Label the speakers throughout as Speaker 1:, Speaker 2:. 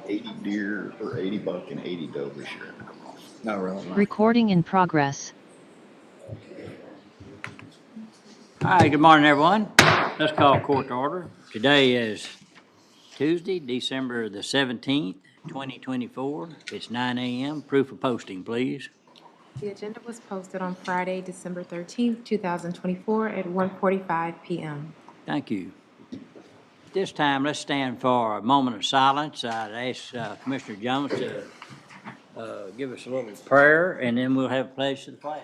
Speaker 1: 80 deer or 80 buck and 80 doe this year.
Speaker 2: No, really.
Speaker 3: Recording in progress.
Speaker 4: Hi, good morning, everyone. Let's call court to order. Today is Tuesday, December the 17th, 2024. It's 9 a.m. Proof of posting, please.
Speaker 5: The agenda was posted on Friday, December 13th, 2024 at 1:45 p.m.
Speaker 4: Thank you. At this time, let's stand for a moment of silence. I'd ask Commissioner Jones to give us a little prayer, and then we'll have a pledge to the flag.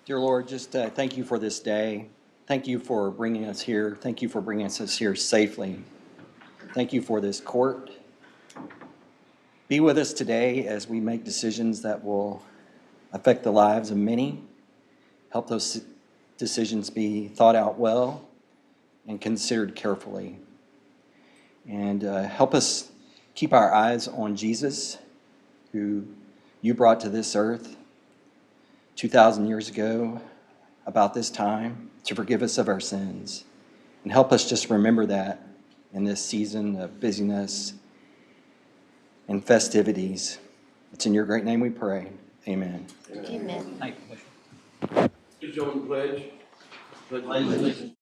Speaker 2: Dear Lord, just thank you for this day. Thank you for bringing us here. Thank you for bringing us here safely. Thank you for this court. Be with us today as we make decisions that will affect the lives of many. Help those decisions be thought out well and considered carefully. And help us keep our eyes on Jesus, who you brought to this earth 2,000 years ago about this time to forgive us of our sins. And help us just remember that in this season of busyness and festivities. It's in your great name we pray. Amen.
Speaker 3: Amen.
Speaker 4: Thank you, Commissioner.
Speaker 6: Please join the pledge. Pledge allegiance.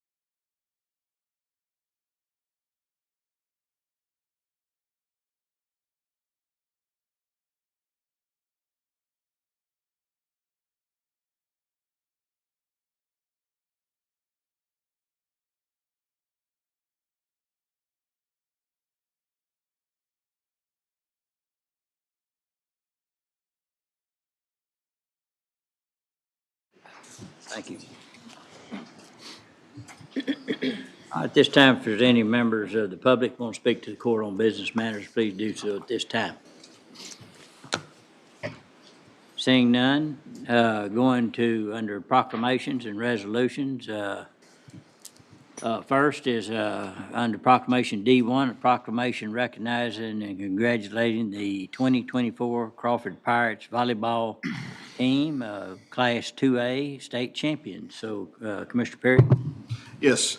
Speaker 4: Thank you. At this time, if there's any members of the public want to speak to the court on business matters, please do so at this time. Seeing none, going to under proclamations and resolutions. First is under proclamation D1, a proclamation recognizing and congratulating the 2024 Crawford Pirates volleyball team, Class 2A state champions. So, Commissioner Perry.
Speaker 1: Yes,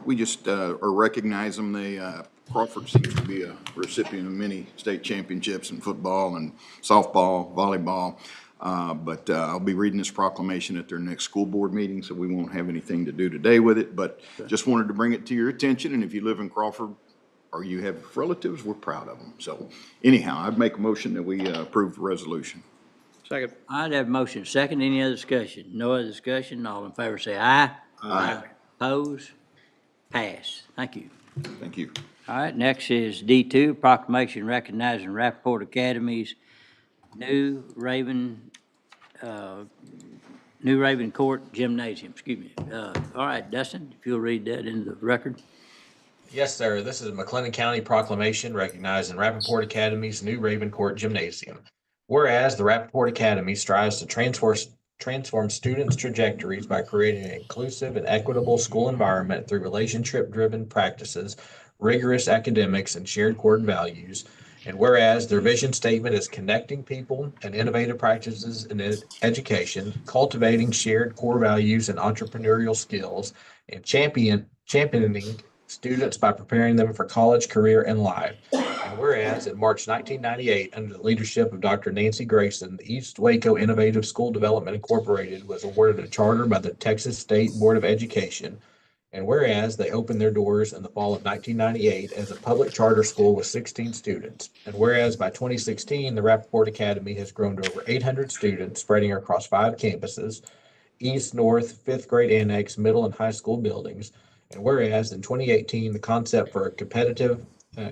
Speaker 1: we just are recognizing the Crawford seems to be a recipient of many state championships in football and softball, volleyball. But I'll be reading this proclamation at their next school board meeting, so we won't have anything to do today with it. But just wanted to bring it to your attention, and if you live in Crawford or you have relatives, we're proud of them. So anyhow, I'd make a motion that we approve the resolution.
Speaker 6: Second.
Speaker 4: I'd have a motion second. Any other discussion? No other discussion. All in favor say aye.
Speaker 1: Aye.
Speaker 4: Oppose? Pass. Thank you.
Speaker 1: Thank you.
Speaker 4: All right, next is D2, proclamation recognizing Rappaport Academy's New Raven Court Gymnasium, excuse me. All right, Dustin, if you'll read that into the record.
Speaker 7: Yes, sir. This is a McLennan County proclamation recognizing Rappaport Academy's New Raven Court Gymnasium. Whereas the Rappaport Academy strives to transform students' trajectories by creating an inclusive and equitable school environment through relationship-driven practices, rigorous academics, and shared core values. And whereas their vision statement is connecting people and innovative practices in education, cultivating shared core values and entrepreneurial skills, and championing students by preparing them for college, career, and life. And whereas in March 1998, under the leadership of Dr. Nancy Grayson, the East Waco Innovative School Development Incorporated was awarded a charter by the Texas State Board of Education. And whereas they opened their doors in the fall of 1998 as a public charter school with 16 students. And whereas by 2016, the Rappaport Academy has grown to over 800 students spreading across 5 campuses, east, north, 5th grade annex, middle, and high school buildings. And whereas in 2018, the concept for a competitive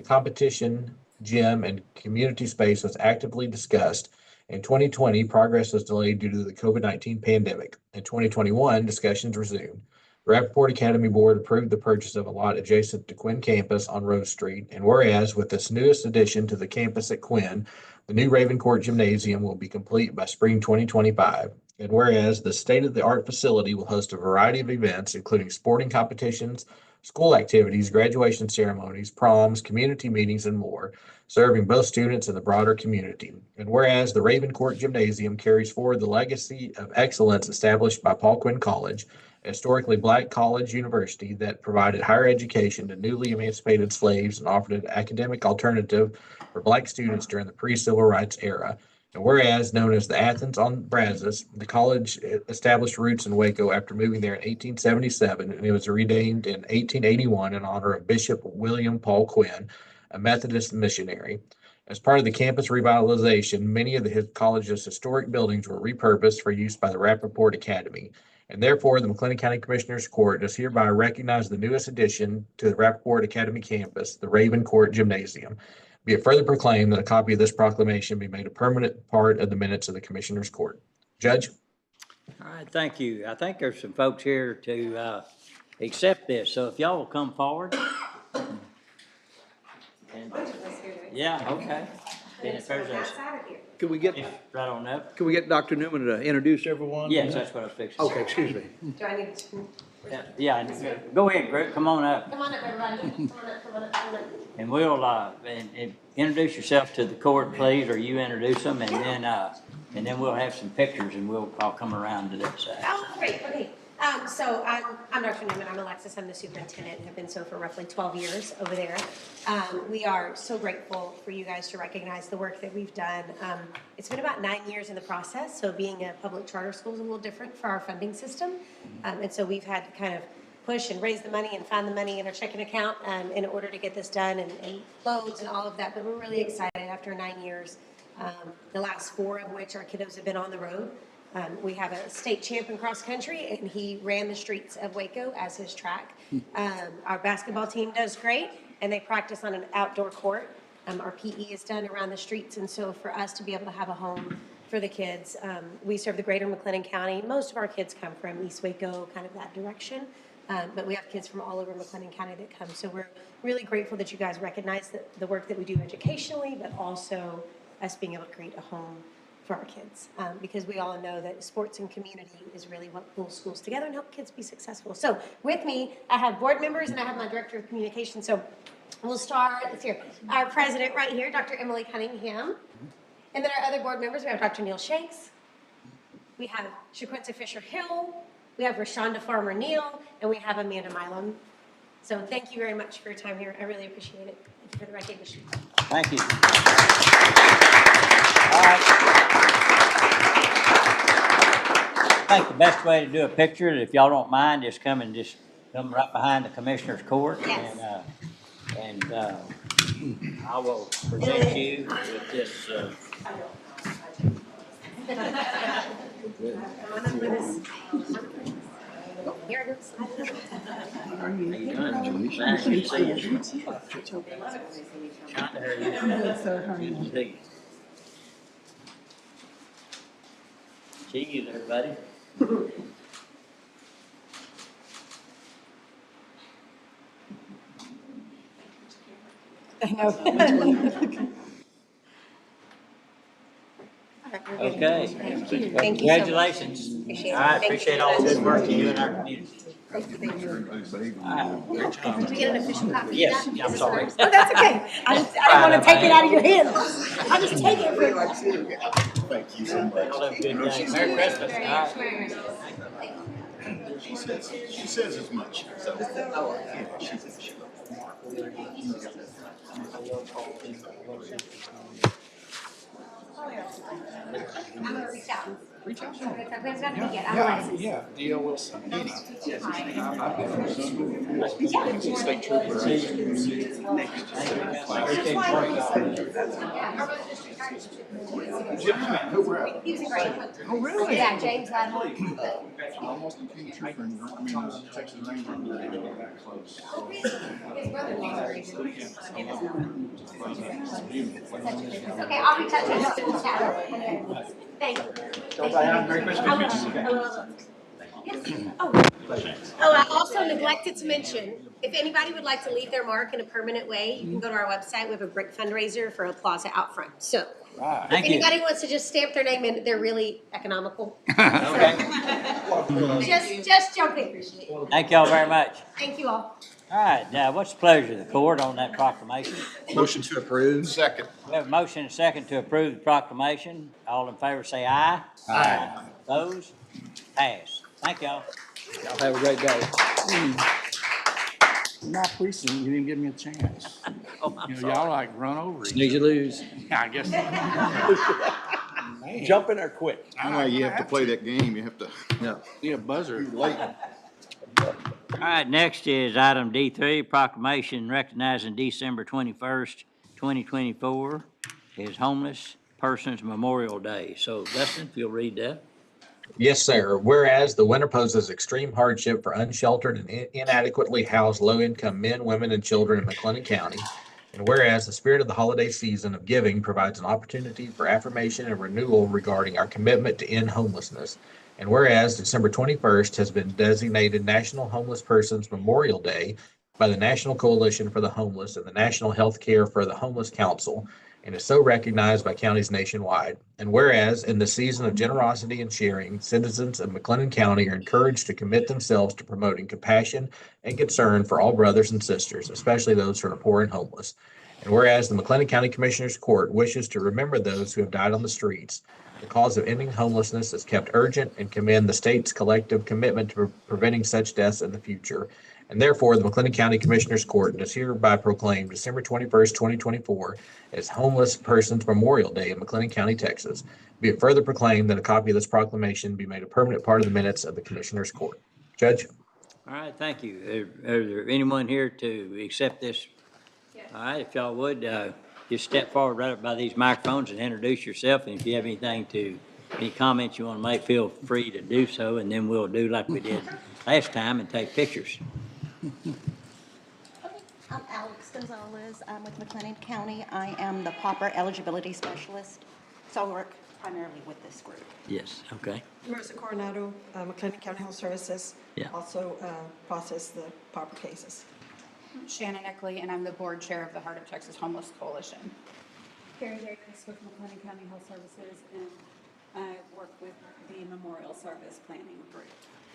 Speaker 7: competition, gym, and community space was actively discussed. In 2020, progress was delayed due to the COVID-19 pandemic. In 2021, discussions resumed. The Rappaport Academy Board approved the purchase of a lot adjacent to Quinn campus on Rose Street. And whereas with this newest addition to the campus at Quinn, the new Raven Court Gymnasium will be complete by spring 2025. And whereas the state-of-the-art facility will host a variety of events, including sporting competitions, school activities, graduation ceremonies, proms, community meetings, and more, serving both students and the broader community. And whereas the Raven Court Gymnasium carries forward the legacy of excellence established by Paul Quinn College, a historically black college university that provided higher education to newly emancipated slaves and offered an academic alternative for black students during the pre-civil rights era. And whereas known as the Athens on Brazos, the college established roots in Waco after moving there in 1877, and it was renamed in 1881 in honor of Bishop William Paul Quinn, a Methodist missionary. As part of the campus revitalization, many of the college's historic buildings were repurposed for use by the Rappaport Academy. And therefore, the McLennan County Commissioners Court does hereby recognize the newest addition to the Rappaport Academy campus, the Raven Court Gymnasium. Be it further proclaimed that a copy of this proclamation be made a permanent part of the minutes of the Commissioners Court. Judge?
Speaker 4: All right, thank you. I think there's some folks here to accept this, so if y'all will come forward. Yeah, okay. Then if there's a,
Speaker 6: Can we get,
Speaker 4: right on up.
Speaker 6: can we get Dr. Newman to introduce everyone?
Speaker 4: Yes, that's what I was fixing. to say.
Speaker 6: Okay, excuse me.
Speaker 8: Do I need to?
Speaker 4: Yeah, go ahead, Greg, come on up,
Speaker 8: Come on up, everybody. Come on up, come on up, come on up.
Speaker 4: and we'll, and introduce yourself to the court, please, or you introduce them, and then we'll have some pictures, and I'll come around to that side.
Speaker 8: Oh, great, okay. So I'm Dr. Newman, I'm Alexis, I'm the superintendent, and have been so for roughly 12 years over there. We are so grateful for you guys to recognize the work that we've done. It's been about 9 years in the process, so being a public charter school is a little different for our funding system. And so we've had to kind of push and raise the money and find the money in our checking account in order to get this done, and loans and all of that. But we're really excited after 9 years, the last 4 of which our kiddos have been on the road. We have a state champ in cross country, and he ran the streets of Waco as his track. Our basketball team does great, and they practice on an outdoor court. Our PE is done around the streets, and so for us to be able to have a home for the kids, we serve the greater McLennan County. Most of our kids come from East Waco, kind of that direction, but we have kids from all over McLennan County that come. So we're really grateful that you guys recognize the work that we do educationally, but also us being able to create a home for our kids, because we all know that sports and community is really what pulls schools together and help kids be successful. So with me, I have board members and I have my director of communication. So we'll start, let's hear, our president right here, Dr. Emily Cunningham. And then our other board members, we have Dr. Neil Shakes, we have Shaquinta Fisher-Hill, we have Rashonda Farmer-Neal, and we have Amanda Milam. So thank you very much for your time here. I really appreciate it. Thank you for the recognition.
Speaker 4: Thank you. All right. I think the best way to do a picture, if y'all don't mind, just come right behind the Commissioner's Court.
Speaker 8: Yes.
Speaker 4: And I will present you with this.
Speaker 8: Come on up with us. Here it is.
Speaker 4: Nice to see you. Shonda, how are you? Good, sir. How are you? Good to see you. See you there, buddy. Okay.
Speaker 8: Thank you so much.
Speaker 4: Congratulations.
Speaker 8: Appreciate it.
Speaker 4: All right,
Speaker 8: Thank you.
Speaker 4: appreciate all the good work you do in our community.
Speaker 8: Thank you.
Speaker 4: All right, great job.
Speaker 8: Did we get an official copy?
Speaker 4: Yes,
Speaker 8: of that?
Speaker 4: I'm sorry.
Speaker 8: Oh, that's okay. I didn't want to take it out of your hands. I just take it for you.
Speaker 1: Thank you so much.
Speaker 4: Y'all have a good day. Merry Christmas. All right.
Speaker 1: She says as much, so.
Speaker 8: I'm gonna reach out. Reach out. It's not me yet. I'm Alexis.
Speaker 9: Yeah, D.L. Wilson.
Speaker 8: Hi.
Speaker 9: I've been from school. State trooper.
Speaker 8: He was a great one. Oh, really? Yeah, James Ladham.
Speaker 9: I almost became a trooper in, Texas Ranger. That close.
Speaker 8: Oh, really? His brother-in-law is very good. Okay, I'll reach out to you. Thank you.
Speaker 9: Merry Christmas.
Speaker 8: Yes. Oh, I also neglected to mention, if anybody would like to leave their mark in a permanent way, you can go to our website. We have a brick fundraiser for a plaza out front. So
Speaker 4: Thank
Speaker 8: if
Speaker 4: you.
Speaker 8: anybody wants to just stamp their name in, they're really economical.
Speaker 4: Okay.
Speaker 8: Just jump in.
Speaker 4: Thank y'all very much.
Speaker 8: Thank you all.
Speaker 4: All right, now what's the pleasure of the court on that proclamation?
Speaker 1: Motion to approve. Second.
Speaker 4: We have a motion and a second to approve the proclamation. All in favor say aye. Aye. Opposed? Pass. Thank y'all.
Speaker 6: Y'all have a great day.
Speaker 9: My precinct, you didn't give me a chance.
Speaker 6: Oh, I'm
Speaker 9: You know,
Speaker 6: sorry.
Speaker 9: y'all like run over each
Speaker 6: Snooze, you
Speaker 9: other.
Speaker 6: lose.
Speaker 9: I guess. Man.
Speaker 6: Jump in there quick.
Speaker 1: That's why you have to play that game, you have to.
Speaker 6: No.
Speaker 9: Yeah, buzzer.
Speaker 1: Late.
Speaker 4: All right, next is item D3, proclamation recognizing December 21st, 2024 is Homeless Persons Memorial Day. So Dustin, if you'll read that.
Speaker 7: Yes, sir. Whereas the winter poses extreme hardship for unsheltered and inadequately housed low-income men, women, and children in McLennan County. And whereas the spirit of the holiday season of giving provides an opportunity for affirmation and renewal regarding our commitment to end homelessness. And whereas December 21st has been designated National Homeless Persons Memorial Day by the National Coalition for the Homeless and the National Health Care for the Homeless Council, and is so recognized by counties nationwide. And whereas in the season of generosity and sharing, citizens of McLennan County are encouraged to commit themselves to promoting compassion and concern for all brothers and sisters, especially those who are poor and homeless. And whereas the McLennan County Commissioners Court wishes to remember those who have died on the streets, the cause of ending homelessness is kept urgent and commend the state's collective commitment to preventing such deaths in the future. And therefore, the McLennan County Commissioners Court does hereby proclaim December 21st, 2024 as Homeless Persons Memorial Day in McLennan County, Texas. Be it further proclaimed that a copy of this proclamation be made a permanent part of the minutes of the Commissioners Court. Judge?
Speaker 4: All right, thank you. Are there anyone here to accept this? All right, if y'all would, just step forward right up by these microphones and introduce yourself. And if you have any comments you want to make, feel free to do so, and then we'll do like we did last time and take pictures.
Speaker 10: I'm Alex Gonzalez. I'm with McLennan County. I am the pauper eligibility specialist, so I work primarily with this group.
Speaker 4: Yes, okay.
Speaker 11: Marissa Coronado, McLennan County Health Services.
Speaker 4: Yeah.
Speaker 11: Also process the pauper cases.
Speaker 12: Shannon Eckley, and I'm the board chair of the Heart of Texas Homeless Coalition.
Speaker 13: Carrie Davis with McLennan County Health Services, and I work with the Memorial Service Planning Group.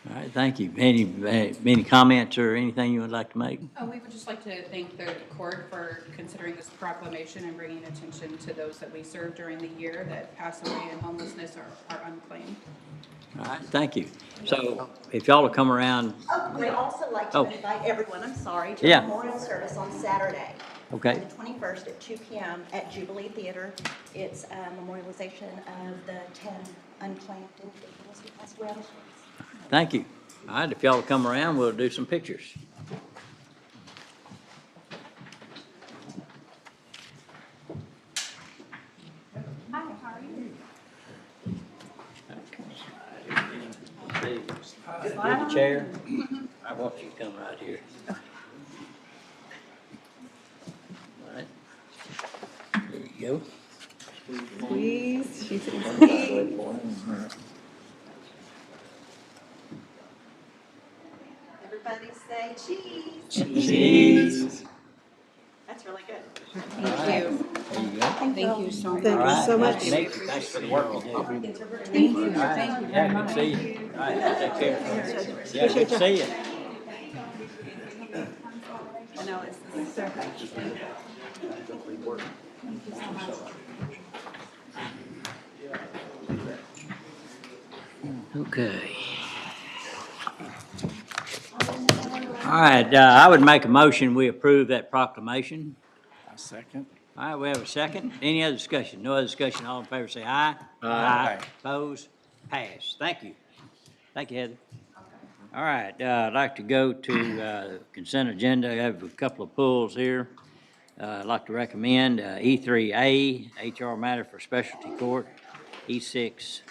Speaker 4: All right, thank you. Any comments or anything you would like to make?
Speaker 12: We would just like to thank the court for considering this proclamation and bringing attention to those that we serve during the year that pass away in homelessness or are unclaimed.
Speaker 4: All right, thank you. So if y'all will come around.
Speaker 10: Oh, we'd also like to invite everyone, I'm sorry, to
Speaker 4: Yeah.
Speaker 10: the memorial service on Saturday.
Speaker 4: Okay.
Speaker 10: On the 21st at 2 p.m. at Jubilee Theater. It's a memorialization of the 10 unclaimed individuals who passed away on the streets.
Speaker 4: Thank you. All right, if y'all will come around, we'll do some pictures.
Speaker 13: Hi, how are you?
Speaker 4: Get the chair. I want you to come right here. All right. There you go.
Speaker 11: Squeeze. She's squeeze.
Speaker 10: Everybody say cheese.
Speaker 4: Cheese.
Speaker 10: That's really good.
Speaker 12: Thank you.
Speaker 4: There you go.
Speaker 12: Thank you so much.
Speaker 11: Thank you so much.
Speaker 4: Thanks for the work you do.
Speaker 12: Thank you. Thank you
Speaker 4: Yeah,
Speaker 12: very
Speaker 4: good
Speaker 12: much.
Speaker 4: to see you. All right, take care. Yeah, good to see you.
Speaker 13: I know it's
Speaker 4: Okay. All right, I would make a motion, we approve that proclamation.
Speaker 9: A second.
Speaker 4: All right, we have a second. Any other discussion? No other discussion. All in favor, say aye.
Speaker 9: Aye.
Speaker 4: Opposed? Pass. Thank you. Thank you, Heather. All right, I'd like to go to consent agenda. I have a couple of pulls here. I'd like to recommend E3A, HR matter for specialty court, E6C,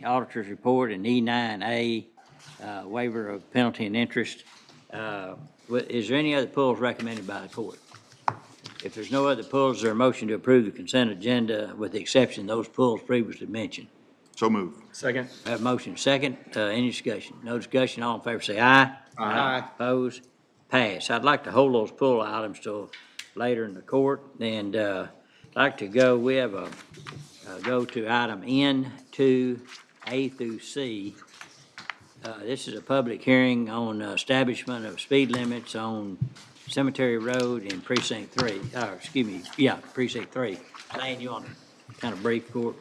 Speaker 4: auditor's report, and E9A, waiver of penalty and interest. Is there any other pulls recommended by the court? If there's no other pulls, is there a motion to approve the consent agenda with the exception of those pulls previously mentioned?
Speaker 1: So move.
Speaker 6: Second.
Speaker 4: I have a motion second. Any discussion? No discussion. All in favor say aye.
Speaker 6: Aye.
Speaker 4: Opposed? Pass. I'd like to hold those pull items till later in the court. And I'd like to go, we have go to item N2, A through C. This is a public hearing on establishment of speed limits on Cemetery Road in Precinct 3. Precinct 3. Lane, you want to kind of brief court?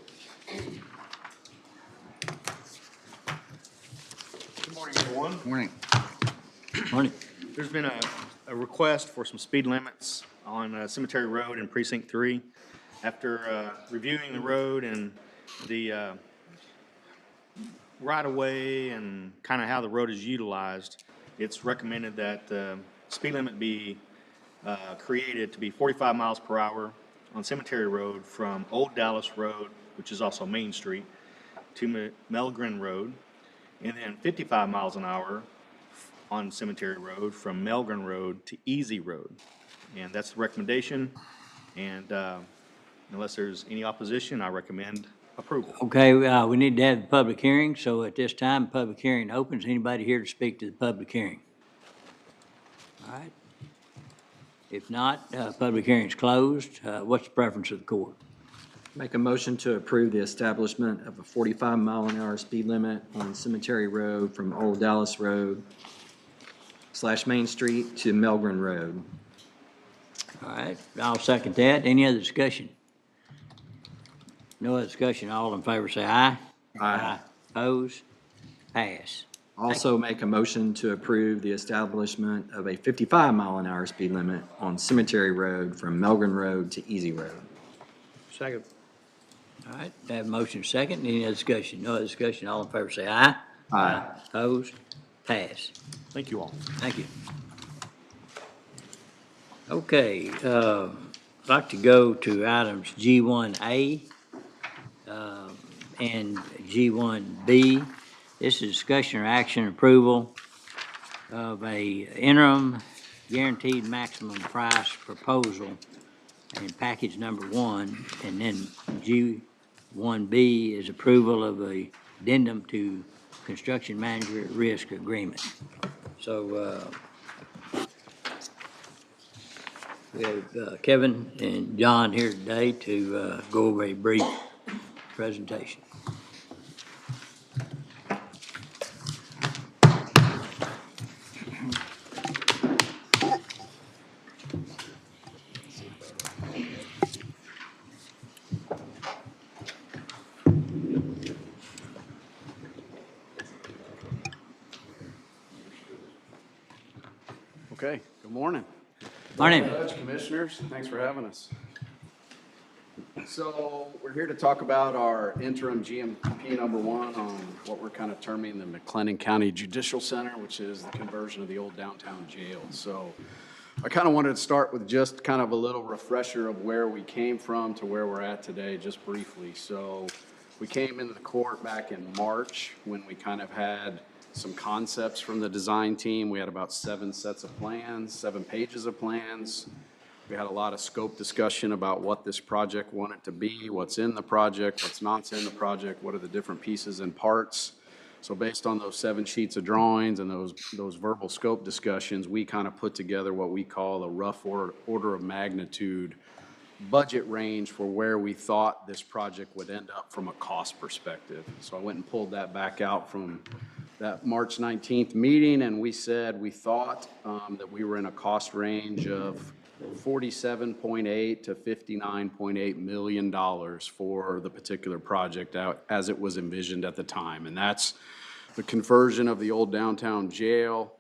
Speaker 9: Good morning, everyone.
Speaker 14: Morning.
Speaker 4: Morning.
Speaker 14: There's been a request for some speed limits on Cemetery Road in Precinct 3. After reviewing the road and the right-of-way and kind of how the road is utilized, it's recommended that the speed limit be created to be 45 miles per hour on Cemetery Road from Old Dallas Road, which is also Main Street, to Melgren Road, and then 55 miles an hour on Cemetery Road from Melgren Road to Easy Road. And that's the recommendation, and unless there's any opposition, I recommend approval.
Speaker 4: Okay, we need to have the public hearing, so at this time, public hearing opens. Anybody here to speak to the public hearing? All right. If not, public hearing's closed. What's the preference of the court?
Speaker 2: Make a motion to approve the establishment of a 45-mile-an-hour speed limit on Cemetery Road from Old Dallas Road / Main Street to Melgren Road.
Speaker 4: All right, I'll second that. Any other discussion? No other discussion. All in favor say aye.
Speaker 2: Aye.
Speaker 4: Opposed? Pass.
Speaker 2: Also make a motion to approve the establishment of a 55-mile-an-hour speed limit on Cemetery Road from Melgren Road to Easy Road.
Speaker 14: Second.
Speaker 4: All right, have a motion second. Any other discussion? No other discussion. All in favor say aye.
Speaker 2: Aye.
Speaker 4: Opposed? Pass.
Speaker 14: Thank you all.
Speaker 4: Thank you. Okay, I'd like to go to items G1A and G1B. This is discussion or action approval of a interim guaranteed maximum price proposal in package number 1, and then G1B is approval of a addendum to construction manager risk agreement. So, we have Kevin and John here today to go over a brief presentation.
Speaker 15: Okay, good morning.
Speaker 4: Morning.
Speaker 15: Judge, Commissioners, thanks for having us. So we're here to talk about our interim GMP number 1 on what we're kind of terming the McLennan County Judicial Center, which is the conversion of the old downtown jail. So I kind of wanted to start with just kind of a little refresher of where we came from to where we're at today, just briefly. So we came into the court back in March when we kind of had some concepts from the design team. We had about 7 sets of plans, 7 pages of plans. We had a lot of scope discussion about what this project wanted to be, what's in the project, what's not in the project, what are the different pieces and parts. So based on those 7 sheets of drawings and those verbal scope discussions, we kind of put together what we call a rough order of magnitude budget range for where we thought this project would end up from a cost perspective. So I went and pulled that back out from that March 19th meeting, and we said we thought that we were in a cost range of $47.8 to $59.8 million for the particular project out as it was envisioned at the time. And that's the conversion of the old downtown jail,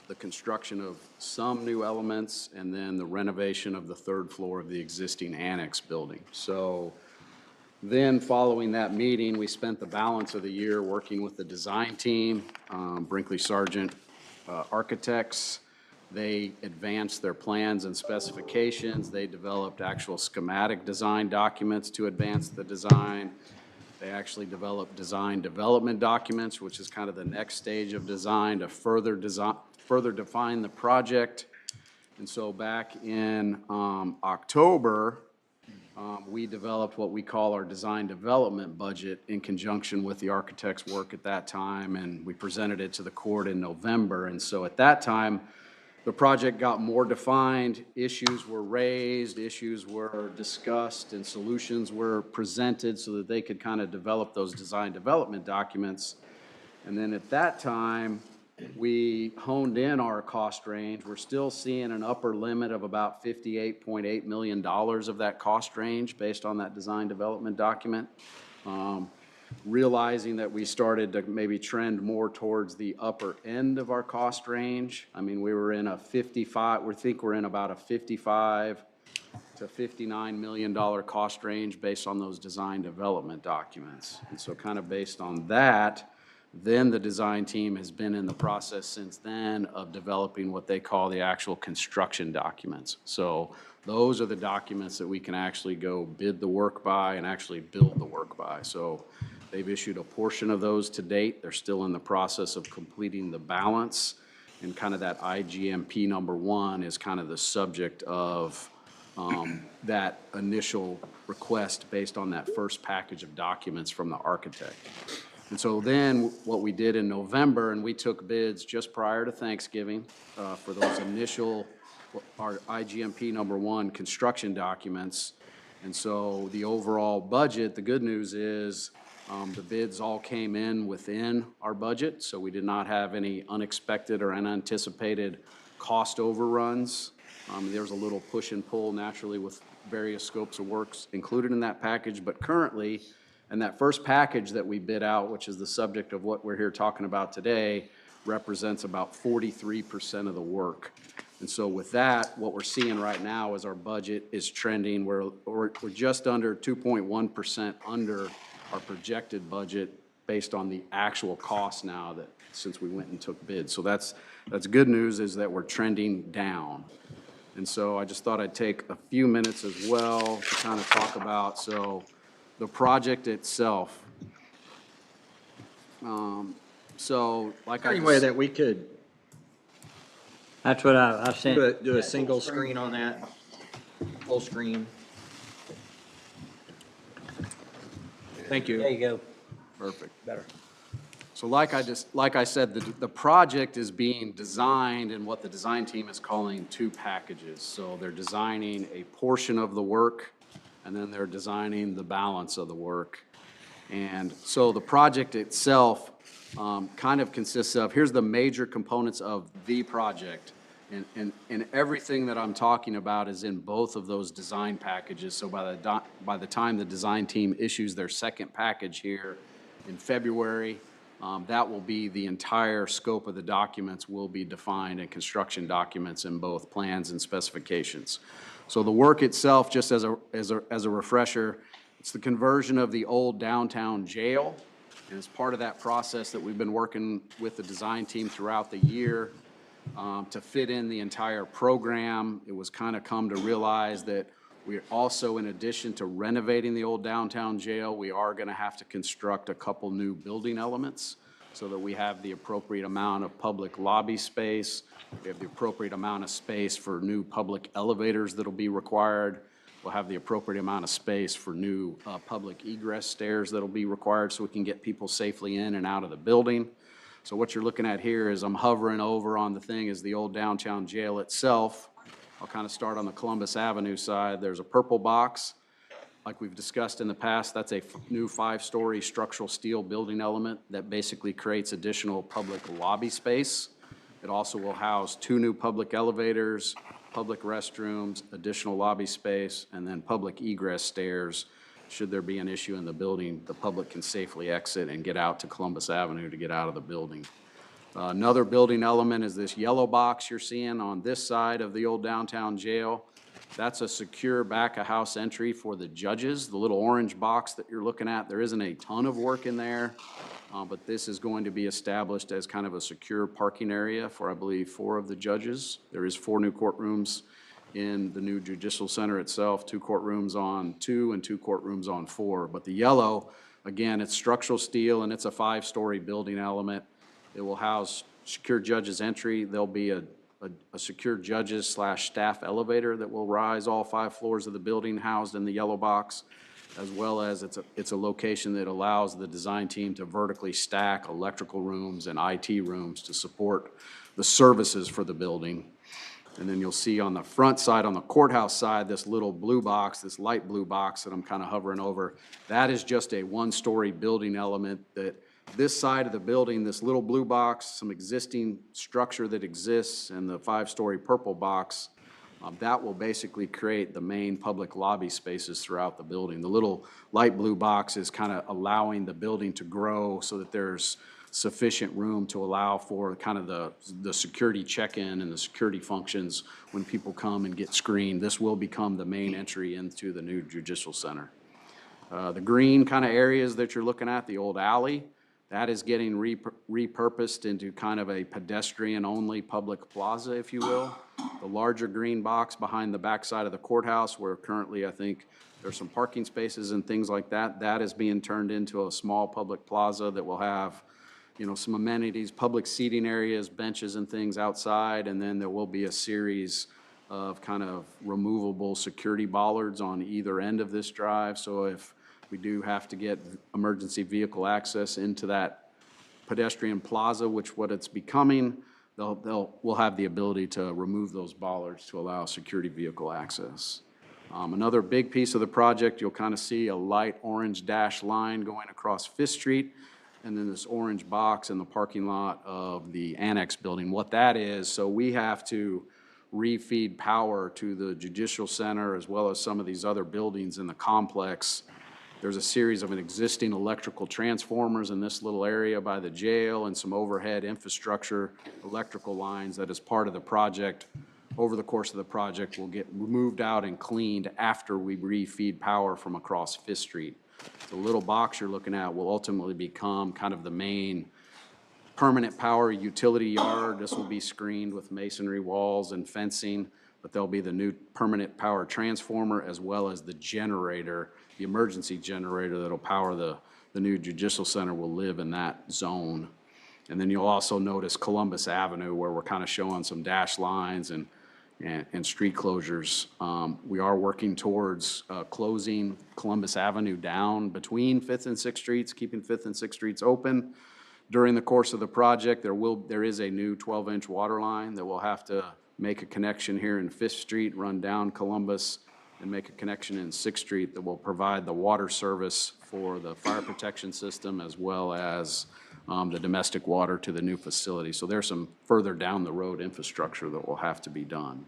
Speaker 15: the construction of some new elements, and then the renovation of the 3rd floor of the existing annex building. So then following that meeting, we spent the balance of the year working with the design team, Brinkley Sargent Architects. They advanced their plans and specifications. They developed actual schematic design documents to advance the design. They actually developed design development documents, which is kind of the next stage of design to further define the project. And so back in October, we developed what we call our design development budget in conjunction with the architect's work at that time, and we presented it to the court in November. And so at that time, the project got more defined, issues were raised, issues were discussed, and solutions were presented so that they could kind of develop those design development documents. And then at that time, we honed in our cost range. We're still seeing an upper limit of about $58.8 million of that cost range based on that design development document. realizing that we started to maybe trend more towards the upper end of our cost range. I mean, we were in a 55, we think we're in about a 55 to $59 million cost range based on those design development documents. And so kind of based on that, then the design team has been in the process since then of developing what they call the actual construction documents. So those are the documents that we can actually go bid the work by and actually build the work by. So they've issued a portion of those to date. They're still in the process of completing the balance. And kind of that IGMP number 1 is kind of the subject of that initial request based on that first package of documents from the architect. And so then what we did in November, and we took bids just prior to Thanksgiving for those initial, our IGMP number 1 construction documents. And so the overall budget, the good news is the bids all came in within our budget, so we did not have any unexpected or unanticipated cost overruns. There was a little push and pull naturally with various scopes of works included in that package, but currently, and that first package that we bid out, which is the subject of what we're here talking about today, represents about 43% of the work. And so with that, what we're seeing right now is our budget is trending, we're just under 2.1% under our projected budget based on the actual cost now that, since we went and took bids. So that's good news, is that we're trending down. And so I just thought I'd take a few minutes as well to kind of talk about, so the project itself. So like I
Speaker 2: Any way
Speaker 15: just,
Speaker 2: that we could
Speaker 4: That's what I sent.
Speaker 2: do a single screen on that, full screen? Thank you.
Speaker 4: There you go.
Speaker 15: perfect.
Speaker 2: Better.
Speaker 15: So like I said, the project is being designed in what the design team is calling 2 packages. So they're designing a portion of the work, and then they're designing the balance of the work. And so the project itself kind of consists of, here's the major components of the project. And everything that I'm talking about is in both of those design packages. So by the time the design team issues their second package here in February, that will be the entire scope of the documents will be defined in construction documents in both plans and specifications. So the work itself, just as a refresher, it's the conversion of the old downtown jail. And as part of that process that we've been working with the design team throughout the year to fit in the entire program, it was kind of come to realize that we also, in addition to renovating the old downtown jail, we are going to have to construct a couple new building elements so that we have the appropriate amount of public lobby space. We have the appropriate amount of space for new public elevators that'll be required. We'll have the appropriate amount of space for new public egress stairs that'll be required so we can get people safely in and out of the building. So what you're looking at here is I'm hovering over on the thing is the old downtown jail itself. I'll kind of start on the Columbus Avenue side. There's a purple box. Like we've discussed in the past, that's a new 5-story structural steel building element that basically creates additional public lobby space. It also will house 2 new public elevators, public restrooms, additional lobby space, and then public egress stairs. Should there be an issue in the building, the public can safely exit and get out to Columbus Avenue to get out of the building. Another building element is this yellow box you're seeing on this side of the old downtown jail. That's a secure back-of-house entry for the judges. The little orange box that you're looking at, there isn't a ton of work in there, but this is going to be established as kind of a secure parking area for, I believe, 4 of the judges. There is 4 new courtrooms in the new judicial center itself, 2 courtrooms on 2 and 2 courtrooms on 4. But the yellow, again, it's structural steel and it's a 5-story building element. It will house secure judges entry. There'll be a secure judges / staff elevator that will rise all 5 floors of the building housed in the yellow box, as well as it's a location that allows the design team to vertically stack electrical rooms and IT rooms to support the services for the building. And then you'll see on the front side, on the courthouse side, this little blue box, this light blue box that I'm kind of hovering over. That is just a 1-story building element that this side of the building, this little blue box, some existing structure that exists, and the 5-story purple box That will basically create the main public lobby spaces throughout the building. The little light blue box is kind of allowing the building to grow so that there's sufficient room to allow for kind of the security check-in and the security functions when people come and get screened. This will become the main entry into the new Judicial Center. The green kind of areas that you're looking at, the old alley, that is getting repurposed into kind of a pedestrian-only public plaza, if you will. The larger green box behind the backside of the courthouse, where currently I think there's some parking spaces and things like that, that is being turned into a small public plaza that will have, you know, some amenities, public seating areas, benches and things outside, and then there will be a series of kind of removable security bollards on either end of this drive. So if we do have to get emergency vehicle access into that pedestrian plaza, which what it's becoming, we'll have the ability to remove those bollards to allow security vehicle access. Another big piece of the project, you'll kind of see a light orange dash line going across Fifth Street, and then this orange box in the parking lot of the annex building. What that is, so we have to refeed power to the Judicial Center as well as some of these other buildings in the complex. There's a series of existing electrical transformers in this little area by the jail and some overhead infrastructure electrical lines that as part of the project, over the course of the project, will get moved out and cleaned after we refeed power from across Fifth Street. The little box you're looking at will ultimately become kind of the main permanent power utility yard. This will be screened with masonry walls and fencing, but there'll be the new permanent power transformer as well as the generator, the emergency generator that'll power the new Judicial Center will live in that zone. And then you'll also notice Columbus Avenue, where we're kind of showing some dash lines and street closures. We are working towards closing Columbus Avenue down between 5th and 6th Streets, keeping 5th and 6th Streets open. During the course of the project, there is a new 12-inch water line that will have to make a connection here in 5th Street, run down Columbus, and make a connection in 6th Street that will provide the water service for the fire protection system as well as the domestic water to the new facility. So there's some further down the road infrastructure that will have to be done.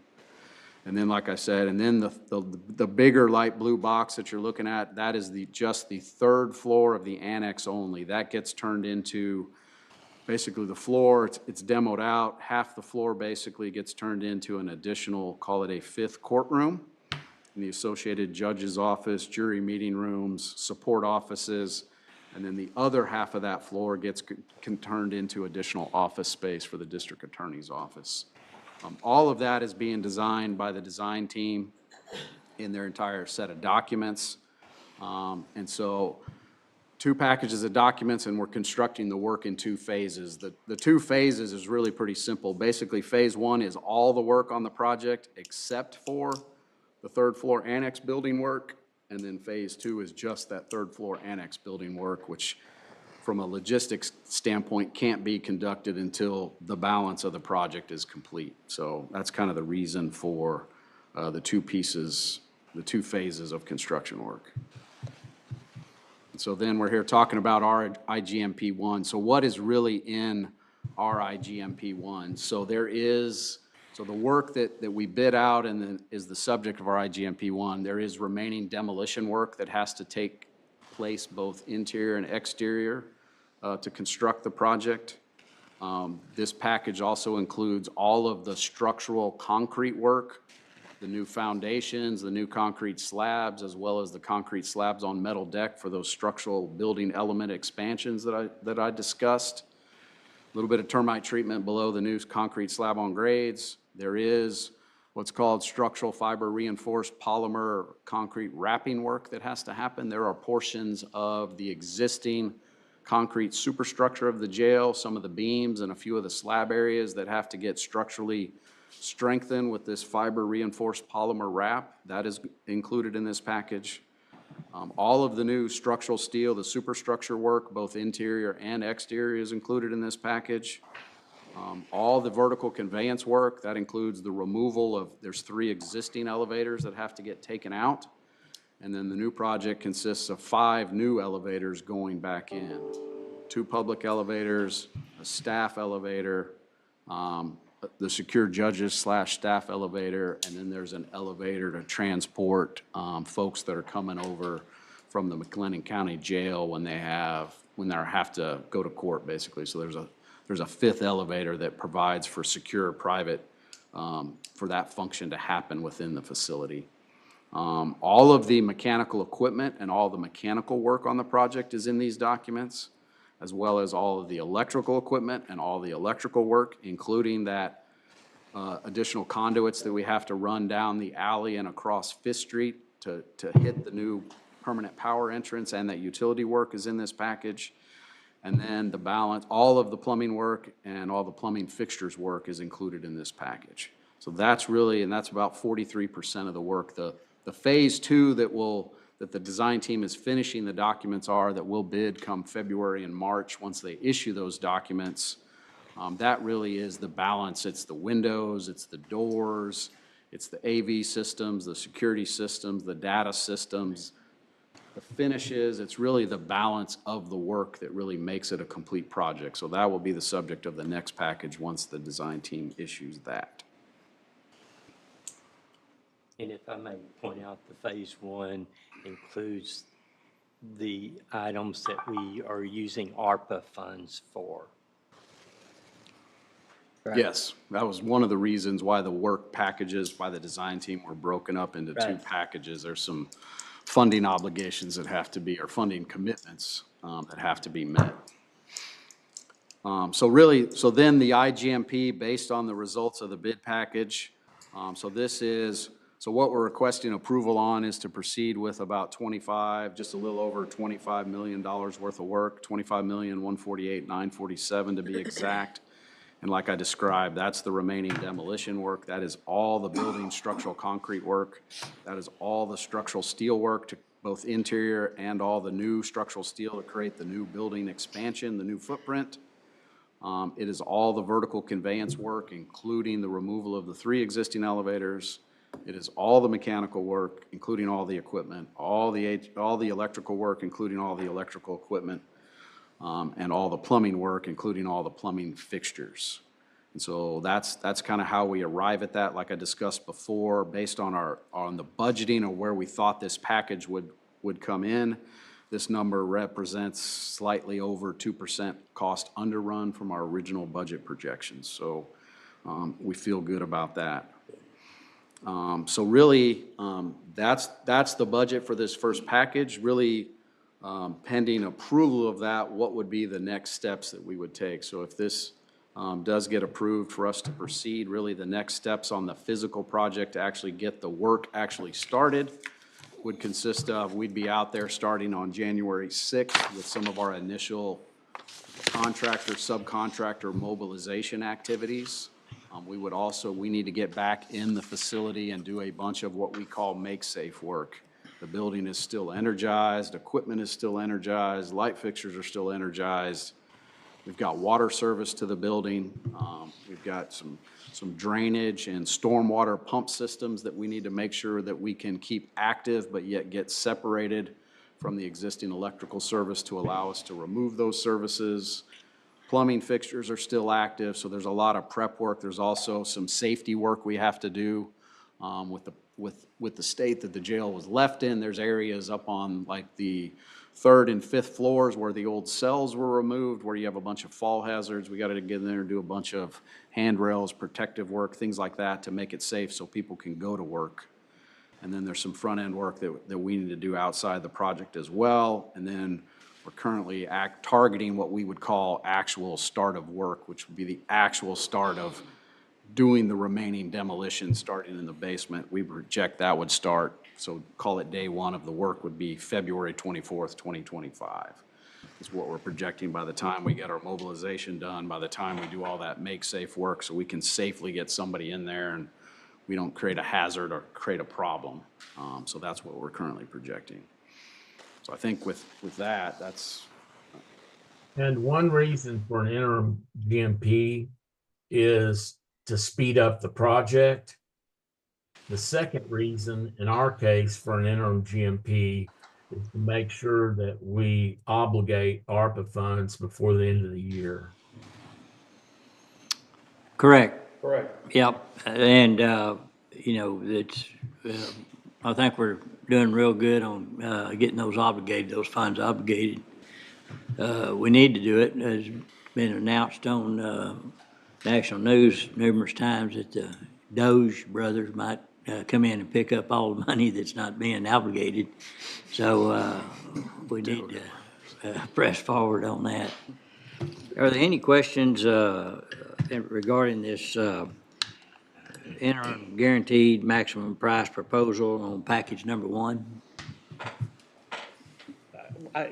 Speaker 15: And then, like I said, and then the bigger light blue box that you're looking at, that is just the third floor of the annex only. That gets turned into basically the floor, it's demoed out. Half the floor basically gets turned into an additional, call it a 5th courtroom, and the associated judge's office, jury meeting rooms, support offices, and then the other half of that floor gets turned into additional office space for the district attorney's office. All of that is being designed by the design team in their entire set of documents. And so 2 packages of documents, and we're constructing the work in 2 phases. The 2 phases is really pretty simple. Basically, phase 1 is all the work on the project except for the 3rd floor annex building work. And then phase 2 is just that 3rd floor annex building work, which from a logistics standpoint can't be conducted until the balance of the project is complete. So that's kind of the reason for the 2 pieces, the 2 phases of construction work. And so then we're here talking about our IGMP-1. So what is really in our IGMP-1? So the work that we bid out and then is the subject of our IGMP-1, there is remaining demolition work that has to take place both interior and exterior to construct the project. This package also includes all of the structural concrete work, the new foundations, the new concrete slabs, as well as the concrete slabs on metal deck for those structural building element expansions that I discussed. A little bit of termite treatment below the new concrete slab on grades. There is what's called structural fiber reinforced polymer concrete wrapping work that has to happen. There are portions of the existing concrete superstructure of the jail, some of the beams and a few of the slab areas that have to get structurally strengthened with this fiber reinforced polymer wrap. That is included in this package. All of the new structural steel, the superstructure work, both interior and exterior, is included in this package. All the vertical conveyance work, that includes the removal of, there's 3 existing elevators that have to get taken out. And then the new project consists of 5 new elevators going back in. 2 public elevators, a staff elevator, the secure judges / staff elevator, and then there's an elevator to transport folks that are coming over from the McLennan County Jail when they have to go to court, basically. So there's a fifth elevator that provides for secure private, for that function to happen within the facility. All of the mechanical equipment and all the mechanical work on the project is in these documents, as well as all of the electrical equipment and all the electrical work, including that additional conduits that we have to run down the alley and across Fifth Street to hit the new permanent power entrance, and that utility work is in this package. And then the balance, all of the plumbing work and all the plumbing fixtures work is included in this package. So that's really, and that's about 43% of the work. The phase two that the design team is finishing the documents that will bid come February and March once they issue those documents. That really is the balance. It's the windows, it's the doors, it's the AV systems, the security systems, the data systems, the finishes. It's really the balance of the work that really makes it a complete project. So that will be the subject of the next package once the design team issues that.
Speaker 16: And if I may point out, the phase one includes the items that we are using ARPA funds for.
Speaker 2: Right.
Speaker 15: Yes, that was one of the reasons why the work packages by the design team were broken up into two
Speaker 16: Right.
Speaker 15: packages. There's some funding obligations that have to be, or funding commitments that have to be met. So then the IGMP, based on the results of the bid package, so what we're requesting approval on is to proceed with about just a little over $25 million worth of work, $25,148,947 to be exact. And like I described, that's the remaining demolition work. That is all the building structural concrete work. That is all the structural steel work, to both interior and all the new structural steel to create the new building expansion, the new footprint. It is all the vertical conveyance work, including the removal of the 3 existing elevators. It is all the mechanical work, including all the equipment, all the electrical work, including all the electrical equipment, and all the plumbing work, including all the plumbing fixtures. And so that's kind of how we arrive at that, like I discussed before, based on the budgeting of where we thought this package would come in. This number represents slightly over 2% cost underrun from our original budget projections. So we feel good about that. So really, that's the budget for this first package. Really, pending approval of that, what would be the next steps that we would take? So if this does get approved for us to proceed, really the next steps on the physical project to actually get the work actually started would consist of, we'd be out there starting on January 6th with some of our initial subcontractor mobilization activities. We need to get back in the facility and do a bunch of what we call make-safe work. The building is still energized, equipment is still energized, light fixtures are still energized. We've got water service to the building. We've got some drainage and stormwater pump systems that we need to make sure that we can keep active, but yet get separated from the existing electrical service to allow us to remove those services. Plumbing fixtures are still active, so there's a lot of prep work. There's also some safety work we have to do with the state that the jail was left in. There's areas up on like the 3rd and 5th floors where the old cells were removed, where you have a bunch of fall hazards. We got to get in there and do a bunch of handrails, protective work, things like that to make it safe so people can go to work. And then there's some front-end work that we need to do outside the project as well. And then we're currently targeting what we would call actual start of work, which would be the actual start of doing the remaining demolition starting in the basement. We project that would start, so call it day one of the work would be February 24th, 2025. Is what we're projecting by the time we get our mobilization done, by the time we do all that make-safe work, so we can safely get somebody in there and we don't create a hazard or create a problem. So that's what we're currently projecting. So I think with that, that's.
Speaker 17: And one reason for an interim GMP is to speed up the project. The second reason, in our case, for an interim GMP is to make sure that we obligate ARPA funds before the end of the year.
Speaker 4: Correct.
Speaker 6: Correct.
Speaker 4: Yep, and, you know, it's, I think we're doing real good on, getting those funds obligated. We need to do it, as been announced on, national news numerous times that the Doge brothers might, come in and pick up all the money that's not being obligated. So, we need to, press forward on that. Are there any questions, regarding this, interim guaranteed maximum price proposal on package number 1?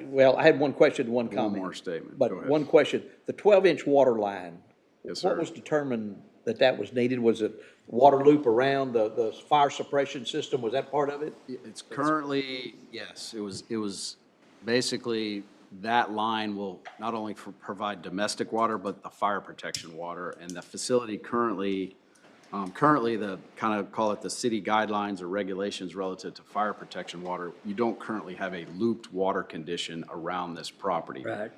Speaker 6: Well, I had one question and one comment.
Speaker 15: One more statement. Go
Speaker 6: But
Speaker 15: ahead.
Speaker 6: one question, the 12-inch water line.
Speaker 15: Yes,
Speaker 6: What
Speaker 15: sir.
Speaker 6: was determined that was needed? Was it water loop around the fire suppression system? Was that part of it?
Speaker 15: It's currently, yes, it was basically, that line will not only provide domestic water, but the fire protection water. And the facility currently the, kind of call it the city guidelines or regulations relative to fire protection water, you don't currently have a looped water condition around this property.
Speaker 4: Right.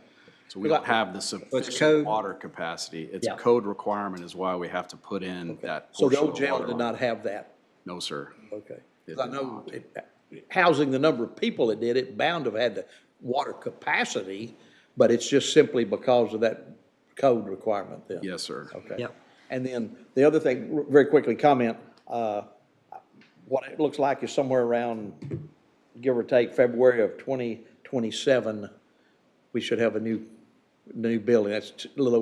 Speaker 15: So we don't have the
Speaker 6: code?
Speaker 15: sufficient water capacity. It's a
Speaker 6: Yeah.
Speaker 15: code requirement is why we have to put in that
Speaker 6: So the
Speaker 15: portion
Speaker 6: old
Speaker 15: of
Speaker 6: jail
Speaker 15: water
Speaker 6: did
Speaker 15: line.
Speaker 6: not have that?
Speaker 15: No, sir.
Speaker 6: Okay.
Speaker 15: It
Speaker 6: 'Cause I
Speaker 15: did
Speaker 6: know
Speaker 15: not.
Speaker 6: housing the number of people that did it, bound to have had the water capacity, but it's just simply because of that code requirement then?
Speaker 15: Yes, sir.
Speaker 6: Okay.
Speaker 4: Yep.
Speaker 6: And then the other thing, very quickly comment, what it looks like is somewhere around, give or take, February of 2027, we should have a new building. That's a little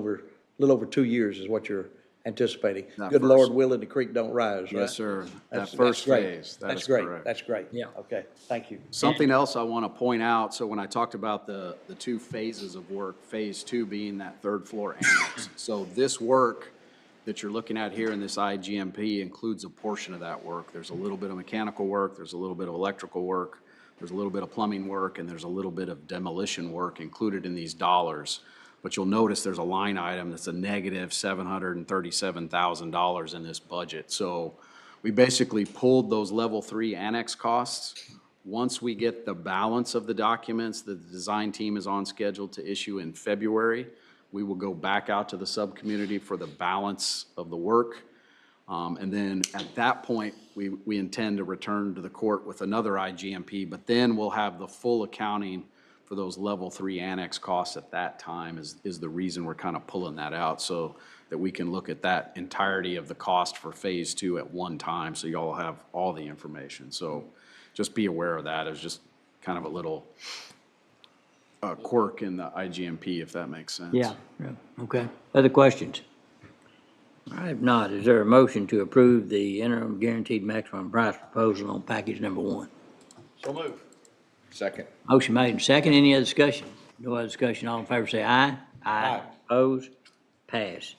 Speaker 6: over 2 years is what you're anticipating.
Speaker 15: That
Speaker 6: Good
Speaker 15: first-
Speaker 6: Lord willing, the creek don't rise, right?
Speaker 15: Yes, sir. That
Speaker 6: That's
Speaker 15: first
Speaker 6: great.
Speaker 15: phase, that
Speaker 6: That's
Speaker 15: is
Speaker 6: great.
Speaker 15: correct.
Speaker 6: That's great.
Speaker 4: Yeah.
Speaker 6: Okay, thank you.
Speaker 15: Something else I want to point out, so when I talked about the two phases of work, phase 2 being that third floor annex. So this work that you're looking at here in this IGMP includes a portion of that work. There's a little bit of mechanical work, there's a little bit of electrical work, there's a little bit of plumbing work, and there's a little bit of demolition work included in these dollars. But you'll notice there's a line item that's a negative $737,000 in this budget. So we basically pulled those level 3 annex costs. Once we get the balance of the documents that the design team is on schedule to issue in February, we will go back out to the sub-community for the balance of the work. And then at that point, we intend to return to the court with another IGMP, but then we'll have the full accounting for those level 3 annex costs at that time is the reason we're kind of pulling that out, so that we can look at that entirety of the cost for phase 2 at one time, so y'all have all the information. So just be aware of that. It's just kind of a little quirk in the IGMP, if that makes sense.
Speaker 4: Yeah, okay. Other questions? All right, if not, is there a motion to approve the interim guaranteed maximum price proposal on package number 1?
Speaker 6: So move.
Speaker 1: Second.
Speaker 4: Motion made and second. Any other discussion? No other discussion. All in favor say aye.
Speaker 6: Aye.
Speaker 4: Opposed? Pass.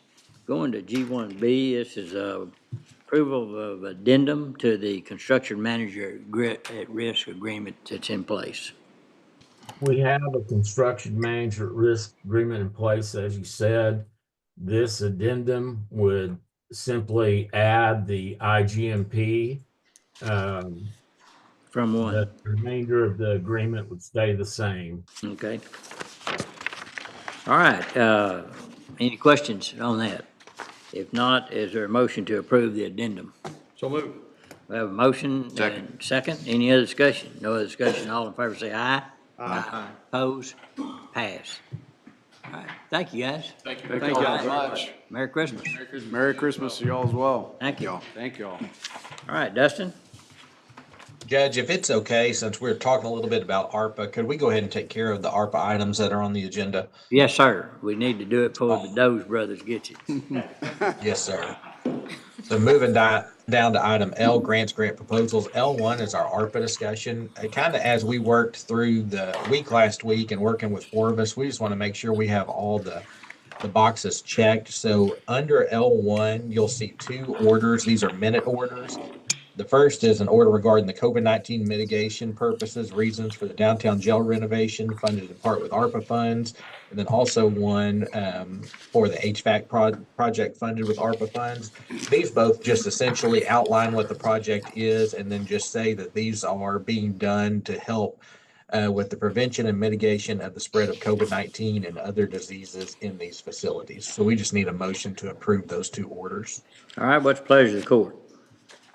Speaker 4: Going to G1B, this is approval of addendum to the construction manager at risk agreement that's in place.
Speaker 17: We have a construction manager at risk agreement in place, as you said. This addendum would simply add the IGMP.
Speaker 4: From one.
Speaker 17: The remainder of the agreement would stay the same.
Speaker 4: Okay. All right, any questions on that? If not, is there a motion to approve the addendum?
Speaker 6: So move.
Speaker 4: We have a motion and second. Any other discussion? No other discussion. All in favor say aye. Aye. Opposed? Pass. All right, thank you, guys.
Speaker 15: Thank you all very much.
Speaker 4: Merry Christmas.
Speaker 15: Merry Christmas to y'all as well.
Speaker 4: Thank you.
Speaker 15: Thank y'all.
Speaker 4: All right, Dustin?
Speaker 7: Judge, if it's okay, since we're talking a little bit about ARPA, could we go ahead and take care of the ARPA items that are on the agenda?
Speaker 4: Yes, sir. We need to do it before the Doge brothers get you.
Speaker 7: Yes, sir. So moving down to item L, grants, grant proposals. L1 is our ARPA discussion. Kind of as we worked through the week last week and working with 4 of us, we just want to make sure we have all the boxes checked. So under L1, you'll see 2 orders. These are minute orders. The first is an order regarding the COVID-19 mitigation purposes, reasons for the downtown jail renovation funded in part with ARPA funds. And then also one for the HVAC project funded with ARPA funds. These both just essentially outline what the project is and then just say that these are being done to help with the prevention and mitigation of the spread of COVID-19 and other diseases in these facilities. So we just need a motion to approve those two orders.
Speaker 4: All right, what's the pleasure of the court?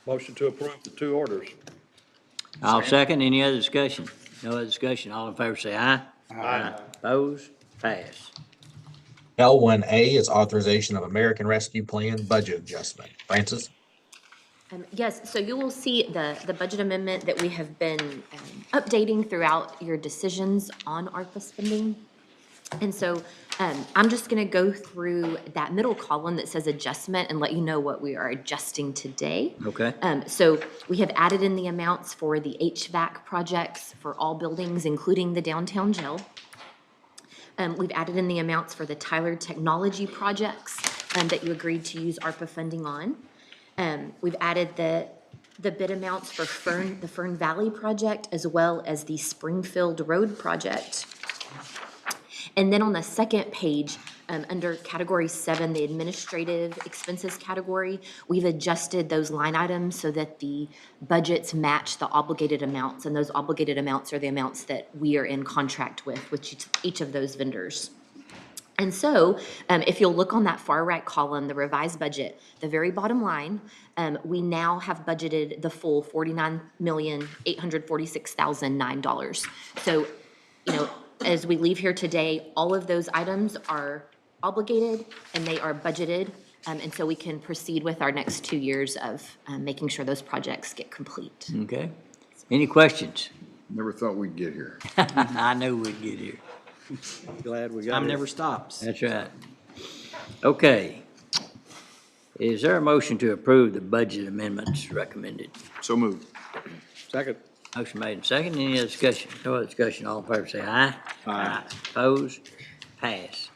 Speaker 6: Motion to approve the two orders.
Speaker 4: I'll second. Any other discussion? No other discussion. All in favor say aye. Aye. Opposed? Pass.
Speaker 7: L1A is authorization of American Rescue Plan budget adjustment. Francis?
Speaker 18: Yes, so you will see the budget amendment that we have been updating throughout your decisions on ARPA spending. And so I'm just going to go through that middle column that says adjustment and let you know what we are adjusting today.
Speaker 4: Okay.
Speaker 18: So we have added in the amounts for the HVAC projects for all buildings, including the downtown jail. We've added in the amounts for the Tyler Technology projects that you agreed to use ARPA funding on. We've added the bid amounts for the Fern Valley project as well as the Springfield Road project. And then on the second page, under category 7, the administrative expenses category, we've adjusted those line items so that the budgets match the obligated amounts. And those obligated amounts are the amounts that we are in contract with each of those vendors. And so, if you'll look on that far right column, the revised budget, the very bottom line, we now have budgeted the full $49,846,009. So, as we leave here today, all of those items are obligated and they are budgeted. And so we can proceed with our next 2 years of making sure those projects get complete.
Speaker 4: Okay. Any questions?
Speaker 1: Never thought we'd get here.
Speaker 4: I knew we'd get here.
Speaker 6: Glad we got
Speaker 2: Time
Speaker 6: it.
Speaker 2: never stops.
Speaker 4: That's right. Okay. Is there a motion to approve the budget amendments recommended?
Speaker 1: So moved.
Speaker 6: Second.
Speaker 4: Motion made and second. Any other discussion? No other discussion. All in favor say aye. Aye. Opposed? Pass.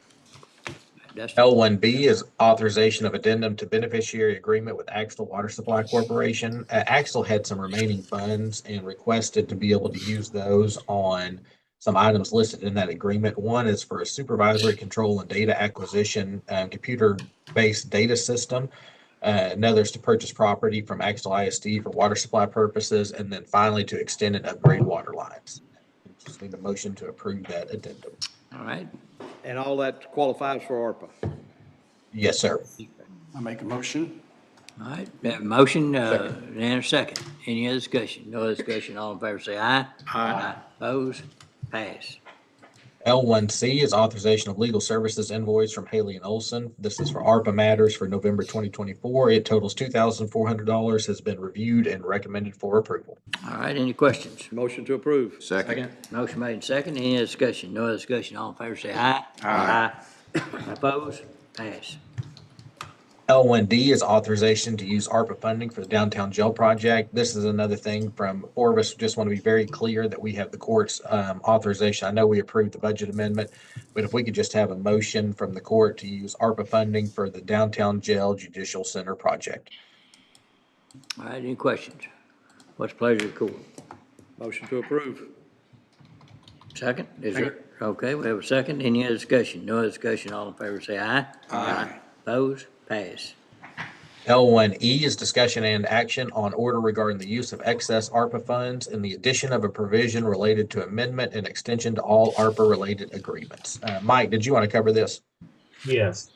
Speaker 4: Dustin?
Speaker 7: L1B is authorization of addendum to beneficiary agreement with Axtell Water Supply Corporation. Axtell had some remaining funds and requested to be able to use those on some items listed in that agreement. One is for a supervisory control and data acquisition, computer-based data system. Another is to purchase property from Axtell ISD for water supply purposes, and then finally to extend and upgrade water lines. Just need a motion to approve that addendum.
Speaker 4: All right.
Speaker 6: And all that qualifies for ARPA.
Speaker 7: Yes, sir.
Speaker 9: I make a motion.
Speaker 4: All right. We have a motion and a second. Any other discussion? No other discussion. All in favor say aye. Aye. Opposed? Pass.
Speaker 7: L1C is authorization of legal services invoice from Haley and Olson. This is for ARPA matters for November 2024. It totals $2,400, has been reviewed and recommended for approval.
Speaker 4: All right. Any questions?
Speaker 6: Motion to approve.
Speaker 1: Second.
Speaker 4: Motion made and second. Any other discussion? No other discussion. All in favor say aye. Aye. Opposed? Pass.
Speaker 7: L1D is authorization to use ARPA funding for the downtown jail project. This is another thing from four of us. Just want to be very clear that we have the court's authorization. I know we approved the budget amendment, but if we could just have a motion from the court to use ARPA funding for the downtown jail judicial center project.
Speaker 4: All right. Any questions? What's the pleasure of the court?
Speaker 6: Motion to approve.
Speaker 4: Second? Is there? Okay. We have a second. Any other discussion? No other discussion. All in favor say aye.
Speaker 1: Aye.
Speaker 4: Opposed? Pass.
Speaker 7: L1E is discussion and action on order regarding the use of excess ARPA funds and the addition of a provision related to amendment and extension to all ARPA-related agreements. Mike, did you want to cover this?
Speaker 17: Yes.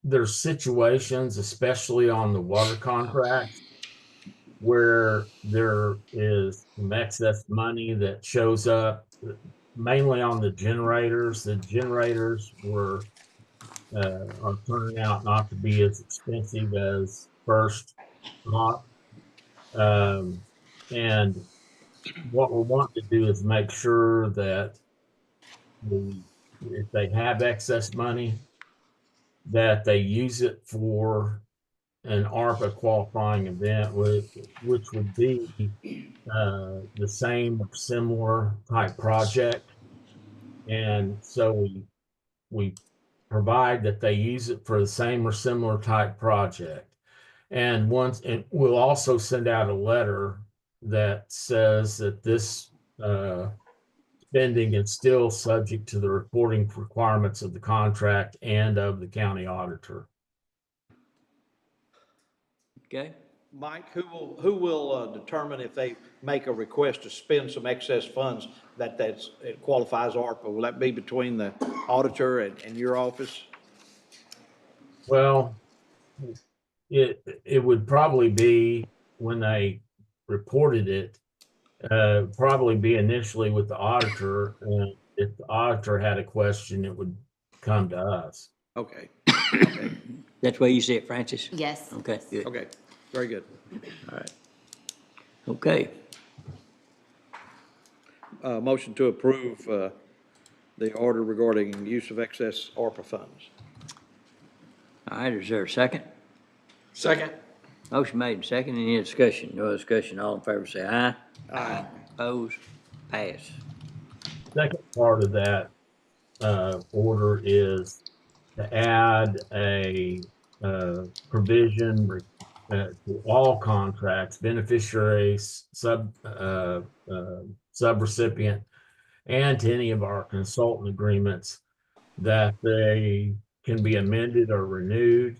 Speaker 17: There's situations, especially on the water contract, where there is some excess money that shows up, mainly on the generators. The generators are turning out not to be as expensive as first thought. And what we want to do is make sure that if they have excess money, that they use it for an ARPA qualifying event, which would be the same or similar type project. And so we provide that they use it for the same or similar type project. And we'll also send out a letter that says that this spending is still subject to the reporting requirements of the contract and of the county auditor.
Speaker 4: Okay.
Speaker 6: Mike, who will determine if they make a request to spend some excess funds it qualifies ARPA? Will that be between the auditor and your office?
Speaker 17: Well, it would probably be when they reported it, probably be initially with the auditor. And if the auditor had a question, it would come to us.
Speaker 6: Okay.
Speaker 4: That's where you see it, Francis?
Speaker 18: Yes.
Speaker 4: Okay, good.
Speaker 6: Okay, very good.
Speaker 4: All right. Okay.
Speaker 6: Motion to approve the order regarding use of excess ARPA funds.
Speaker 4: All right, is there a second?
Speaker 6: Second.
Speaker 4: Motion made and second. Any discussion? No discussion. All in favor say aye.
Speaker 6: Aye.
Speaker 4: Opposed? Pass.
Speaker 17: Second part of that order is to add a provision to all contracts, beneficiaries, subrecipient, and to any of our consultant agreements, that they can be amended or renewed.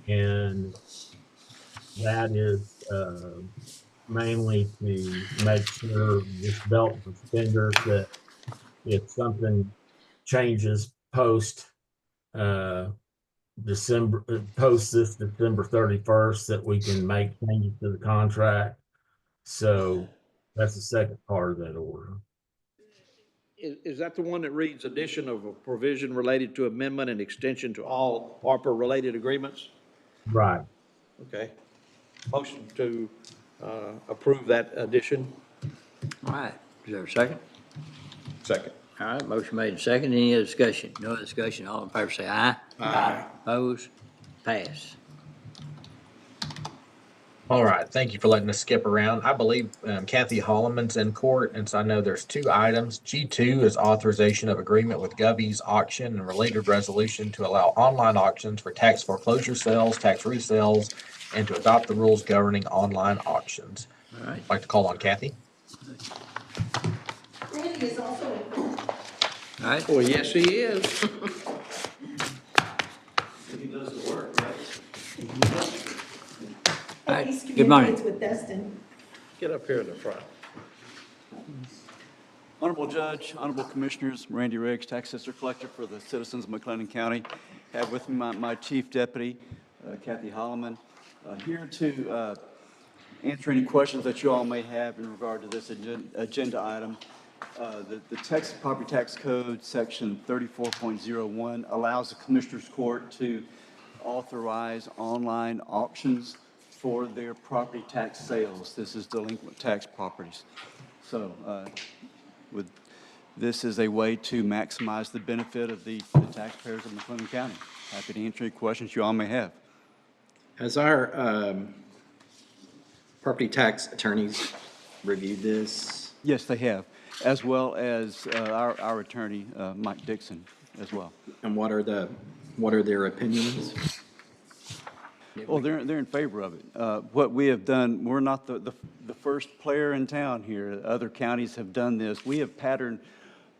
Speaker 17: And that is mainly to make sure this belt and suspenders that if something changes post December, post this December 31st, that we can make changes to the contract. So that's the second part of that order.
Speaker 6: Is that the one that reads addition of a provision related to amendment and extension to all ARPA-related agreements?
Speaker 17: Right.
Speaker 6: Okay. Motion to approve that addition.
Speaker 4: All right, is there a second?
Speaker 1: Second.
Speaker 4: All right, motion made and second. Any other discussion? No discussion. All in favor say aye.
Speaker 1: Aye.
Speaker 4: Opposed? Pass.
Speaker 7: All right, thank you for letting us skip around. I believe Kathy Holloman's in court, and so I know there's two items. G2 is authorization of agreement with Govey's auction and related resolution to allow online auctions for tax foreclosure sales, tax resales, and to adopt the rules governing online auctions.
Speaker 4: All right.
Speaker 7: I'd like to call on Kathy.
Speaker 11: Randy is also in court.
Speaker 4: All right.
Speaker 6: Well, yes, he is.
Speaker 15: He does the work, right?
Speaker 4: All right,
Speaker 11: He's
Speaker 4: good morning.
Speaker 11: communicates with Dustin.
Speaker 6: Get up here in the front.
Speaker 19: Honorable Judge, Honorable Commissioners, Randy Riggs, Tax Assessor Collector for the citizens of McLennan County. Have with me my Chief Deputy, Kathy Holloman, here to answer any questions that you all may have in regard to this agenda item. The Texas Property Tax Code, Section 34.01, allows the Commissioners Court to authorize online auctions for their property tax sales. This is delinquent tax properties. So this is a way to maximize the benefit of the taxpayers of McLennan County. Happy to answer any questions you all may have.
Speaker 2: Has our property tax attorneys reviewed this?
Speaker 19: Yes, they have, as well as our attorney, Mike Dixon, as well.
Speaker 2: And what are their opinions?
Speaker 19: Well, they're in favor of it. What we have done, we're not the first player in town here. Other counties have done this. We have patterned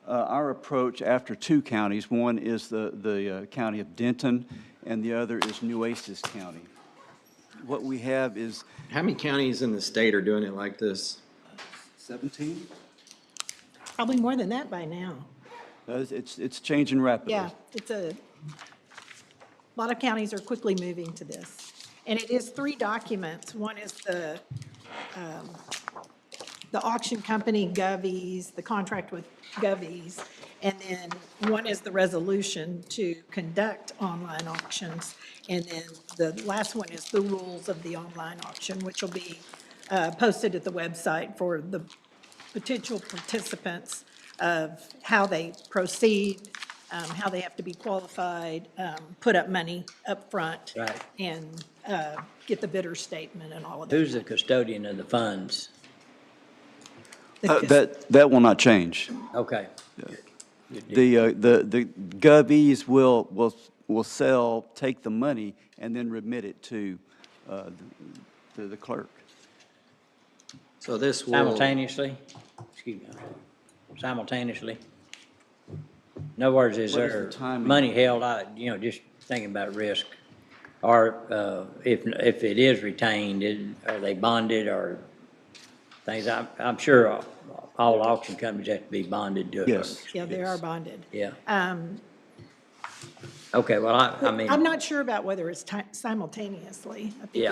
Speaker 19: our approach after two counties. One is the county of Denton, and the other is Nueces County. What we have is...
Speaker 2: How many counties in the state are doing it like this?
Speaker 19: 17?
Speaker 11: Probably more than that by now.
Speaker 19: It's changing rapidly.
Speaker 11: Yeah, a lot of counties are quickly moving to this. And it is 3 documents. One is the auction company, Govey's, the contract with Govey's, and then one is the resolution to conduct online auctions. And then the last one is the rules of the online auction, which will be posted at the website for the potential participants of how they proceed, how they have to be qualified, put up money up front,
Speaker 4: Right.
Speaker 11: and get the bidder statement and all of that.
Speaker 4: Who's the custodian of the funds?
Speaker 19: That will not change.
Speaker 4: Okay.
Speaker 19: The Govey's will sell, take the money, and then remit it to the clerk.
Speaker 2: So this will...
Speaker 4: Simultaneously? Excuse me. Simultaneously? In other words, is
Speaker 19: What is
Speaker 4: there
Speaker 19: the timing?
Speaker 4: money held out, just thinking about risk? Or if it is retained, are they bonded or things? I'm sure all auction companies have to be bonded to it.
Speaker 19: Yes.
Speaker 11: Yeah, they are bonded.
Speaker 4: Yeah. Okay, well, I mean.
Speaker 11: I'm not sure about whether it's simultaneously. I think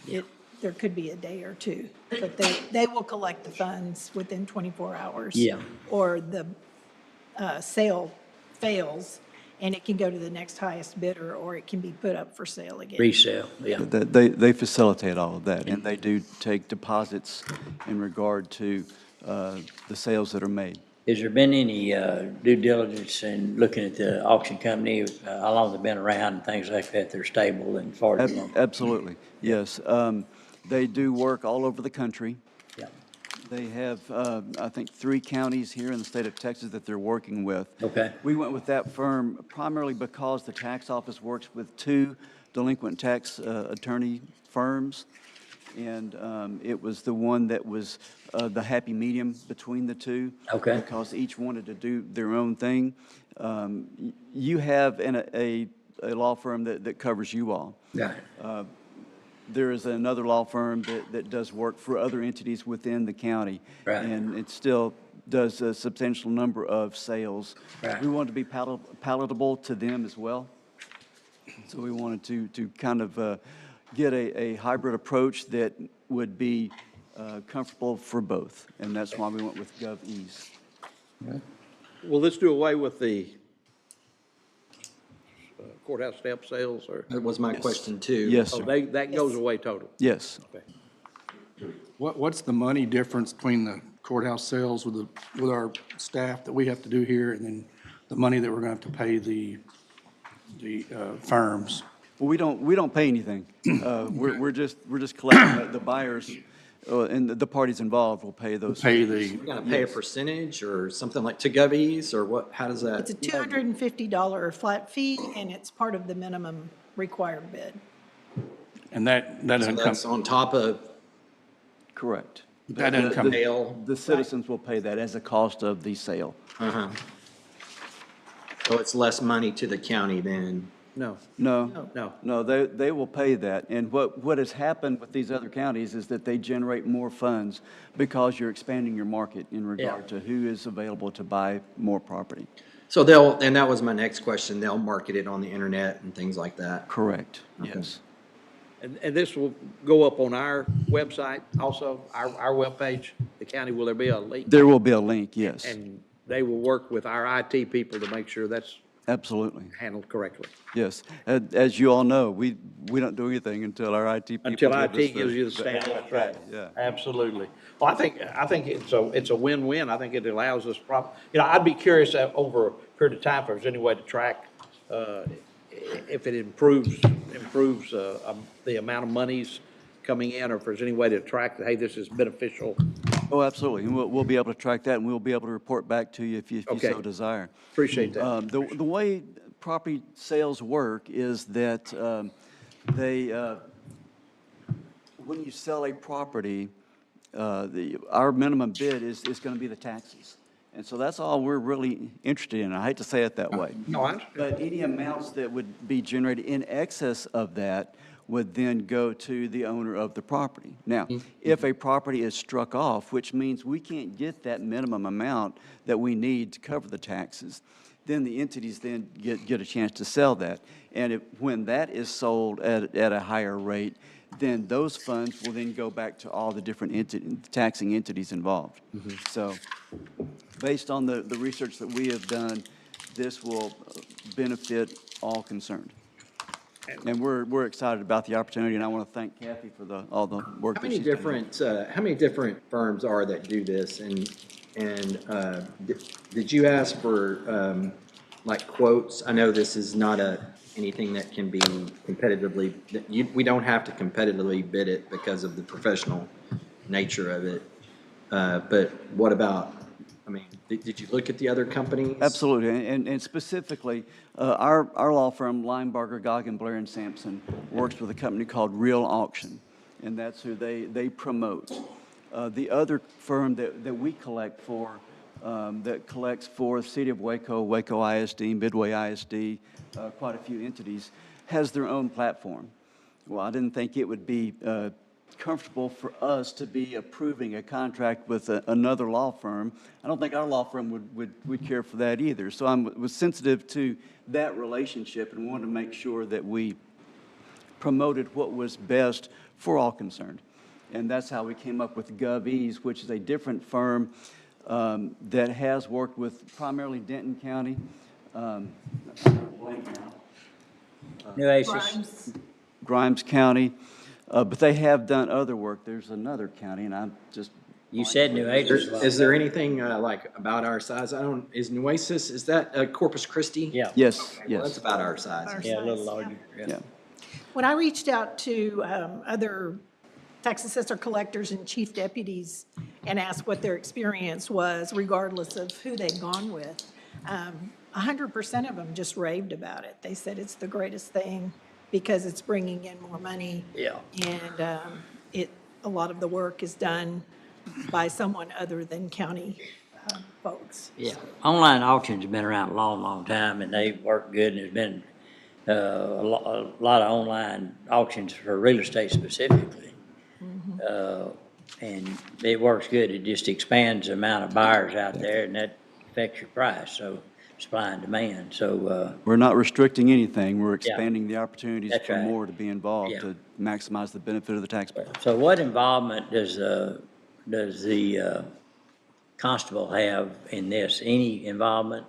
Speaker 4: Yeah.
Speaker 11: there could be a day or two, but they will collect the funds within 24 hours.
Speaker 4: Yeah.
Speaker 11: Or the sale fails, and it can go to the next highest bidder, or it can be put up for sale again.
Speaker 4: Resale, yeah.
Speaker 19: They facilitate all of that, and they do take deposits in regard to the sales that are made.
Speaker 4: Has there been any due diligence in looking at the auction company, how long they've been around and things like that, they're stable and far as long?
Speaker 19: Absolutely, yes. They do work all over the country.
Speaker 4: Yeah.
Speaker 19: They have, I think, 3 counties here in the state of Texas that they're working with.
Speaker 4: Okay.
Speaker 19: We went with that firm primarily because the tax office works with 2 delinquent tax attorney firms, and it was the one that was the happy medium between the 2.
Speaker 4: Okay.
Speaker 19: Because each wanted to do their own thing. You have a law firm that covers you all.
Speaker 4: Yeah.
Speaker 19: There is another law firm that does work for other entities within the county.
Speaker 4: Right.
Speaker 19: And it still does a substantial number of sales.
Speaker 4: Right.
Speaker 19: We wanted to be palatable to them as well. So we wanted to kind of get a hybrid approach that would be comfortable for both. And that's why we went with GovEase.
Speaker 6: Will this do away with the courthouse step sales, or?
Speaker 2: That was my question too.
Speaker 19: Yes,
Speaker 6: Oh,
Speaker 19: sir.
Speaker 6: that goes away total?
Speaker 19: Yes.
Speaker 6: Okay.
Speaker 9: What's the money difference between the courthouse sales with our staff that we have to do here, and then the money that we're gonna have to pay the firms?
Speaker 19: Well, we don't pay anything. We're just collecting the buyers, and the parties involved will pay those.
Speaker 9: Pay
Speaker 2: We're gonna pay a percentage or something like to GovEase, or what, how does that?
Speaker 11: It's a $250 flat fee, and it's part of the minimum required bid.
Speaker 9: And that
Speaker 2: So
Speaker 9: doesn't come,
Speaker 2: that's on top of
Speaker 19: Correct.
Speaker 9: that doesn't come,
Speaker 2: sale?
Speaker 19: The citizens will pay that as a cost of the sale.
Speaker 2: Uh-huh. So it's less money to the county than,
Speaker 6: No.
Speaker 19: No.
Speaker 6: No.
Speaker 19: No, they will pay that. And what has happened with these other counties is that they generate more funds because you're expanding your market in regard to who is available to buy more property.
Speaker 2: so and that was my next question, they'll market it on the internet and things like that?
Speaker 19: Correct,
Speaker 2: Okay.
Speaker 19: yes.
Speaker 6: And this will go up on our website also, our webpage, the county, will there be a link?
Speaker 19: There will be a link, yes.
Speaker 6: And they will work with our IT people to make sure that's
Speaker 19: Absolutely,
Speaker 6: handled correctly.
Speaker 19: yes. As you all know, we don't do anything until our IT people.
Speaker 6: Until
Speaker 19: give us
Speaker 6: IT gives you the stamp, that's right.
Speaker 19: Yeah.
Speaker 6: Absolutely. Well, I think it's a win-win. I think it allows us, I'd be curious over a period of time if there's any way to track, if it improves the amount of monies coming in, or if there's any way to track, that, hey, this is beneficial.
Speaker 19: Oh, absolutely. And we'll be able to track that, and we'll be able to report back to you if you
Speaker 6: Okay.
Speaker 19: so desire.
Speaker 6: Appreciate that.
Speaker 19: The way property sales work is that when you sell a property, our minimum bid is going to be the taxes. And so that's all we're really interested in. I hate to say it that way.
Speaker 6: No, I understand.
Speaker 19: But any amounts that would be generated in excess of that would then go to the owner of the property. Now, if a property is struck off, which means we can't get that minimum amount that we need to cover the taxes, then the entities then get a chance to sell that. And when that is sold at a higher rate, then those funds will then go back to all the different taxing entities involved. So based on the research that we have done, this will benefit all concerned. And we're excited about the opportunity, and I want to thank Kathy for all the work
Speaker 2: How
Speaker 19: that
Speaker 2: many
Speaker 19: she's done.
Speaker 2: how many different firms are that do this? And did you ask for, like quotes? I know this is not anything that can be competitively, we don't have to competitively bid it because of the professional nature of it. But what about, I mean, did you look at the other companies?
Speaker 19: Absolutely, and specifically, our law firm, Linebarger, Goggin, Blair, and Sampson, works with a company called Real Auction, and that's who they promote. The other firm that we collect for, that collects for the City of Waco, Waco ISD, Midway ISD, quite a few entities, has their own platform. Well, I didn't think it would be comfortable for us to be approving a contract with another law firm. I don't think our law firm would care for that either. So I was sensitive to that relationship and wanted to make sure that we promoted what was best for all concerned. And that's how we came up with GovEase, which is a different firm that has worked with primarily Denton County.
Speaker 4: New Aces.
Speaker 19: Grimes County, but they have done other work. There's another county, and I'm just.
Speaker 4: You said New Aces.
Speaker 6: Is there anything like about our size? Is Nueces, is that Corpus Christi?
Speaker 4: Yeah.
Speaker 19: Yes,
Speaker 6: Well,
Speaker 19: yes.
Speaker 6: that's about our size.
Speaker 11: Our
Speaker 4: Yeah, a little
Speaker 11: size,
Speaker 4: larger.
Speaker 19: Yeah.
Speaker 11: When I reached out to other tax assessor collectors and chief deputies and asked what their experience was, regardless of who they'd gone with, 100% of them just raved about it. They said it's the greatest thing because it's bringing in more money.
Speaker 4: Yeah.
Speaker 11: And a lot of the work is done by someone other than county folks.
Speaker 4: Yeah, online auctions have been around a long, long time, and they work good, and there's been a lot of online auctions for real estate specifically. And it works good. It just expands the amount of buyers out there, and that affects your price, so supply and demand. So
Speaker 19: We're not restricting anything. We're expanding the opportunities
Speaker 4: That's
Speaker 19: for
Speaker 4: right.
Speaker 19: more to be involved
Speaker 4: Yeah.
Speaker 19: to maximize the benefit of the taxpayer.
Speaker 4: So what involvement does the constable have in this? Any involvement?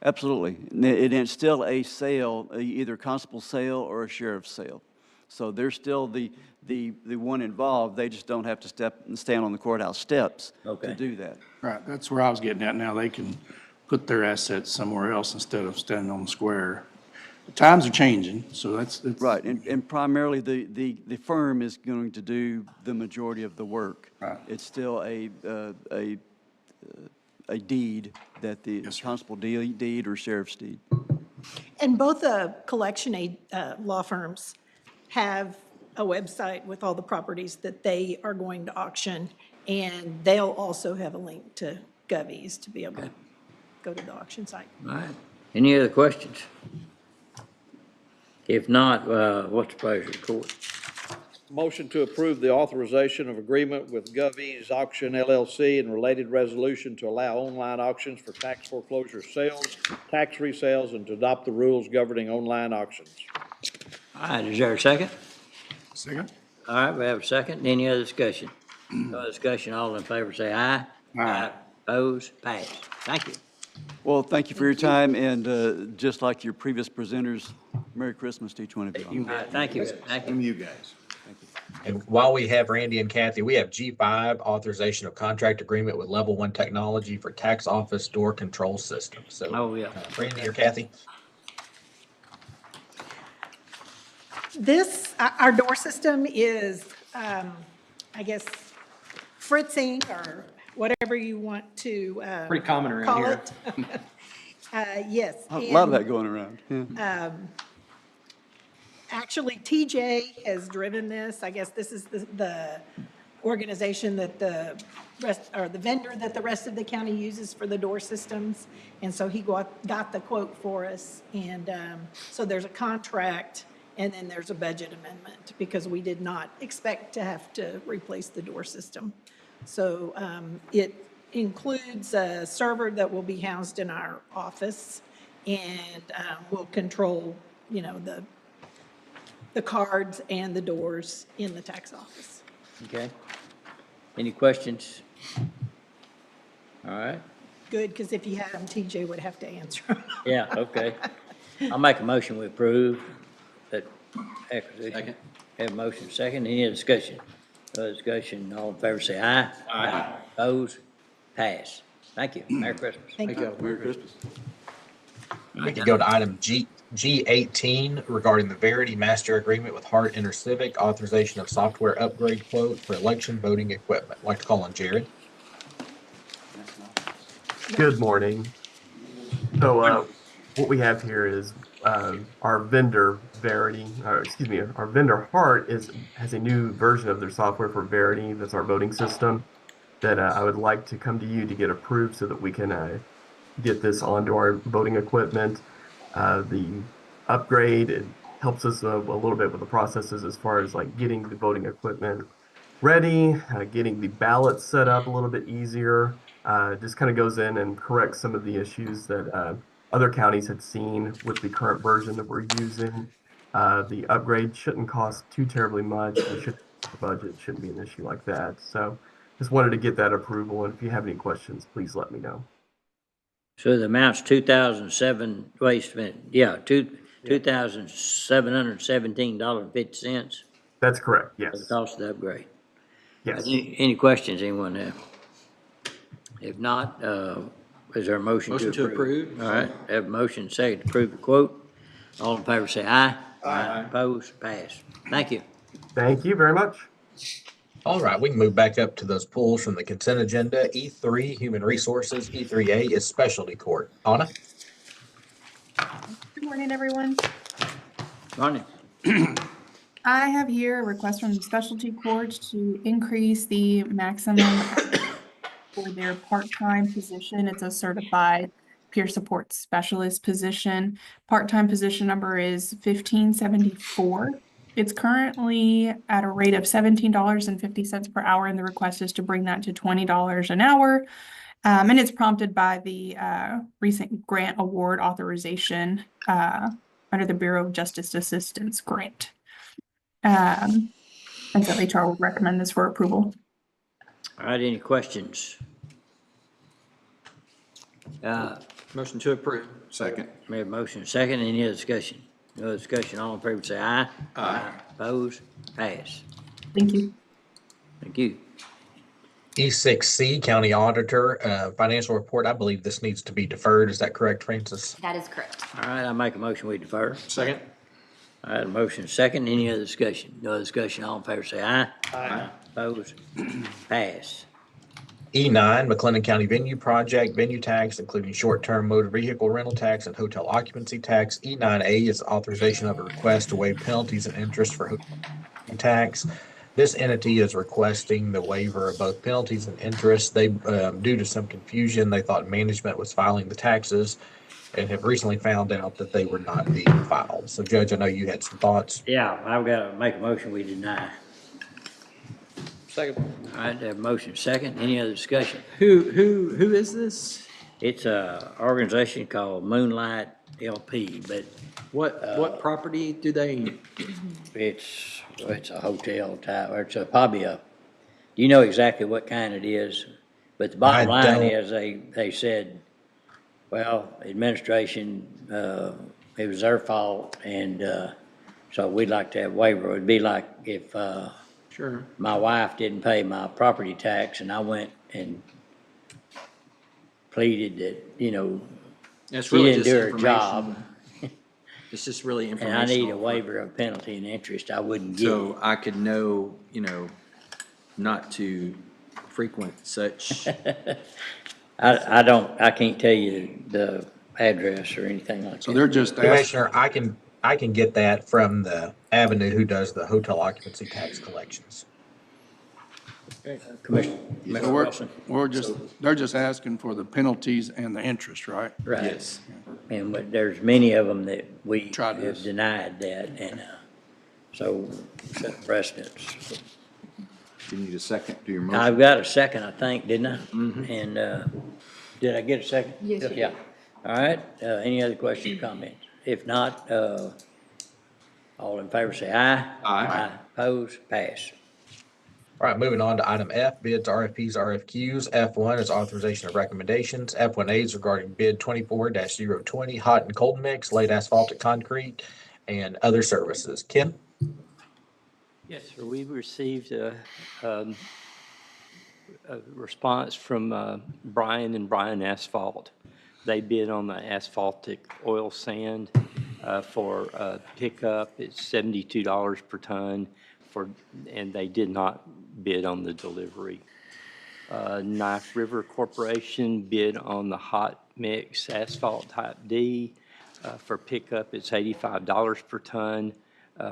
Speaker 19: Absolutely. It's still a sale, either constable sale or a sheriff's sale. So they're still the one involved. They just don't have to stand on the courthouse steps to do that.
Speaker 9: Right, that's where I was getting at. Now they can put their assets somewhere else instead of standing on the square. The times are changing, so that's.
Speaker 19: Right, and primarily the firm is going to do the majority of the work.
Speaker 9: Right.
Speaker 19: It's still a deed that the constable deed or sheriff's deed.
Speaker 11: And both collection aid law firms have a website with all the properties that they are going to auction, and they'll also have a link to GovEase to be able to go to the auction site.
Speaker 4: All right. Any other questions? If not, what's the pleasure of the court?
Speaker 6: Motion to approve the authorization of agreement with GovEase Auction LLC and related resolution to allow online auctions for tax foreclosure sales, tax resales, and to adopt the rules governing online auctions.
Speaker 4: All right, is there a second?
Speaker 9: Second.
Speaker 4: All right, we have a second. Any other discussion? No other discussion, all in favor say aye.
Speaker 9: Aye.
Speaker 4: Opposed, passed. Thank you.
Speaker 19: Well, thank you for your time, and just like your previous presenters, Merry Christmas to each one of you.
Speaker 4: All right, thank you. Thank you.
Speaker 1: And you guys.
Speaker 7: And while we have Randy and Kathy, we have G5, authorization of contract agreement with Level 1 Technology for tax office door control system. So,
Speaker 4: Oh, yeah.
Speaker 7: Randy or Kathy?
Speaker 11: This, our door system is, I guess, fritzing or whatever you want to
Speaker 6: Pretty common around
Speaker 11: call
Speaker 6: here.
Speaker 11: it. Yes.
Speaker 19: A lot of
Speaker 11: and,
Speaker 19: that going around. Yeah.
Speaker 11: Actually, TJ has driven this. I guess this is the organization that the vendor that the rest of the county uses for the door systems. And so he got the quote for us. And so there's a contract and then there's a budget amendment because we did not expect to have to replace the door system. So it includes a server that will be housed in our office and will control, the cards and the doors in the tax office.
Speaker 4: Okay. Any questions? All right.
Speaker 11: Good, because if you had them, TJ would have to answer them.
Speaker 4: Yeah, okay. I'll make a motion we approve that acquisition.
Speaker 6: Second.
Speaker 4: Have a motion second. Any other discussion? No discussion. All in favor say aye. Aye. Opposed? Pass. Thank you. Merry Christmas.
Speaker 11: Thank you.
Speaker 19: Merry Christmas.
Speaker 7: We can go to item G18 regarding the Verity Master Agreement with Hart InterCivic, authorization of software upgrade quote for election voting equipment. I'd like to call on Jared.
Speaker 20: Good morning. So what we have here is our vendor Verity, our vendor Hart has a new version of their software for Verity. That's our voting system that I would like to come to you to get approved so that we can get this onto our voting equipment. The upgrade helps us a little bit with the processes as far as like getting the voting equipment ready, getting the ballots set up a little bit easier. Just kind of goes in and corrects some of the issues that other counties had seen with the current version that we're using. The upgrade shouldn't cost too terribly much. The budget shouldn't be an issue like that. So just wanted to get that approval. And if you have any questions, please let me know.
Speaker 4: So the amount's $2,717.50.
Speaker 20: That's correct,
Speaker 4: For the
Speaker 20: yes.
Speaker 4: cost of the upgrade.
Speaker 20: Yes.
Speaker 4: Any questions anyone have? If not, is there a motion to approve?
Speaker 2: Motion to approve.
Speaker 4: All right, have a motion second to approve the quote. All in favor say aye. Aye. Opposed, pass. Thank you.
Speaker 20: Thank you very much.
Speaker 7: All right, we can move back up to those pulls from the consent agenda. E3, Human Resources. E3A is Specialty Court. Anna?
Speaker 21: Good morning, everyone.
Speaker 4: Morning.
Speaker 21: I have here a request from the specialty court to increase the maximum for their part-time position. It's a certified peer support specialist position. Part-time position number is 1574. It's currently at a rate of $17.50 per hour, and the request is to bring that to $20 an hour. And it's prompted by the recent grant award authorization under the Bureau of Justice Assistance grant. And so HR would recommend this for approval.
Speaker 4: All right, any questions?
Speaker 2: Motion to approve.
Speaker 1: Second.
Speaker 4: We have a motion second. Any other discussion? No other discussion. All in favor say aye.
Speaker 1: Aye.
Speaker 4: Opposed, pass.
Speaker 21: Thank you.
Speaker 4: Thank you.
Speaker 7: E6C, County Auditor, Financial Report. I believe this needs to be deferred. Is that correct, Francis?
Speaker 18: That is correct.
Speaker 4: All right, I make a motion we defer.
Speaker 2: Second.
Speaker 4: All right, a motion second. Any other discussion? No other discussion. All in favor say aye.
Speaker 2: Aye.
Speaker 4: Opposed, pass.
Speaker 7: E9, McLennan County Venue Project, venue tax, including short-term motor vehicle rental tax and hotel occupancy tax. E9A is authorization of a request to waive penalties and interest for hotel tax. This entity is requesting the waiver of both penalties and interest. They, due to some confusion, they thought management was filing the taxes and have recently found out that they were not being filed. So Judge, I know you had some thoughts.
Speaker 4: Yeah, I've got to make a motion we deny.
Speaker 6: Second.
Speaker 4: All right, have a motion second. Any other discussion?
Speaker 2: Who is this?
Speaker 4: It's a organization called Moonlight LP, but
Speaker 2: What property do they?
Speaker 4: it's a hotel type, or it's probably a, do you know exactly what kind it is? But the bottom
Speaker 7: I
Speaker 4: line
Speaker 7: don't.
Speaker 4: is they said, well, administration, it was their fault, and so we'd like to have waiver. It'd be like if
Speaker 2: Sure.
Speaker 4: my wife didn't pay my property tax and I went and pleaded that,
Speaker 2: It's
Speaker 4: she
Speaker 2: really
Speaker 4: didn't
Speaker 2: just
Speaker 4: do her job,
Speaker 2: It's just really
Speaker 4: and I need a
Speaker 2: informational.
Speaker 4: waiver of penalty and interest, I wouldn't get it.
Speaker 2: So I could know, not to frequent such.
Speaker 4: I can't tell you the address or anything like that.
Speaker 9: So they're just asking,
Speaker 7: Commissioner, I can get that from the Avenue who does the hotel occupancy tax collections.
Speaker 4: Commissioner
Speaker 9: so
Speaker 4: Wilson.
Speaker 9: they're just asking for the penalties and the interest, right?
Speaker 4: Right.
Speaker 2: Yes.
Speaker 4: And but there's many of them that we
Speaker 9: Tried
Speaker 4: have
Speaker 9: this.
Speaker 4: denied that, and so set precedents.
Speaker 1: Do you need a second to your motion?
Speaker 4: I've got a second, I think, didn't I? And did I get a second?
Speaker 5: Yes, you did.
Speaker 4: Yeah. All right, any other questions, comments? If not, all in favor say aye.
Speaker 1: Aye.
Speaker 4: Opposed, pass.
Speaker 7: All right, moving on to item F, bids, RFPs, RFQs. F1 is authorization of recommendations. F1A is regarding bid 24-020, hot and cold mix, laid asphaltic concrete, and other services. Ken?
Speaker 16: Yes, sir. We received a response from Brian and Brian Asphalt. They bid on the asphaltic oil sand for pickup. It's $72 per ton and they did not bid on the delivery. Knife River Corporation bid on the hot mix asphalt type D. For pickup, it's $85 per ton.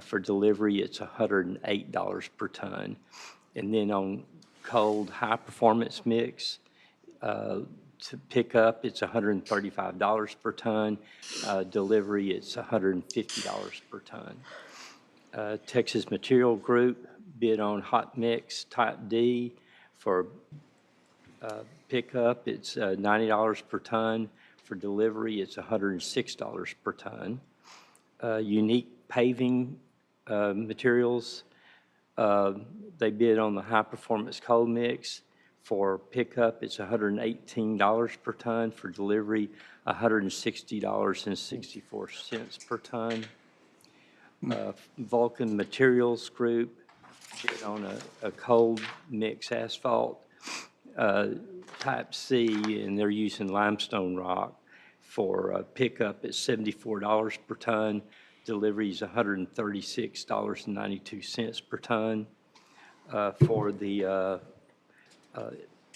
Speaker 16: For delivery, it's $108 per ton. And then on cold high performance mix, To pick up, it's $135 per ton. Delivery, it's $150 per ton. Texas Material Group bid on hot mix type D for pickup, it's $90 per ton. For delivery, it's $106 per ton. Unique Paving Materials, they bid on the high-performance cold mix. For pickup, it's $118 per ton. For delivery, $160.64 per ton. Vulcan Materials Group bid on a cold mix asphalt type C, and they're using limestone rock. For pickup, it's $74 per ton. Delivery is $136.92 per ton. For the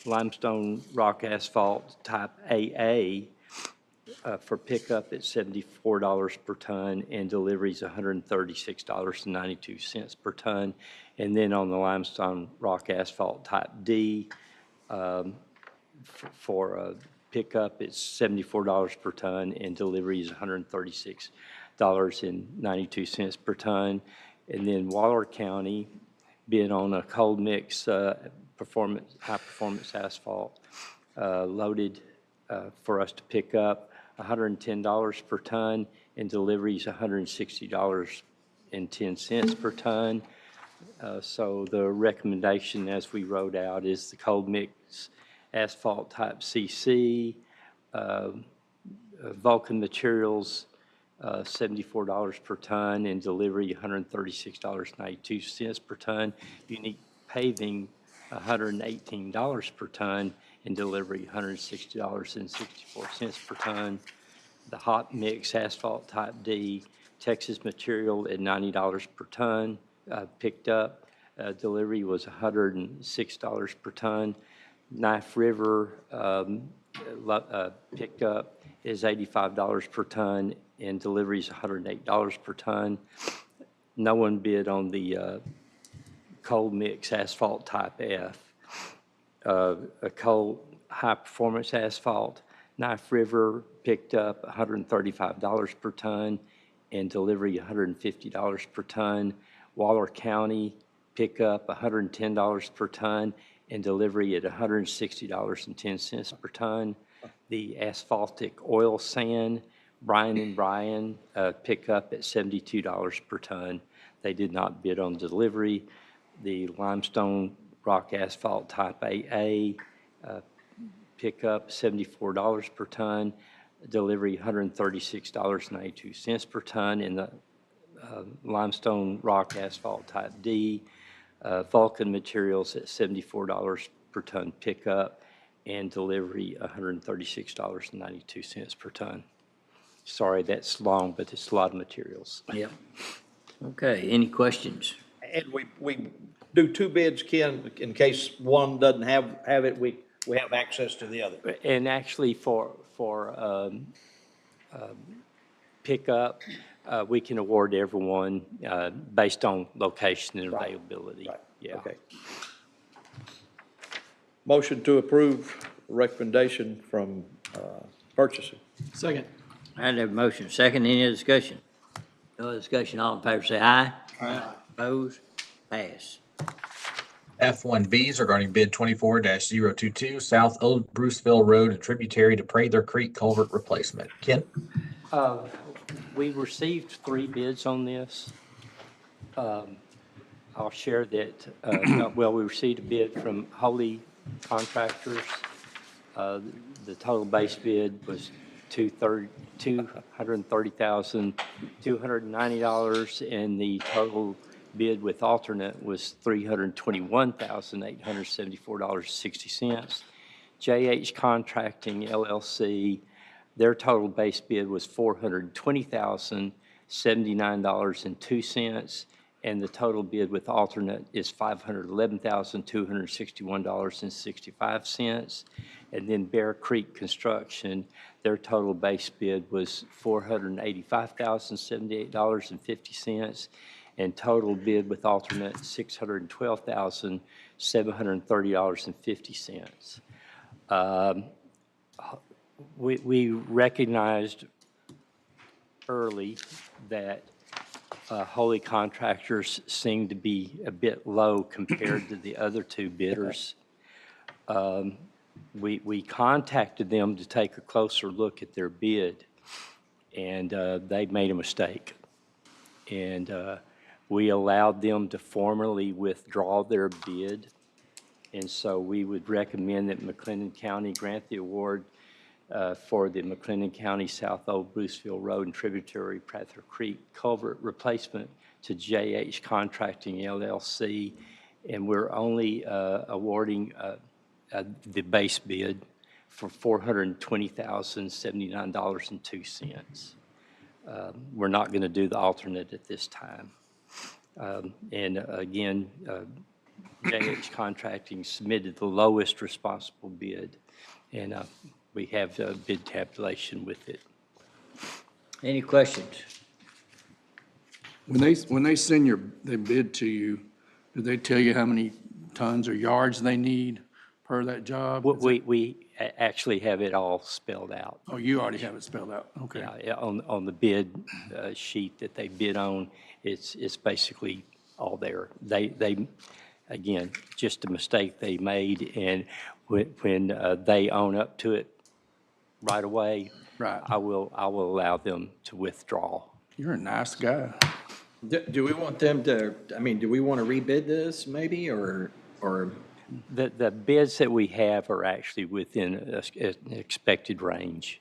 Speaker 16: limestone rock asphalt type AA, for pickup, it's $74 per ton, and delivery is $136.92 per ton. And then on the limestone rock asphalt type D, for pickup, it's $74 per ton, and delivery is $136.92 per ton. And then Waller County bid on a cold mix high-performance asphalt loaded for us to pick up, $110 per ton, and delivery is $160.10 per ton. So the recommendation, as we wrote out, is the cold mix asphalt type CC, Vulcan Materials, $74 per ton, and delivery $136.92 per ton. Unique Paving, $118 per ton, and delivery $160.64 per ton. The hot mix asphalt type D, Texas Material at $90 per ton, picked up. Delivery was $106 per ton. Knife River picked up is $85 per ton, and delivery is $108 per ton. No one bid on the cold mix asphalt type F. A cold high-performance asphalt, Knife River picked up $135 per ton, and delivery $150 per ton. Waller County pickup $110 per ton, and delivery at $160.10 per ton. The asphaltic oil sand, Bryan and Bryan, pickup at $72 per ton. They did not bid on delivery. The limestone rock asphalt type AA, pickup $74 per ton, delivery $136.92 per ton. And the limestone rock asphalt type D, Vulcan Materials at $74 per ton pickup, and delivery $136.92 per ton. Sorry, that's long, but it's a lot of materials.
Speaker 4: Yeah. Okay, any questions?
Speaker 6: And we do two bids, Ken, in case one doesn't have it, we have access to the other.
Speaker 16: And actually for pickup, we can award everyone based on location and availability.
Speaker 6: Right.
Speaker 16: Yeah.
Speaker 6: Okay. Motion to approve recommendation from purchasing.
Speaker 9: Second.
Speaker 4: I have a motion, second, any other discussion? No discussion, all in favor say aye.
Speaker 9: Aye.
Speaker 4: Opposed? Pass.
Speaker 7: F1Bs regarding bid 24-022, South Old Bruceville Road and tributary to Prather Creek culvert replacement. Ken?
Speaker 16: We received 3 bids on this. I'll share that, we received a bid from Holy Contractors. The total base bid was $230,290, and the total bid with alternate was $321,874.60. JH Contracting LLC, their total base bid was $420,079.02, and the total bid with alternate is $511,261.65. And then Bear Creek Construction, their total base bid was $485,078.50, and total bid with alternate $612,730.50. We recognized early that Holy Contractors seemed to be a bit low compared to the other two bidders. We contacted them to take a closer look at their bid, and they made a mistake. And we allowed them to formally withdraw their bid. And so we would recommend that McLennan County grant the award for the McLennan County South Old Bruceville Road and tributary Prather Creek culvert replacement to JH Contracting LLC. And we're only awarding the base bid for $420,079.02. We're not going to do the alternate at this time. And again, JH Contracting submitted the lowest responsible bid, and we have bid tabulation with it.
Speaker 4: Any questions?
Speaker 9: When they send their bid to you, do they tell you how many tons or yards they need per that job?
Speaker 16: We actually have it all spelled out.
Speaker 9: Oh, you already have it spelled out, okay.
Speaker 16: Yeah, on the bid sheet that they bid on, it's basically all there. They again, just a mistake they made, and when they own up to it right away,
Speaker 9: right,
Speaker 16: I will allow them to withdraw.
Speaker 9: You're a nice guy.
Speaker 2: Do we want them to, I mean, do we want to rebid this maybe, or?
Speaker 16: The bids that we have are actually within an expected range.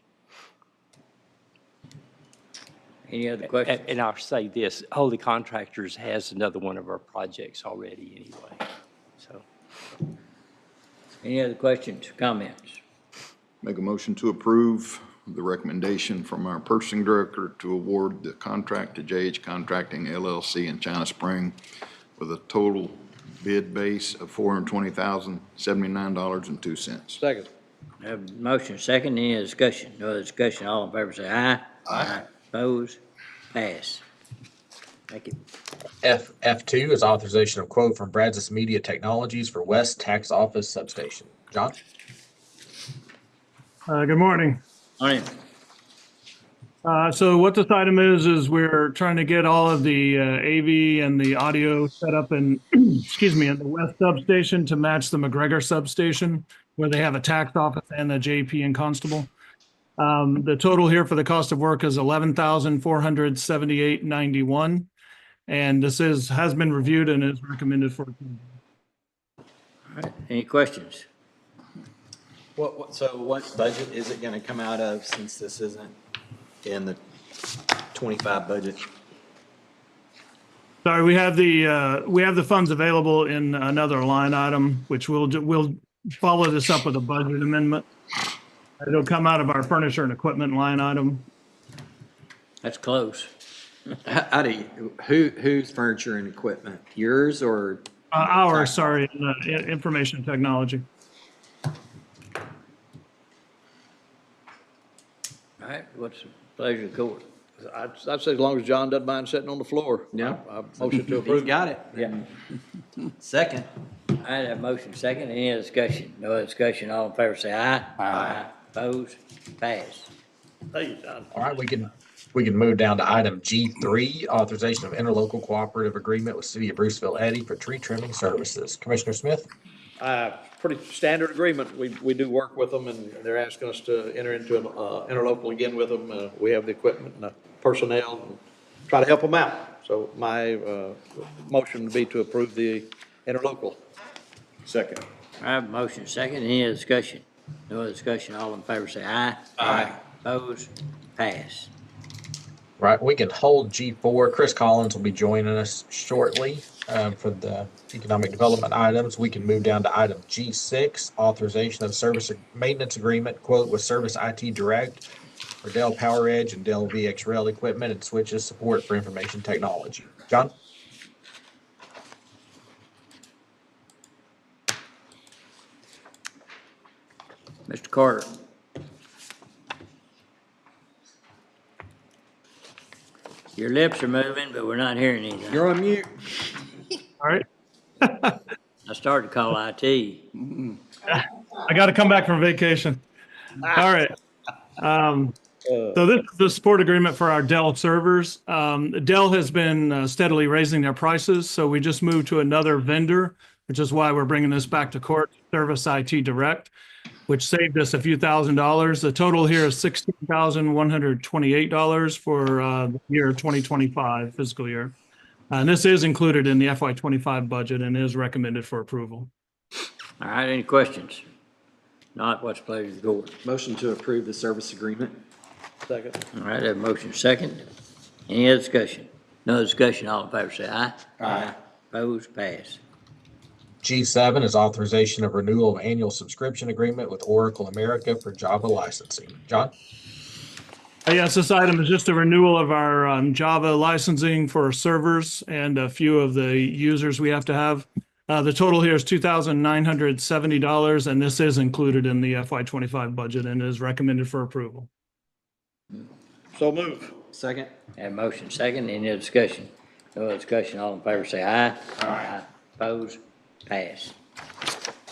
Speaker 4: Any other questions?
Speaker 16: And I'll say this, Holy Contractors has another one of our projects already anyway, so.
Speaker 4: Any other questions, comments?
Speaker 1: Make a motion to approve the recommendation from our purchasing director to award the contract to JH Contracting LLC in China Spring with a total bid base of $420,079.02.
Speaker 6: Second.
Speaker 4: Have a motion, second, any discussion? No other discussion, all in favor say aye. Aye. Opposed? Pass. Thank you.
Speaker 7: F2 is authorization of quote from Brazos Media Technologies for West Tax Office Substation. John?
Speaker 3: Good morning.
Speaker 4: Morning.
Speaker 3: So what this item is we're trying to get all of the AV and the audio set up in, excuse me, in the West substation to match the McGregor substation, where they have a tax office and the JP and Constable. The total here for the cost of work is $11,478.91, and this has been reviewed and is recommended for approval.
Speaker 4: All right, any questions?
Speaker 2: So what budget is it going to come out of, since this isn't in the 25 budget?
Speaker 3: Sorry, we have the funds available in another line item, which we'll follow this up with a budget amendment. It'll come out of our furniture and equipment line item.
Speaker 4: That's close.
Speaker 2: Whose furniture and equipment? Yours or?
Speaker 3: Ours, sorry, information technology.
Speaker 4: All right, what's the pleasure of the court?
Speaker 6: I'd say as long as John doesn't mind sitting on the floor.
Speaker 2: Yeah.
Speaker 6: I motion to approve.
Speaker 2: He's got it.
Speaker 4: Yeah.
Speaker 2: Second.
Speaker 4: All right, have motion second, any other discussion? No other discussion, all in favor say aye. Aye. Opposed? Pass.
Speaker 6: Thank you, John.
Speaker 7: All right, we can move down to item G3, authorization of interlocal cooperative agreement with City of Bruceville Eddy for tree trimming services. Commissioner Smith?
Speaker 6: Pretty standard agreement. We do work with them, and they're asking us to enter into an interlocal again with them. We have the equipment and the personnel, and try to help them out. So my motion would be to approve the interlocal.
Speaker 1: Second.
Speaker 4: I have a motion second, any other discussion? No other discussion, all in favor say aye.
Speaker 7: Aye.
Speaker 4: Opposed? Pass.
Speaker 7: Right, we can hold G4. Chris Collins will be joining us shortly for the economic development items. We can move down to item G6, authorization of service maintenance agreement, quote, with Service IT Direct for Dell PowerEdge and Dell VxRail equipment and switches support for information technology. John?
Speaker 4: Mr. Carter. Your lips are moving, but we're not hearing anything.
Speaker 2: You're on mute.
Speaker 3: All right.
Speaker 4: I started to call IT.
Speaker 3: I got to come back from vacation. All right. So this is the support agreement for our Dell servers. Dell has been steadily raising their prices, so we just moved to another vendor, which is why we're bringing this back to court, Service IT Direct, which saved us a few $1,000s. The total here is $16,128 for the year 2025 fiscal year. And this is included in the FY25 budget and is recommended for approval.
Speaker 4: All right, any questions? Not, what's the pleasure of the board?
Speaker 2: Motion to approve the service agreement.
Speaker 6: Second.
Speaker 4: All right, have a motion second. Any other discussion? No discussion, all in favor say aye.
Speaker 2: Aye.
Speaker 4: Opposed, pass.
Speaker 7: G7 is authorization of renewal of annual subscription agreement with Oracle America for Java licensing. John?
Speaker 3: Yes, this item is just a renewal of our Java licensing for servers and a few of the users we have to have. The total here is $2,970, and this is included in the FY25 budget and is recommended for approval.
Speaker 6: So move.
Speaker 2: Second.
Speaker 4: Have a motion second. Any other discussion? No other discussion, all in favor say aye. Aye. Opposed, pass.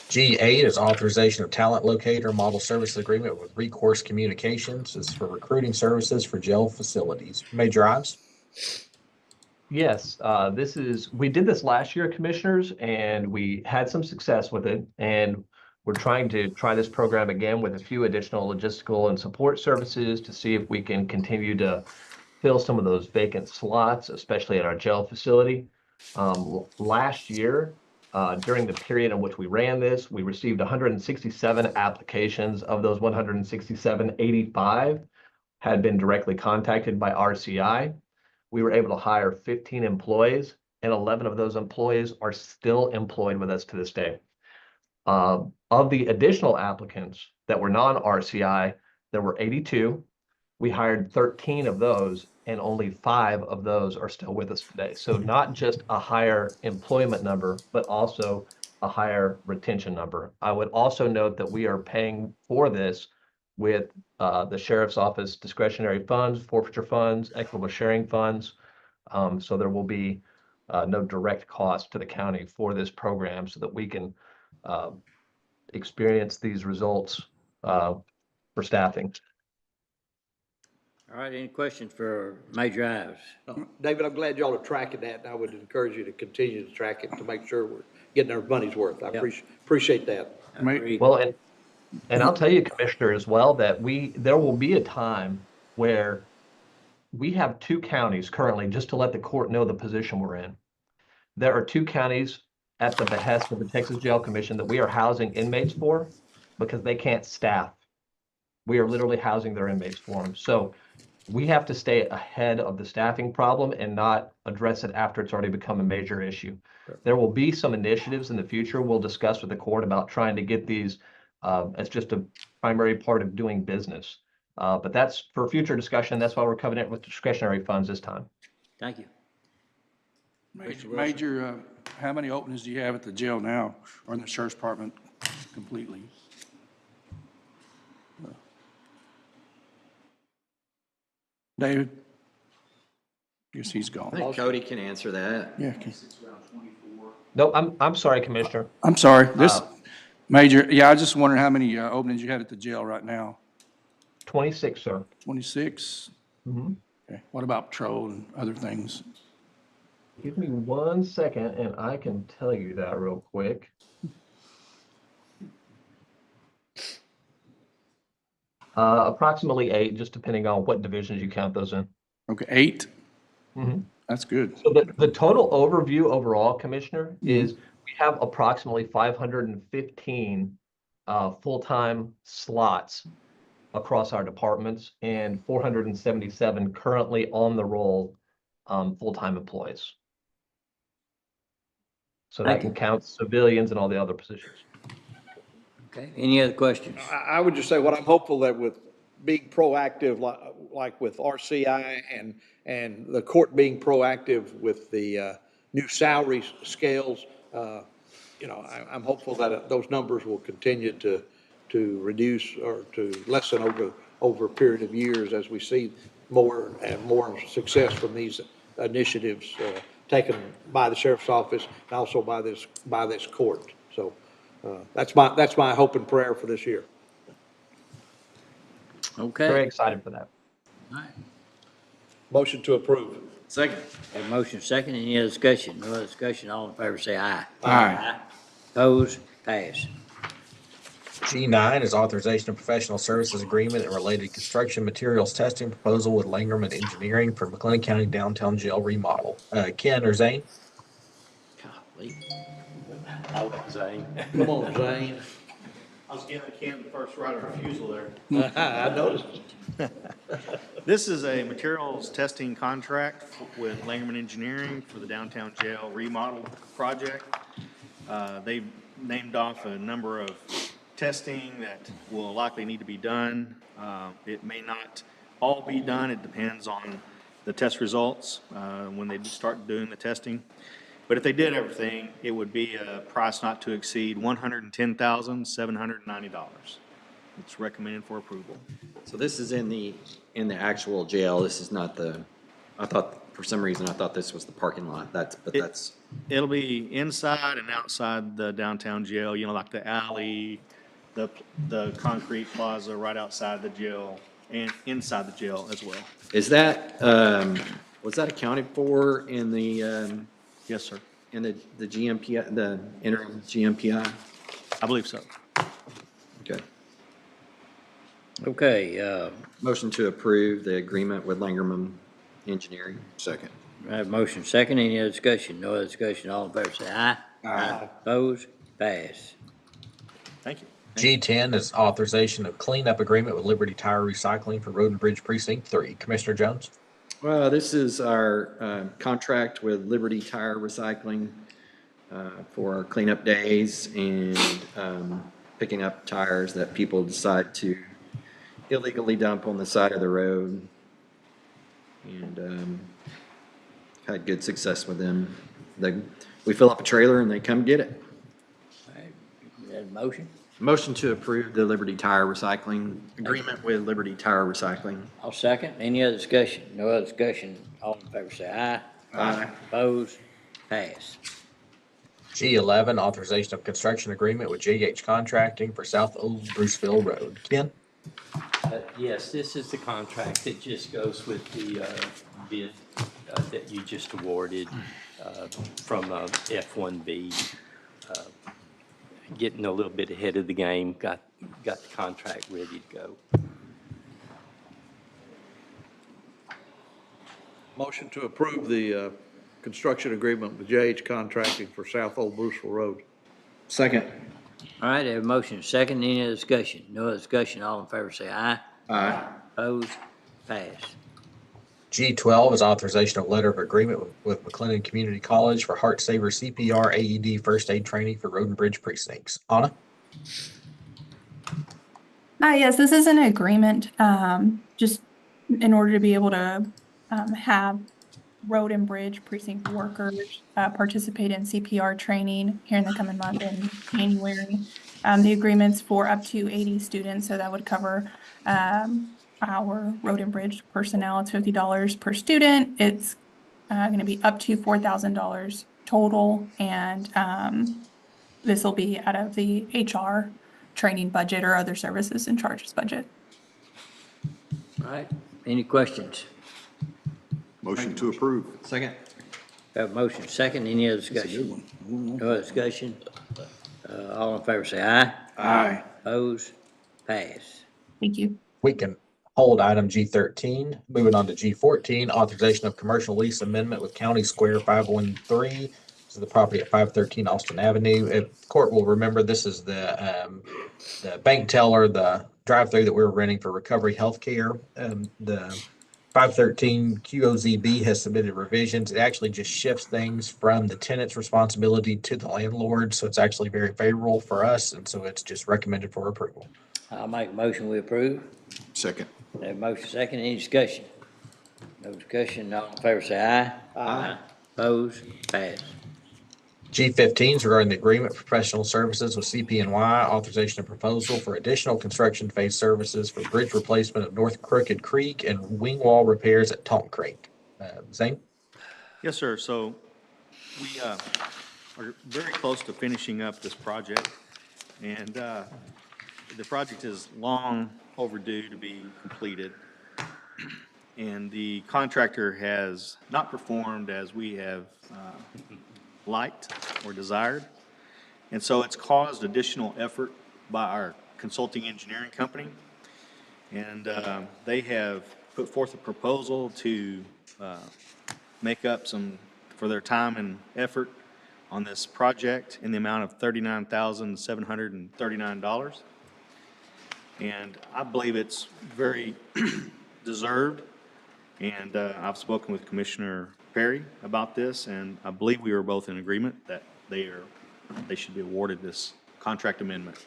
Speaker 7: G8 is authorization of talent locator model service agreement with Recourse Communications. This is for recruiting services for jail facilities. Major Ives?
Speaker 8: Yes, we did this last year, commissioners, and we had some success with it. And we're trying to try this program again with a few additional logistical and support services to see if we can continue to fill some of those vacant slots, especially at our jail facility. Last year, during the period in which we ran this, we received 167 applications. Of those 167, 85 had been directly contacted by RCI. We were able to hire 15 employees, and 11 of those employees are still employed with us to this day. Of the additional applicants that were non-RCI, there were 82. We hired 13 of those, and only 5 of those are still with us today. So not just a higher employment number, but also a higher retention number. I would also note that we are paying for this with the Sheriff's Office discretionary funds, forfeiture funds, equitable sharing funds. So there will be no direct cost to the county for this program so that we can experience these results for staffing.
Speaker 4: All right, any questions for Major Ives?
Speaker 6: David, I'm glad y'all are tracking that, and I would encourage you to continue to track it to make sure we're getting our money's worth. I appreciate that.
Speaker 8: Well, and I'll tell you, Commissioner, as well, that there will be a time where we have 2 counties currently, just to let the court know the position we're in. There are 2 counties at the behest of the Texas Jail Commission that we are housing inmates for because they can't staff. We are literally housing their inmates for them. So we have to stay ahead of the staffing problem and not address it after it's already become a major issue. There will be some initiatives in the future we'll discuss with the court about trying to get these as just a primary part of doing business. But that's for future discussion. That's why we're covering it with discretionary funds this time.
Speaker 4: Thank you.
Speaker 9: Major, how many openings do you have at the jail now or in the sheriff's department completely? David? Guess he's gone.
Speaker 2: I think Cody can answer that.
Speaker 9: Yeah. Okay.
Speaker 8: No, I'm sorry, Commissioner.
Speaker 9: I'm sorry. Major, yeah, I was just wondering how many openings you had at the jail right now.
Speaker 8: 26, sir.
Speaker 9: 26?
Speaker 8: Mm-hmm.
Speaker 9: Okay. What about patrol and other things?
Speaker 8: Give me 1 second and I can tell you that real quick. Approximately 8, just depending on what divisions you count those in.
Speaker 9: Okay, 8?
Speaker 8: Mm-hmm.
Speaker 9: That's good.
Speaker 8: So the total overview overall, Commissioner, is we have approximately 515 full-time slots across our departments and 477 currently on the roll full-time employees. So that can count civilians and all the other positions.
Speaker 4: Okay, any other questions?
Speaker 6: I would just say what I'm hopeful that with being proactive, like with RCI and the court being proactive with the new salary scales, I'm hopeful that those numbers will continue to reduce or to lessen over a period of years as we see more and more success from these initiatives taken by the sheriff's office and also by this court. So that's my hope and prayer for this year.
Speaker 4: Okay.
Speaker 8: Very excited for that.
Speaker 6: Motion to approve.
Speaker 4: Second. Have a motion second. Any other discussion? No other discussion. All in favor say aye.
Speaker 6: Aye.
Speaker 4: Opposed? Pass.
Speaker 7: G9 is authorization of professional services agreement and related construction materials testing proposal with Langerman Engineering for McLennan County Downtown Jail remodel. Ken or Zane?
Speaker 16: I'll let Zane.
Speaker 6: Come on, Zane.
Speaker 14: I was giving Ken the first right of refusal there.
Speaker 6: I noticed.
Speaker 14: This is a materials testing contract with Langerman Engineering for the downtown jail remodel project. They've named off a number of testing that will likely need to be done. It may not all be done. It depends on the test results when they start doing the testing. But if they did everything, it would be a price not to exceed $110,790. It's recommended for approval.
Speaker 2: So this is in the actual jail. This is not I thought, for some reason, I thought this was the parking lot. That's.
Speaker 14: It'll be inside and outside the downtown jail, like the alley, the concrete plaza right outside the jail, and inside the jail as well.
Speaker 2: Is that, was that accounted for in the,
Speaker 14: Yes, sir.
Speaker 2: in the GMPI, the interim GMPI?
Speaker 14: I believe so.
Speaker 2: Okay.
Speaker 4: Okay,
Speaker 2: Motion to approve the agreement with Langerman Engineering.
Speaker 1: Second.
Speaker 4: I have motion second. Any other discussion? No other discussion. All in favor say aye.
Speaker 2: Aye.
Speaker 4: Opposed? Pass.
Speaker 14: Thank you.
Speaker 7: G10 is authorization of cleanup agreement with Liberty Tire Recycling for Road and Bridge Precinct 3. Commissioner Jones?
Speaker 2: Well, this is our contract with Liberty Tire Recycling for our cleanup days and picking up tires that people decide to illegally dump on the side of the road. And had good success with them. We fill up a trailer and they come get it.
Speaker 4: All right, you had a motion?
Speaker 2: Motion to approve the Liberty Tire Recycling agreement with Liberty Tire Recycling.
Speaker 4: I'll second. Any other discussion? No other discussion. All in favor say aye.
Speaker 2: Aye.
Speaker 4: Opposed? Pass.
Speaker 7: G11, authorization of construction agreement with JH Contracting for South Old Bruceville Road. Ken?
Speaker 16: Yes, this is the contract that just goes with the bid that you just awarded from F1B. Getting a little bit ahead of the game, got the contract ready to go.
Speaker 6: Motion to approve the construction agreement with JH Contracting for South Old Bruceville Road.
Speaker 2: Second.
Speaker 4: All right, I have a motion second. Any other discussion? No other discussion. All in favor say aye.
Speaker 2: Aye.
Speaker 4: Opposed? Pass.
Speaker 7: G12 is authorization of letter of agreement with McLennan Community College for Heart Saver CPR AED first aid training for Road and Bridge precincts. Anna?
Speaker 21: Yes, this is an agreement, just in order to be able to have road and bridge precinct workers participate in CPR training here in the coming month in January. The agreement's for up to 80 students, so that would cover our road and bridge personnel. It's $50 per student. It's going to be up to $4,000 total, and this will be out of the HR training budget or other services and charges budget.
Speaker 4: All right, any questions?
Speaker 1: Motion to approve.
Speaker 2: Second.
Speaker 4: Have a motion second. Any other discussion? No other discussion? All in favor say aye.
Speaker 2: Aye.
Speaker 4: Opposed? Pass.
Speaker 21: Thank you.
Speaker 7: We can hold item G13. Moving on to G14, authorization of commercial lease amendment with County Square 513. This is the property at 513 Austin Avenue. If court will remember, this is the bank teller, the drive-through that we're renting for Recovery Healthcare. The 513 QOZB has submitted revisions. It actually just shifts things from the tenant's responsibility to the landlord, so it's actually very favorable for us, and so it's just recommended for approval.
Speaker 4: I'll make a motion we approve.
Speaker 1: Second.
Speaker 4: Have a motion second. Any discussion? No discussion. All in favor say aye.
Speaker 2: Aye.
Speaker 4: Opposed? Pass.
Speaker 7: G15 is regarding the agreement for professional services with CP&Y, authorization of proposal for additional construction phase services for bridge replacement of North Crooked Creek and wing wall repairs at Taunton Creek. Zane?
Speaker 14: Yes, sir. So we are very close to finishing up this project. And the project is long overdue to be completed. And the contractor has not performed as we have liked or desired. And so it's caused additional effort by our consulting engineering company. And they have put forth a proposal to make up for their time and effort on this project in the amount of $39,739. And I believe it's very deserved. And I've spoken with Commissioner Perry about this, and I believe we were both in agreement that they should be awarded this contract amendment.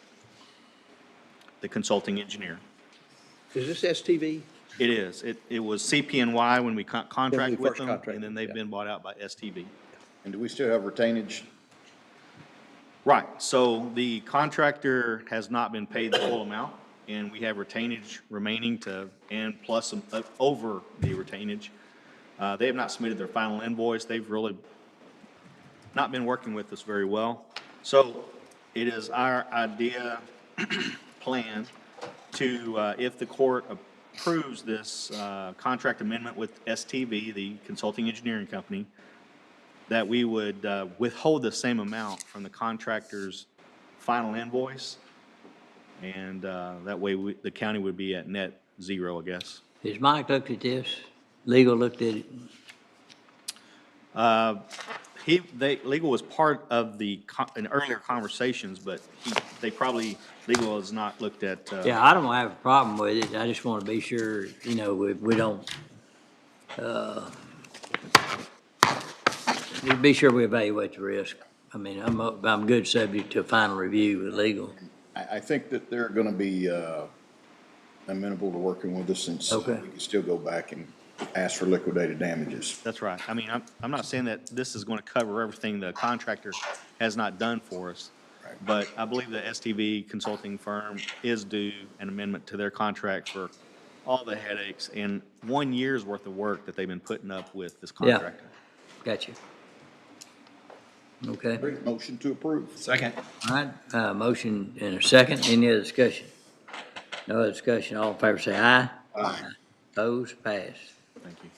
Speaker 14: The consulting engineer.
Speaker 6: Is this STV?
Speaker 14: It is. It was CPNY when we contracted with
Speaker 6: first
Speaker 14: them,
Speaker 6: contracted,
Speaker 14: and then they've been bought out by STV.
Speaker 1: And do we still have retainage?
Speaker 14: Right, so the contractor has not been paid the full amount, and we have retainage remaining and plus over the retainage. They have not submitted their final invoice. They've really not been working with us very well. So it is our plan to, if the court approves this contract amendment with STV, the consulting engineering company, that we would withhold the same amount from the contractor's final invoice, and that way the county would be at net zero, I guess.
Speaker 4: Has Mike looked at this? Legal looked at it?
Speaker 14: Legal was part of in earlier conversations, but legal has not looked at.
Speaker 4: Yeah, I don't have a problem with it. I just want to be sure, we don't, be sure we evaluate the risk. I mean, I'm good subject to a final review with legal.
Speaker 1: I think that they're gonna be amenable to working with us, since we can still go back and ask for liquidated damages.
Speaker 14: That's right. I mean, I'm not saying that this is going to cover everything the contractor has not done for us, but I believe the STV consulting firm is due an amendment to their contract for all the headaches and 1 year's worth of work that they've been putting up with this contractor.
Speaker 4: Gotcha. Okay.
Speaker 1: Motion to approve.
Speaker 2: Second.
Speaker 4: All right, motion and a second. Any other discussion? No other discussion. All in favor say aye.
Speaker 1: Aye.
Speaker 4: Opposed? Passed.
Speaker 14: Thank you.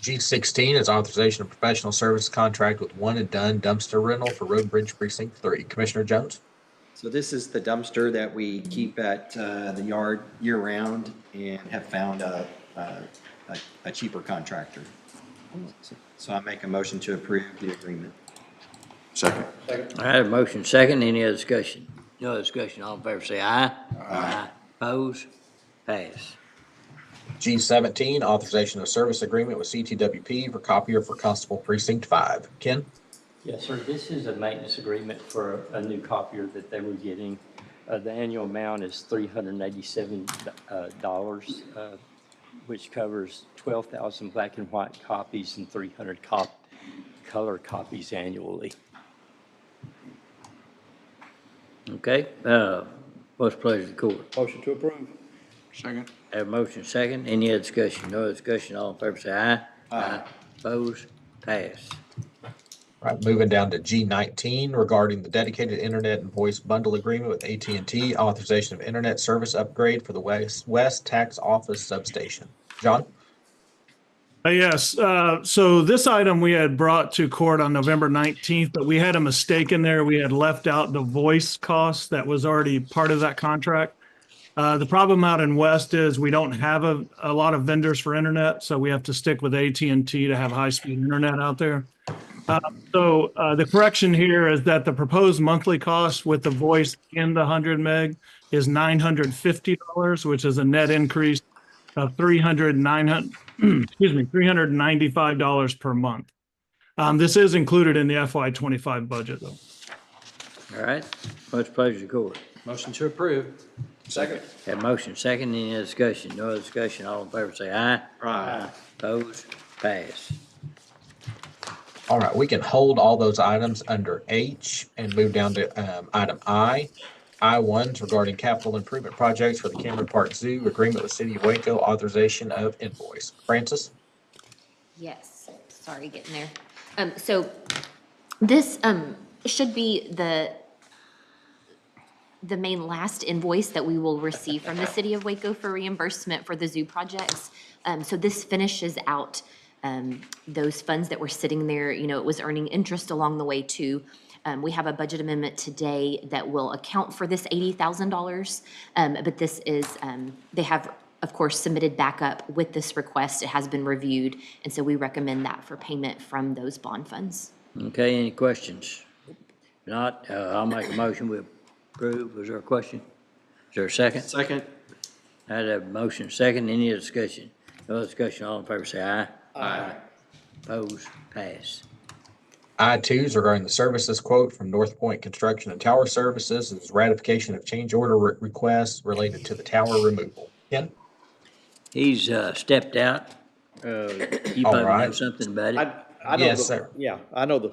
Speaker 7: G16 is authorization of professional service contract with One and Done Dumpster Rental for Road Bridge Precinct 3. Commissioner Jones?
Speaker 2: So this is the dumpster that we keep at the yard year-round and have found a cheaper contractor. So I make a motion to approve the agreement.
Speaker 1: Second.
Speaker 4: All right, motion second. Any other discussion? No other discussion. All in favor say aye. Aye. Opposed? Pass.
Speaker 7: G17, authorization of service agreement with CTWP for copier for Constable Precinct 5. Ken?
Speaker 16: Yes, sir. This is a maintenance agreement for a new copier that they were getting. The annual amount is $387, which covers 12,000 black and white copies and 300 color copies annually.
Speaker 4: Okay, what's the pleasure of the court?
Speaker 6: Motion to approve.
Speaker 9: Second.
Speaker 4: Have a motion second. Any other discussion? No other discussion. All in favor say aye. Aye. Opposed? Pass.
Speaker 7: All right, moving down to G19 regarding the dedicated internet and voice bundle agreement with AT&T, authorization of internet service upgrade for the West Tax Office substation. John?
Speaker 3: Yes, so this item we had brought to court on November 19th, but we had a mistake in there. We had left out the voice cost that was already part of that contract. The problem out in West is we don't have a lot of vendors for internet, so we have to stick with AT&T to have high-speed internet out there. So the correction here is that the proposed monthly cost with the voice and the 100 meg is $950, which is a net increase of $395 per month. This is included in the FY25 budget, though.
Speaker 4: All right, what's the pleasure of the court?
Speaker 2: Motion to approve.
Speaker 1: Second.
Speaker 4: Have motion second. Any other discussion? No other discussion. All in favor say aye.
Speaker 2: Aye.
Speaker 4: Opposed? Pass.
Speaker 7: All right, we can hold all those items under H and move down to item I. I1s regarding capital improvement projects for the Cameron Park Zoo, agreement with City of Waco, authorization of invoice. Francis?
Speaker 18: Yes, sorry, getting there. So this should be the main last invoice that we will receive from the city of Waco for reimbursement for the zoo projects. So this finishes out those funds that were sitting there. You know, it was earning interest along the way too. We have a budget amendment today that will account for this $80,000. But this is, they have, of course, submitted backup with this request. It has been reviewed. And so we recommend that for payment from those bond funds.
Speaker 4: Okay, any questions? If not, I'll make a motion we approve. Was there a question? Is there a second?
Speaker 2: Second.
Speaker 4: I had a motion, second, any discussion? No discussion, all in favor say aye.
Speaker 2: Aye.
Speaker 4: Opposed, pass.
Speaker 7: I-2 is regarding the services quote from North Point Construction and Tower Services. This is ratification of change order requests related to the tower removal. Ken?
Speaker 4: He's stepped out. You
Speaker 7: All
Speaker 4: probably know
Speaker 7: right.
Speaker 4: something about it.
Speaker 6: I know
Speaker 7: Yes,
Speaker 6: the-
Speaker 7: sir.
Speaker 6: Yeah, I know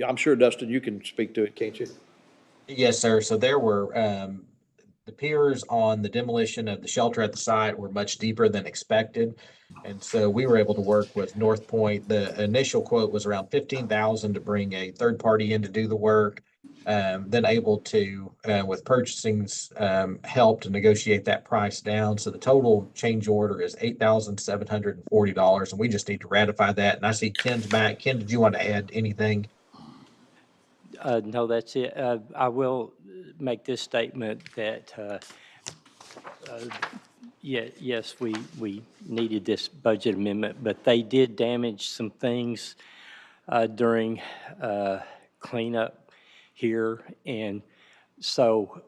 Speaker 6: I'm sure Dustin, you can speak to it, can't you?
Speaker 7: Yes, sir. So there were, the piers on the demolition of the shelter at the site were much deeper than expected. And so we were able to work with North Point. The initial quote was around $15,000 to bring a third party in to do the work. Then able to, with purchasing's help, to negotiate that price down. So the total change order is $8,740, and we just need to ratify that. And I see Ken's back. Ken, did you want to add anything?
Speaker 16: No, that's it. I will make this statement that, yes, we needed this budget amendment, but they did damage some things during cleanup here. And so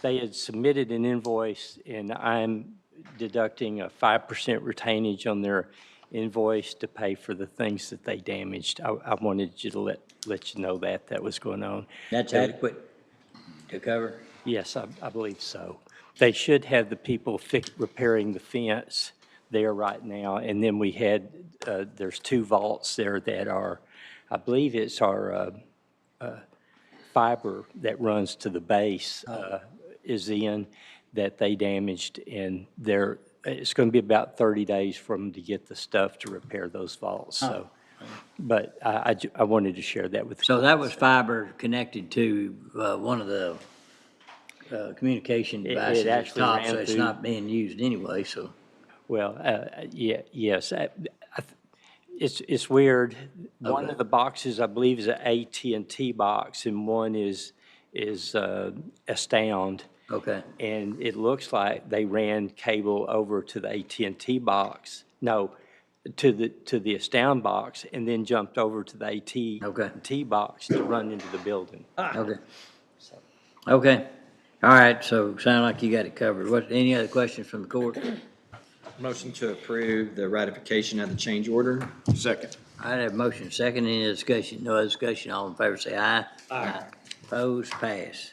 Speaker 16: they had submitted an invoice, and I'm deducting a 5% retainage on their invoice to pay for the things that they damaged. I wanted you to let you know that was going on.
Speaker 4: That's adequate to cover?
Speaker 16: Yes, I believe so. They should have the people repairing the fence there right now. And then we had, there's 2 vaults there that are, I believe it's our fiber that runs to the base is in that they damaged, and it's going to be about 30 days for them to get the stuff to repair those vaults. So, but I wanted to share that with.
Speaker 4: So that was fiber connected to one of the communication devices at the
Speaker 16: actually
Speaker 4: top,
Speaker 16: ran
Speaker 4: so it's
Speaker 16: through-
Speaker 4: not being used anyway, so.
Speaker 16: Well, yes. It's weird. One
Speaker 4: Okay.
Speaker 16: of the boxes, I believe, is an AT&T box, and one is Astound.
Speaker 4: Okay.
Speaker 16: And it looks like they ran cable over to the AT&T box. No, to the Astound box, and then jumped over to the AT&T box to run into the building.
Speaker 4: Okay. Okay. All right, so sound like you got it covered. Any other questions from the court?
Speaker 2: Motion to approve the ratification of the change order.
Speaker 1: Second.
Speaker 4: I have a motion second, any discussion? No other discussion, all in favor say aye.
Speaker 2: Aye.
Speaker 4: Opposed, pass.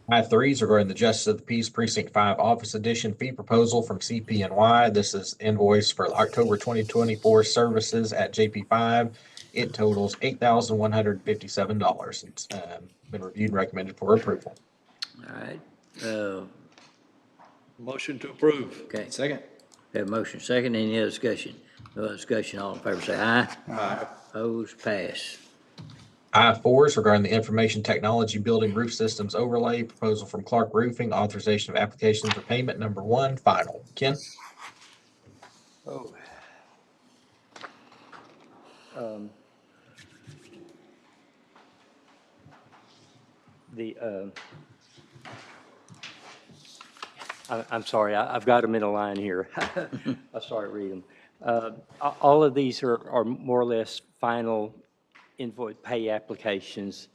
Speaker 7: I-3 is regarding the Justice of the Peace Precinct 5 Office Edition fee proposal from CPNY. This is invoice for October 2024 services at JP5. It totals $8,157. It's been reviewed and recommended for approval.
Speaker 4: All right.
Speaker 6: Motion to approve.
Speaker 4: Okay.
Speaker 2: Second.
Speaker 4: Have a motion second, any other discussion? No other discussion, all in favor say aye.
Speaker 2: Aye.
Speaker 4: Opposed, pass.
Speaker 7: I-4 is regarding the Information Technology Building Roof Systems Overlay proposal from Clark Roofing, authorization of application for payment number 1, final. Ken?
Speaker 16: Oh. I'm sorry, I've got them in a line here. I'll start reading them. All of these are more or less final invoice pay applications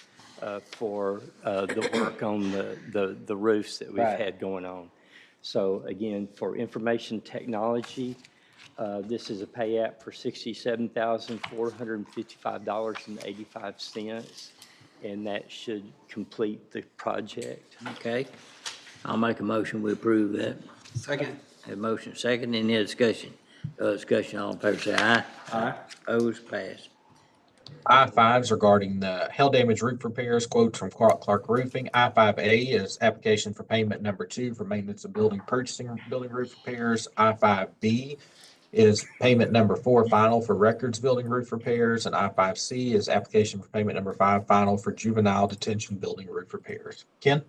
Speaker 16: for the work on the roofs that we've
Speaker 2: Right.
Speaker 16: had going on. So again, for information technology, this is a pay app for $67,455.85, and that should complete the project.
Speaker 4: Okay. I'll make a motion, we approve that.
Speaker 2: Second.
Speaker 4: Have a motion second, any other discussion? No other discussion, all in favor say aye.
Speaker 2: Aye.
Speaker 4: Opposed, pass.
Speaker 7: I-5 is regarding the hail damage roof repairs, quotes from Clark Roofing. I-5A is application for payment number 2 for maintenance of building purchasing, building roof repairs. I-5B is payment number 4 final for records building roof repairs, and I5C is application for payment number 5 final for juvenile detention building roof repairs. Ken?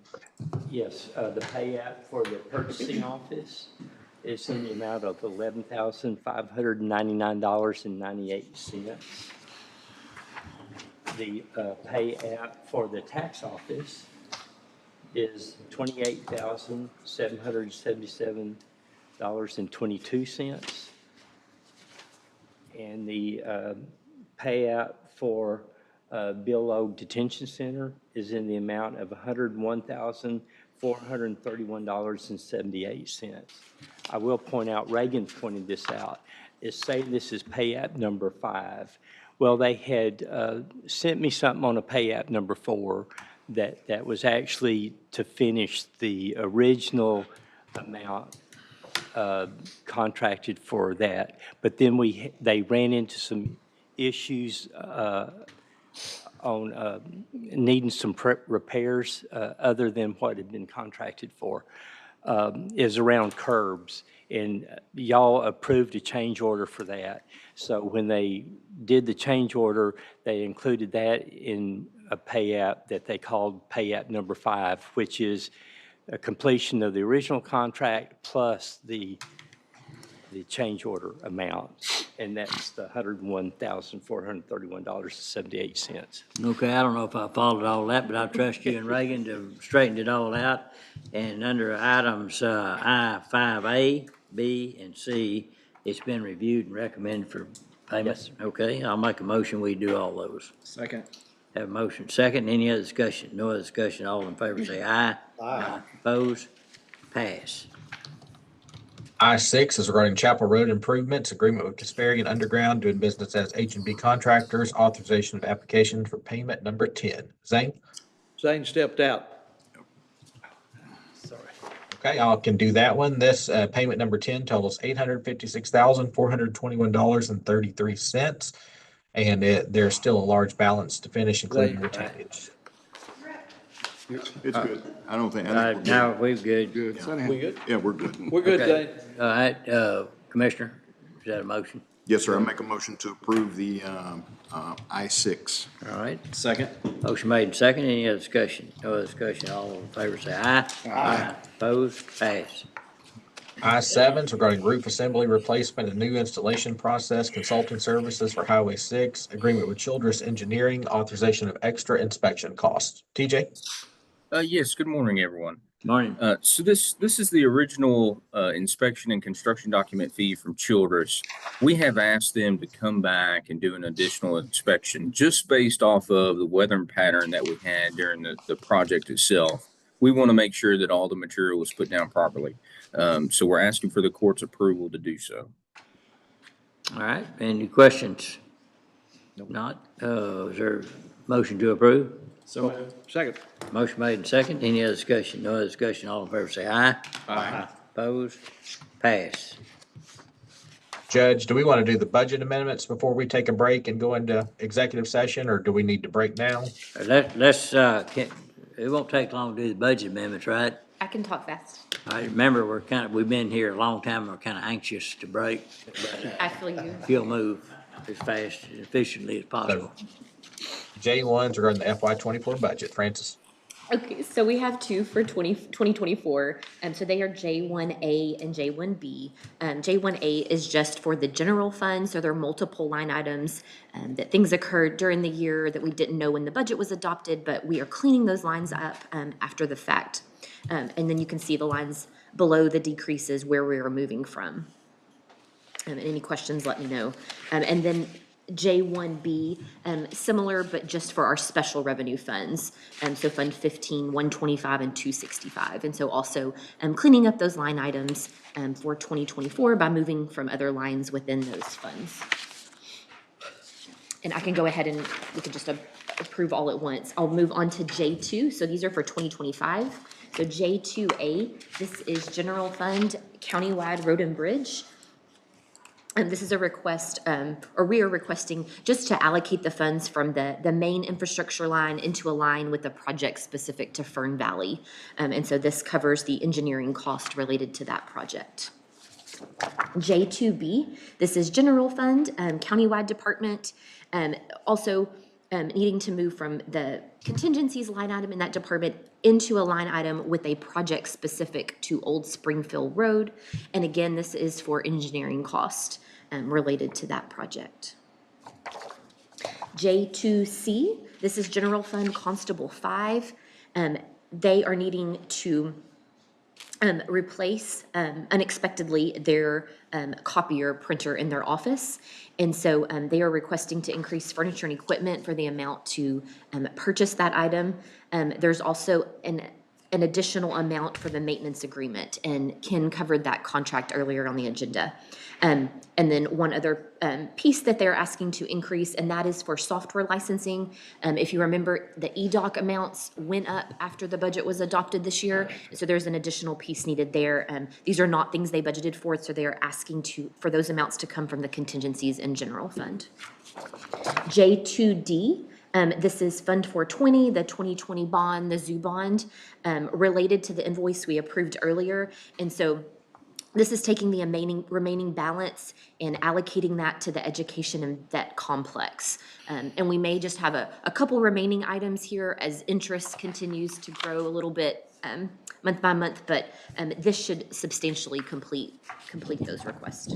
Speaker 16: Yes, the pay app for the purchasing office is in the amount of $11,599.98. The pay app for the tax office is $28,777.22. And the pay app for Bill O Detention Center is in the amount of $101,431.78. I will point out, Reagan pointed this out, is saying this is pay app number 5. Well, they had sent me something on a pay app number 4 that was actually to finish the original amount contracted for that. But then they ran into some issues on needing some repairs other than what had been contracted for, is around curbs. And y'all approved a change order for that. So when they did the change order, they included that in a pay app that they called pay app number 5, which is a completion of the original contract plus the change order amount, and that's the $101,431.78.
Speaker 4: Okay, I don't know if I followed all that, but I trust you and Reagan to straighten it all out. And under items I5A, B, and C, it's been reviewed and recommended for payments. Okay, I'll make a motion, we do all those.
Speaker 6: Second.
Speaker 4: Have a motion second. Any other discussion? No other discussion. All in favor say aye.
Speaker 6: Aye.
Speaker 4: Opposed? Pass.
Speaker 7: I6 is regarding Chapel Road improvements, agreement with Kasperian Underground doing business as H&B Contractors, authorization of application for payment number 10. Zane?
Speaker 6: Zane stepped out.
Speaker 7: Okay, I can do that one. This payment number 10 totals $856,421.33. And there's still a large balance to finish, including retainage.
Speaker 1: It's good. I don't think.
Speaker 4: All right, now we're good.
Speaker 1: Good.
Speaker 6: We good?
Speaker 1: Yeah, we're good.
Speaker 6: We're good,
Speaker 4: Okay.
Speaker 6: Zane.
Speaker 4: All right, Commissioner, is that a motion?
Speaker 1: Yes, sir. I make a motion to approve the I6.
Speaker 4: All right,
Speaker 6: Second.
Speaker 4: motion made and second. Any other discussion? No other discussion. All in favor say aye. Aye. Opposed? Pass.
Speaker 7: I7 is regarding roof assembly replacement and new installation process consulting services for Highway 6, agreement with Childress Engineering, authorization of extra inspection costs. TJ?
Speaker 10: Yes, good morning, everyone.
Speaker 4: Morning.
Speaker 10: So this is the original inspection and construction document fee from Childress. We have asked them to come back and do an additional inspection just based off of the weather pattern that we had during the project itself. We want to make sure that all the material was put down properly. So we're asking for the court's approval to do so.
Speaker 4: All right, any questions? Not, is there a motion to approve?
Speaker 6: So, second.
Speaker 4: Motion made and second. Any other discussion? No other discussion. All in favor say aye.
Speaker 6: Aye.
Speaker 4: Opposed? Pass.
Speaker 7: Judge, do we want to do the budget amendments before we take a break and go into executive session, or do we need to break now?
Speaker 4: Let's, it won't take long to do the budget amendments, right?
Speaker 18: I can talk fast.
Speaker 4: I remember we've been here a long time, we're kind of anxious to break.
Speaker 18: I feel you.
Speaker 4: If you'll move as fast and efficiently as possible.
Speaker 7: J1s regarding the FY24 budget. Francis?
Speaker 18: Okay, so we have two for 2024. So they are J1A and J1B. J1A is just for the general fund, so there are multiple line items that things occurred during the year that we didn't know when the budget was adopted, but we are cleaning those lines up after the fact. And then you can see the lines below the decreases where we are moving from. Any questions, let me know. And then J1B, similar, but just for our special revenue funds. So Fund 15, 125, and 265. And so also cleaning up those line items for 2024 by moving from other lines within those funds. And I can go ahead and we can just approve all at once. I'll move on to J2. So these are for 2025. So J2A, this is general fund, countywide road and bridge. And this is a request, or we are requesting just to allocate the funds from the main infrastructure line into a line with a project specific to Fern Valley. And so this covers the engineering cost related to that project. J2B, this is general fund, countywide department, also needing to move from the contingencies line item in that department into a line item with a project specific to Old Springfield Road. And again, this is for engineering cost related to that project. J2C, this is general fund Constable 5. They are needing to replace unexpectedly their copier printer in their office. And so they are requesting to increase furniture and equipment for the amount to purchase that item. There's also an additional amount for the maintenance agreement, and Ken covered that contract earlier on the agenda. And then one other piece that they're asking to increase, and that is for software licensing. If you remember, the EDOC amounts went up after the budget was adopted this year, so there's an additional piece needed there. These are not things they budgeted for, so they are asking for those amounts to come from the contingencies in general fund. J2D, this is Fund 420, the 2020 bond, the zoo bond, related to the invoice we approved earlier. And so this is taking the remaining balance and allocating that to the education and vet complex. And we may just have a couple remaining items here as interest continues to grow a little bit month by month, but this should substantially complete those requests.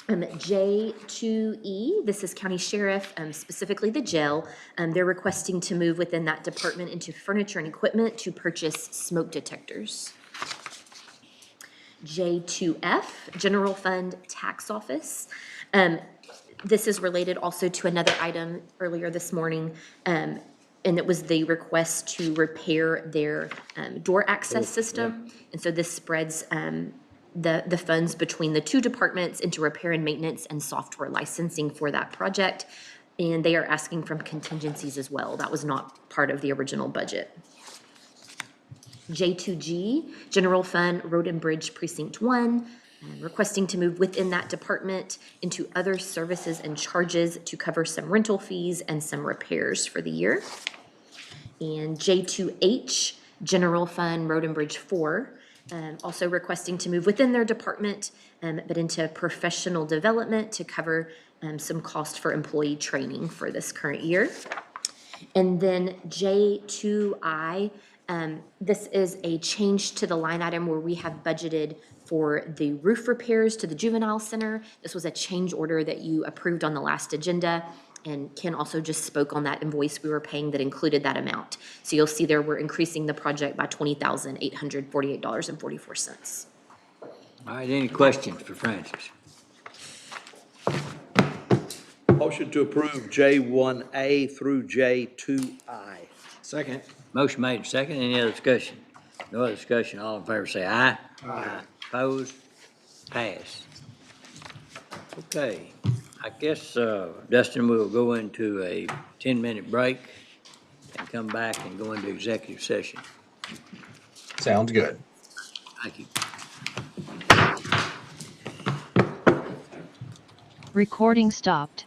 Speaker 18: J2E, this is county sheriff, specifically the jail. They're requesting to move within that department into furniture and equipment to purchase smoke detectors. J2F, general fund tax office. This is related also to another item earlier this morning, and it was the request to repair their door access system. And so this spreads the funds between the two departments into repair and maintenance and software licensing for that project. And they are asking from contingencies as well. That was not part of the original budget. J2G, General Fund, Road and Bridge Precinct 1, requesting to move within that department into other services and charges to cover some rental fees and some repairs for the year. And J2H, General Fund, Road and Bridge 4, also requesting to move within their department, but into professional development to cover some cost for employee training for this current year. And then J2I, this is a change to the line item where we have budgeted for the roof repairs to the juvenile center. This was a change order that you approved on the last agenda, and Ken also just spoke on that invoice we were paying that included that amount. So you'll see there we're increasing the project by $20,848.44.
Speaker 4: All right, any questions for Francis?
Speaker 6: Motion to approve J1A through J2I.
Speaker 2: Second.
Speaker 4: Motion made, second. Any other discussion? No other discussion. All in favor say aye. Aye. Opposed? Pass. Okay, I guess, Dustin, we'll go into a 10-minute break and come back and go into executive session.
Speaker 7: Sounds good.
Speaker 4: Thank you.
Speaker 12: Recording stopped.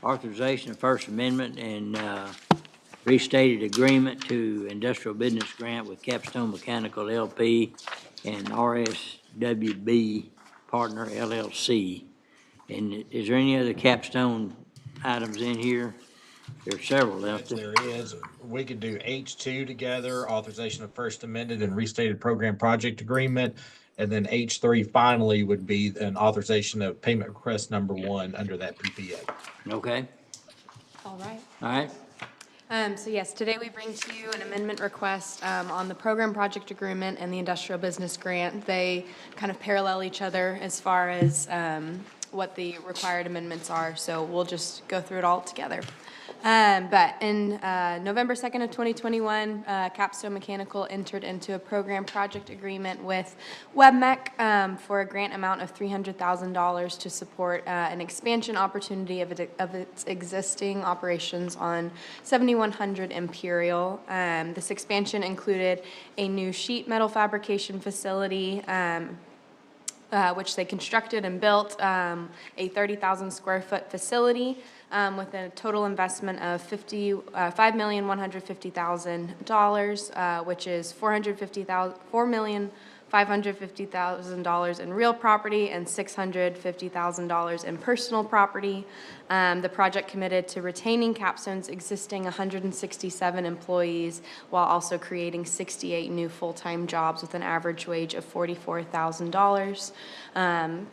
Speaker 4: authorization of First Amendment and restated agreement to industrial business grant with Capstone Mechanical LP and RSWB Partner LLC. And is there any other capstone items in here? There's several left.
Speaker 7: There is. We could do H2 together, authorization of first amended and restated program project agreement. And then H3 finally would be an authorization of payment request number 1 under that PPA.
Speaker 4: Okay,
Speaker 13: All right.
Speaker 4: all right.
Speaker 13: So yes, today we bring to you an amendment request on the program project agreement and the industrial business grant. They kind of parallel each other as far as what the required amendments are, so we'll just go through it all together. But in November 2nd of 2021, Capstone Mechanical entered into a program project agreement with WebMech for a grant amount of $300,000 to support an expansion opportunity of its existing operations on 7100 Imperial. This expansion included a new sheet metal fabrication facility, which they constructed and built, a 30,000 square foot facility with a total investment of $5,150,000, which is $4,550,000 in real property and $650,000 in personal property. The project committed to retaining Capstone's existing 167 employees while also creating 68 new full-time jobs with an average wage of $44,000.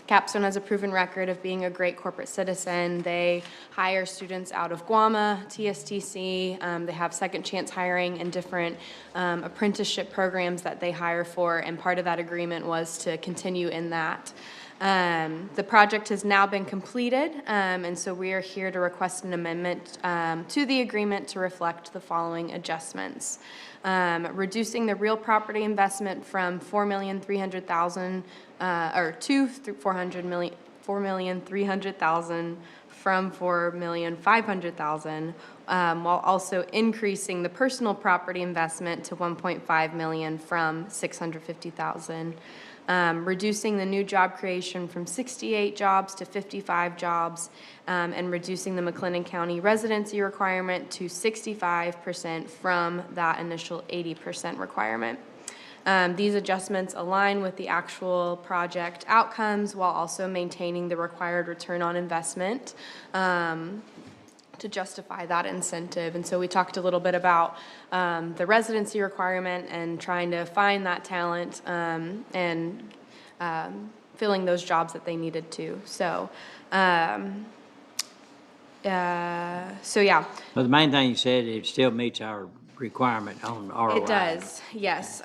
Speaker 13: Capstone has a proven record of being a great corporate citizen. They hire students out of Guama, TSTC. They have second chance hiring and different apprenticeship programs that they hire for, and part of that agreement was to continue in that. The project has now been completed, and so we are here to request an amendment to the agreement to reflect the following adjustments. Reducing the real property investment from $4,300,000 or to $4,300,000 from $4,500,000, while also increasing the personal property investment to $1.5 million from $650,000. Reducing the new job creation from 68 jobs to 55 jobs, and reducing the McLennan County residency requirement to 65% from that initial 80% requirement. These adjustments align with the actual project outcomes while also maintaining the required return on investment to justify that incentive. And so we talked a little bit about the residency requirement and trying to find that talent and filling those jobs that they needed to. So, yeah.
Speaker 4: But the main thing you said, it still meets our requirement on ROI.
Speaker 13: It does, yes.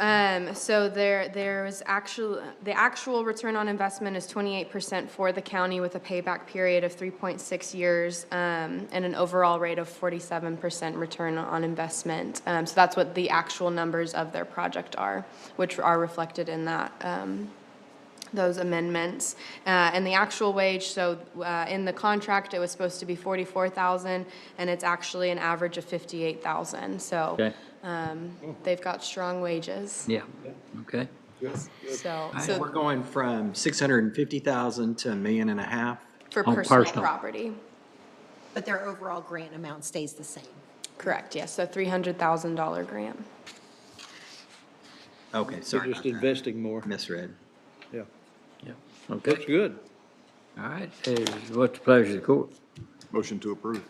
Speaker 13: So there was the actual return on investment is 28% for the county with a payback period of 3.6 years and an overall rate of 47% return on investment. So that's what the actual numbers of their project are, which are reflected in that those amendments. And the actual wage, so in the contract, it was supposed to be $44,000, and it's actually an average of $58,000. So
Speaker 4: Okay.
Speaker 13: they've got strong wages.
Speaker 4: Yeah, okay.
Speaker 13: So
Speaker 2: We're going from 650,000 to $1.5 million
Speaker 13: for
Speaker 4: On
Speaker 13: personal
Speaker 4: personal.
Speaker 13: property.
Speaker 11: But their overall grant amount stays the same.
Speaker 13: Correct, yes, so $300,000 grant.
Speaker 2: Okay,
Speaker 6: They're
Speaker 2: sorry
Speaker 6: just
Speaker 2: about that.
Speaker 6: investing more.
Speaker 2: Misread.
Speaker 6: Yeah.
Speaker 4: Yeah.
Speaker 6: Looks
Speaker 4: Okay,
Speaker 6: good.
Speaker 4: all right. What's the pleasure of the court?
Speaker 1: Motion to approve.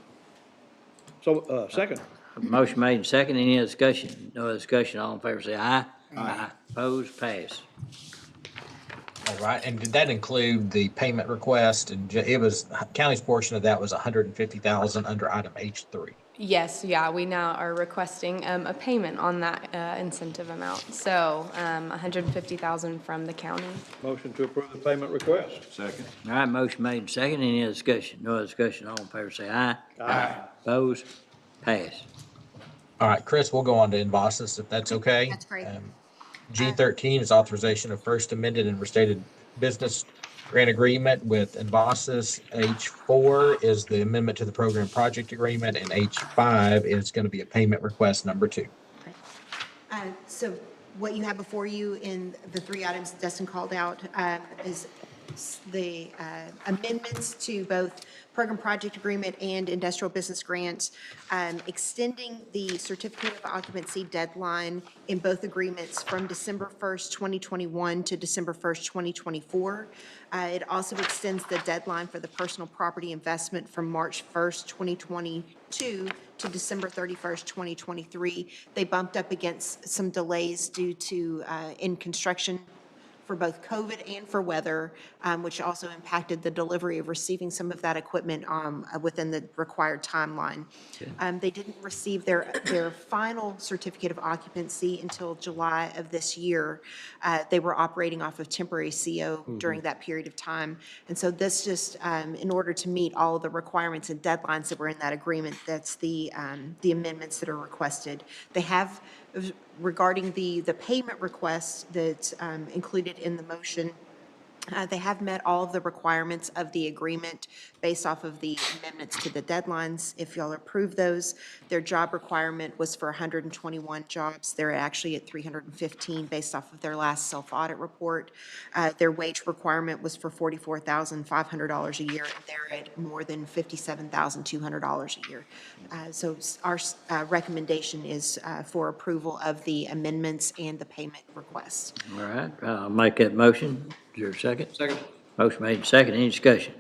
Speaker 6: So, second.
Speaker 4: Motion made and second. Any other discussion? No other discussion. All in favor say aye. Aye. Opposed, pass.
Speaker 7: All right, and did that include the payment request? And it was, county's portion of that was $150,000 under item H3.
Speaker 13: Yes, yeah, we now are requesting a payment on that incentive amount. So $150,000 from the county.
Speaker 6: Motion to approve the payment request.
Speaker 1: Second.
Speaker 4: All right, motion made and second. Any other discussion? No other discussion. All in favor say aye.
Speaker 6: Aye.
Speaker 4: Opposed, pass.
Speaker 7: All right, Chris, we'll go on to Envasis if that's okay.
Speaker 18: That's great.
Speaker 7: G13 is authorization of first amended and restated business grant agreement with Envasis. H4 is the amendment to the program project agreement, and H5 is going to be a payment request number 2.
Speaker 22: So what you have before you in the 3 items Dustin called out is
Speaker 17: amendments to both program project agreement and industrial business grants, extending the certificate of occupancy deadline in both agreements from December 1st, 2021 to December 1st, 2024. It also extends the deadline for the personal property investment from March 1st, 2022 to December 31st, 2023. They bumped up against some delays due to in construction for both COVID and for weather, which also impacted the delivery of receiving some of that equipment within the required timeline. They didn't receive their final certificate of occupancy until July of this year. They were operating off of temporary CO during that period of time. And so this just, in order to meet all of the requirements and deadlines that were in that agreement, that's the amendments that are requested. They have, regarding the payment request that's included in the motion, they have met all of the requirements of the agreement based off of the amendments to the deadlines. If y'all approve those, their job requirement was for 121 jobs. They're actually at 315 based off of their last self-audit report. Their wage requirement was for $44,500 a year, and they're at more than $57,200 a year. So our recommendation is for approval of the amendments and the payment request.
Speaker 4: All right, I'll make that motion. Is there a second? Second. Motion made and second. Any discussion?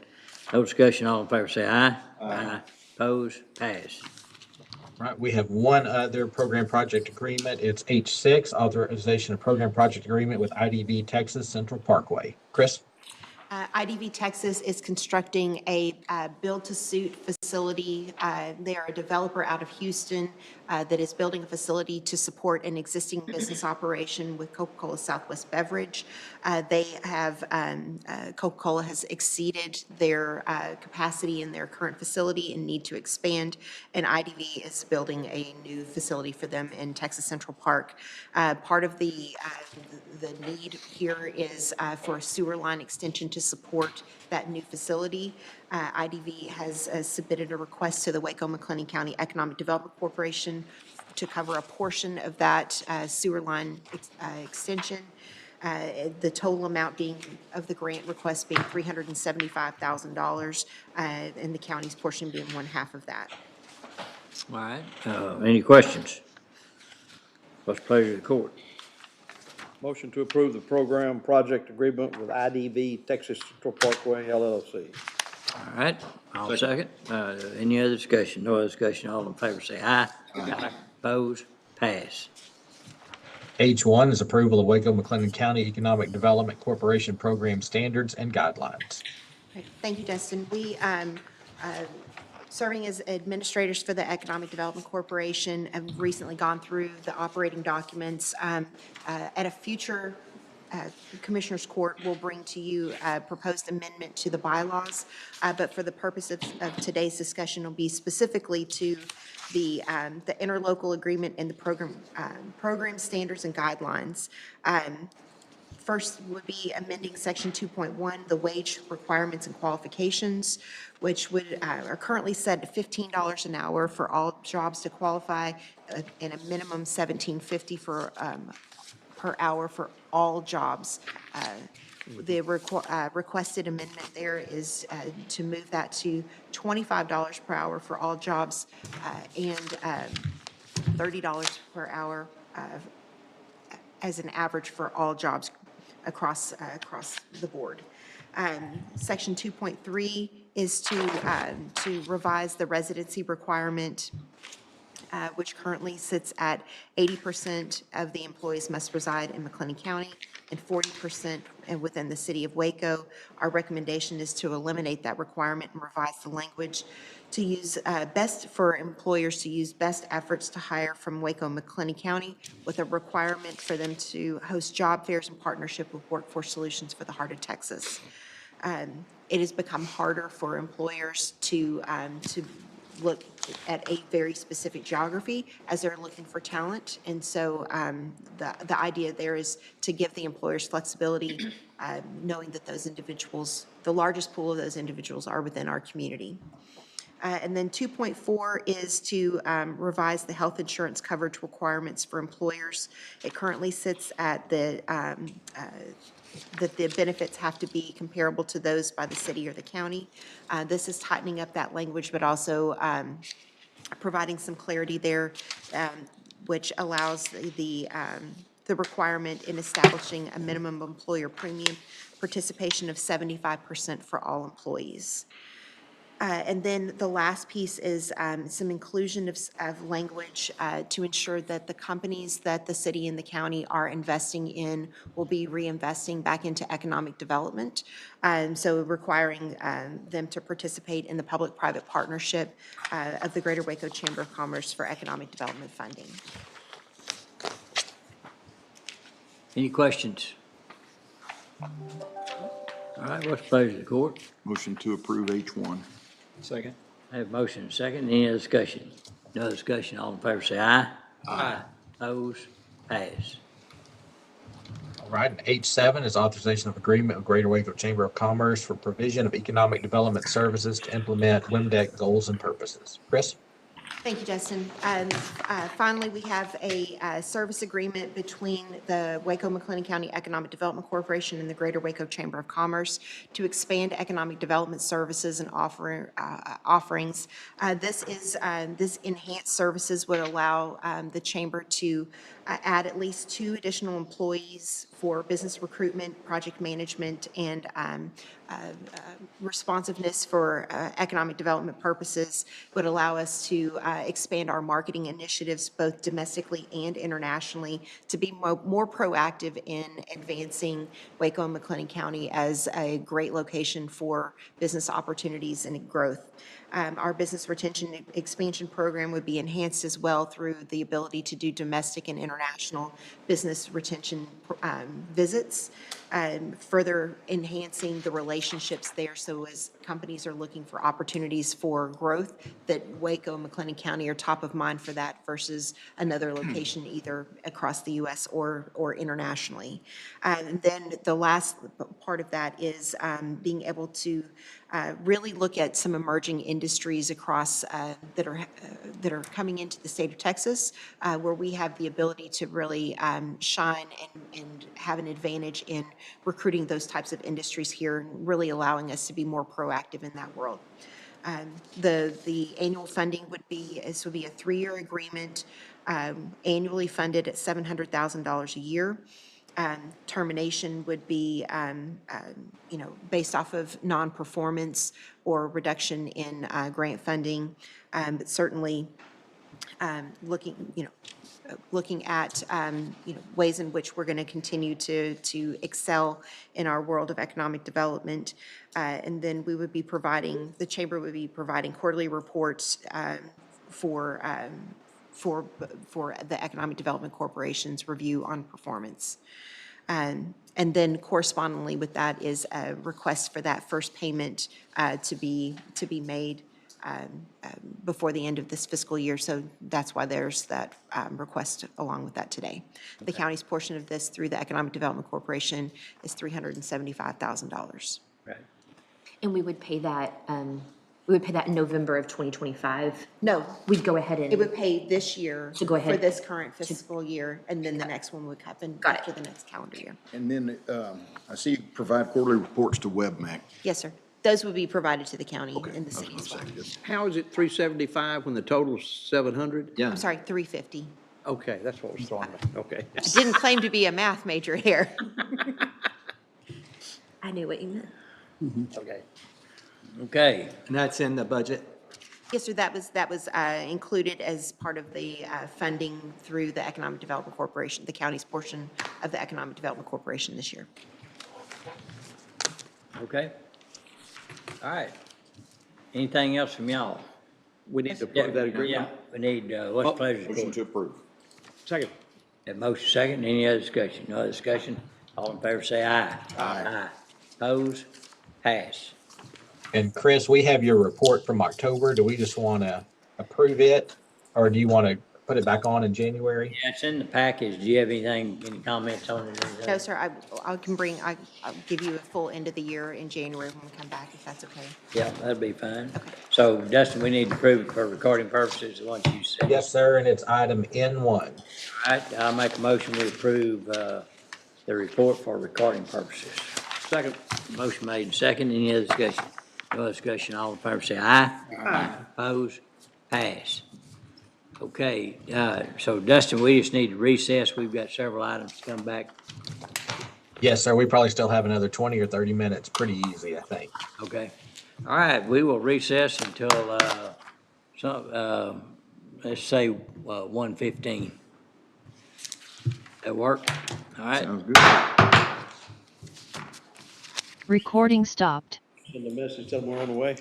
Speaker 4: No discussion. All in favor say aye. Aye. Opposed? Pass.
Speaker 7: Right, we have one other program project agreement. It's H6, authorization of program project agreement with IDV Texas Central Parkway. Chris?
Speaker 17: IDV Texas is constructing a build-to-suit facility. They are a developer out of Houston that is building a facility to support an existing business operation with Coca-Cola Southwest Beverage. They have, Coca-Cola has exceeded their capacity in their current facility and need to expand, and IDV is building a new facility for them in Texas Central Park. Part of the need here is for a sewer line extension to support that new facility. IDV has submitted a request to the Waco-McLennan County Economic Development Corporation to cover a portion of that sewer line extension. The total amount of the grant request being $375,000, and the county's portion being one half of that.
Speaker 4: All right, any questions? What's the pleasure of the court?
Speaker 6: Motion to approve the program project agreement with IDV Texas Central Parkway LLC.
Speaker 4: All right, I'll second. Any other discussion? No other discussion. All in favor say aye. Aye. Opposed? Pass.
Speaker 7: H1 is approval of Waco-McLennan County Economic Development Corporation Program Standards and Guidelines.
Speaker 17: Right. Thank you, Justin. We, serving as administrators for the Economic Development Corporation, have recently gone through the operating documents. At a future Commissioners Court, will bring to you a proposed amendment to the bylaws, but for the purpose of today's discussion, will be specifically to the interlocal agreement and the program standards and guidelines. First would be amending section 2.1, the wage requirements and qualifications, which are currently set at $15 an hour for all jobs to qualify, and a minimum $17.50 per hour for all jobs. The requested amendment there is to move that to $25 per hour for all jobs and $30 per hour as an average for all jobs across the board. Section 2.3 is to revise the residency requirement, which currently sits at 80% of the employees must reside in McLennan County and 40% within the city of Waco. Our recommendation is to eliminate that requirement and revise the language to use best for employers to use best efforts to hire from Waco-McLennan County, with a requirement for them to host job fairs in partnership with Workforce Solutions for the Heart of Texas. It has become harder for employers to look at a very specific geography as they're looking for talent. And so the idea there is to give the employers flexibility, knowing that those individuals, the largest pool of those individuals are within our community. And then 2.4 is to revise the health insurance coverage requirements for employers. It currently sits at that the benefits have to be comparable to those by the city or the county. This is tightening up that language, but also providing some clarity there, which allows the requirement in establishing a minimum employer premium participation of 75% for all employees. And then the last piece is some inclusion of language to ensure that the companies that the city and the county are investing in will be reinvesting back into economic development. So requiring them to participate in the public-private partnership of the Greater Waco Chamber of Commerce for economic development funding.
Speaker 4: Any questions? All right, what's the pleasure of the court?
Speaker 1: Motion to approve H1.
Speaker 2: Second.
Speaker 4: I have motion and second. Any other discussion? No discussion. All in favor say aye. Aye. Opposed? Pass.
Speaker 7: All right, and H7 is authorization of agreement with Greater Waco Chamber of Commerce for provision of economic development services to implement WMDEC goals and purposes. Chris?
Speaker 17: Thank you, Justin. And finally, we have a service agreement between the Waco McLennan County Economic Development Corporation and the Greater Waco Chamber of Commerce to expand economic development services and offerings. This enhanced services would allow the chamber to add at least 2 additional employees for business recruitment, project management, and responsiveness for economic development purposes. Would allow us to expand our marketing initiatives both domestically and internationally to be more proactive in advancing Waco and McLennan County as a great location for business opportunities and growth. Our business retention expansion program would be enhanced as well through the ability to do domestic and international business retention visits, further enhancing the relationships there. So as companies are looking for opportunities for growth, that Waco and McLennan County are top of mind for that versus another location either across the U.S. or internationally. And then the last part of that is being able to really look at some emerging industries across that are coming into the state of Texas, where we have the ability to really shine and have an advantage in recruiting those types of industries here, and really allowing us to be more proactive in that world. The annual funding would be a 3-year agreement, annually funded at $700,000 a year. Termination would be, based off of non-performance or reduction in grant funding, but certainly looking at ways in which we're going to continue to excel in our world of economic development. And then the chamber would be providing quarterly reports for the Economic Development Corporation's review on performance. And then correspondingly with that is a request for that first payment to be made before the end of this fiscal year. So that's why there's that request along with that today. The county's portion of this through the Economic Development Corporation is $375,000.
Speaker 4: Right.
Speaker 18: And we would pay that, in November of 2025?
Speaker 17: No.
Speaker 18: We'd go ahead and.
Speaker 17: It would pay this year.
Speaker 18: To go ahead.
Speaker 17: For this current fiscal year, and then the next one would happen after the next calendar year.
Speaker 1: And then I see you provide quarterly reports to WebMAC.
Speaker 17: Yes, sir. Those would be provided to the county and the city as well.
Speaker 6: How is it 375 when the total's 700?
Speaker 17: I'm sorry, 350.
Speaker 6: Okay, that's what was throwing me. Okay.
Speaker 17: I didn't claim to be a math major here.
Speaker 18: I knew what you meant.
Speaker 6: Okay.
Speaker 4: Okay.
Speaker 2: And that's in the budget?
Speaker 17: Yes, sir, that was included as part of the funding through the Economic Development Corporation, the county's portion of the Economic Development Corporation this year.
Speaker 4: Okay. All right. Anything else from y'all?
Speaker 6: We need to approve that agreement.
Speaker 4: Yeah, we need, what's the pleasure?
Speaker 1: Motion to approve.
Speaker 6: Second.
Speaker 4: That motion second. Any other discussion? No other discussion? All in favor say aye. Aye. Opposed? Pass.
Speaker 7: And Chris, we have your report from October. Do we just want to approve it, or do you want to put it back on in January.
Speaker 4: Yeah, it's in the package. Do you have anything, any comments on it?
Speaker 17: No, sir, I'll give you a full end of the year in January when we come back, if that's okay.
Speaker 4: Yeah, that'd be fine. So Dustin, we need to approve it for recording purposes, the ones you said.
Speaker 7: Yes, sir, and it's item N1.
Speaker 4: All right, I'll make a motion to approve, the report for recording purposes.
Speaker 6: Second.
Speaker 4: Motion made and second. Any other discussion? No discussion. All in favor say aye. Aye. Opposed? Pass. Okay, so Dustin, we just need to recess. We've got several items to come back.
Speaker 7: Yes, sir, we probably still have another 20 or 30 minutes. Pretty easy, I think.
Speaker 4: Okay. All right, we will recess until, let's say, 1:15. That work? All right.
Speaker 1: Sounds good.
Speaker 12: Recording stopped.
Speaker 6: Send a message, tell them we're on the way.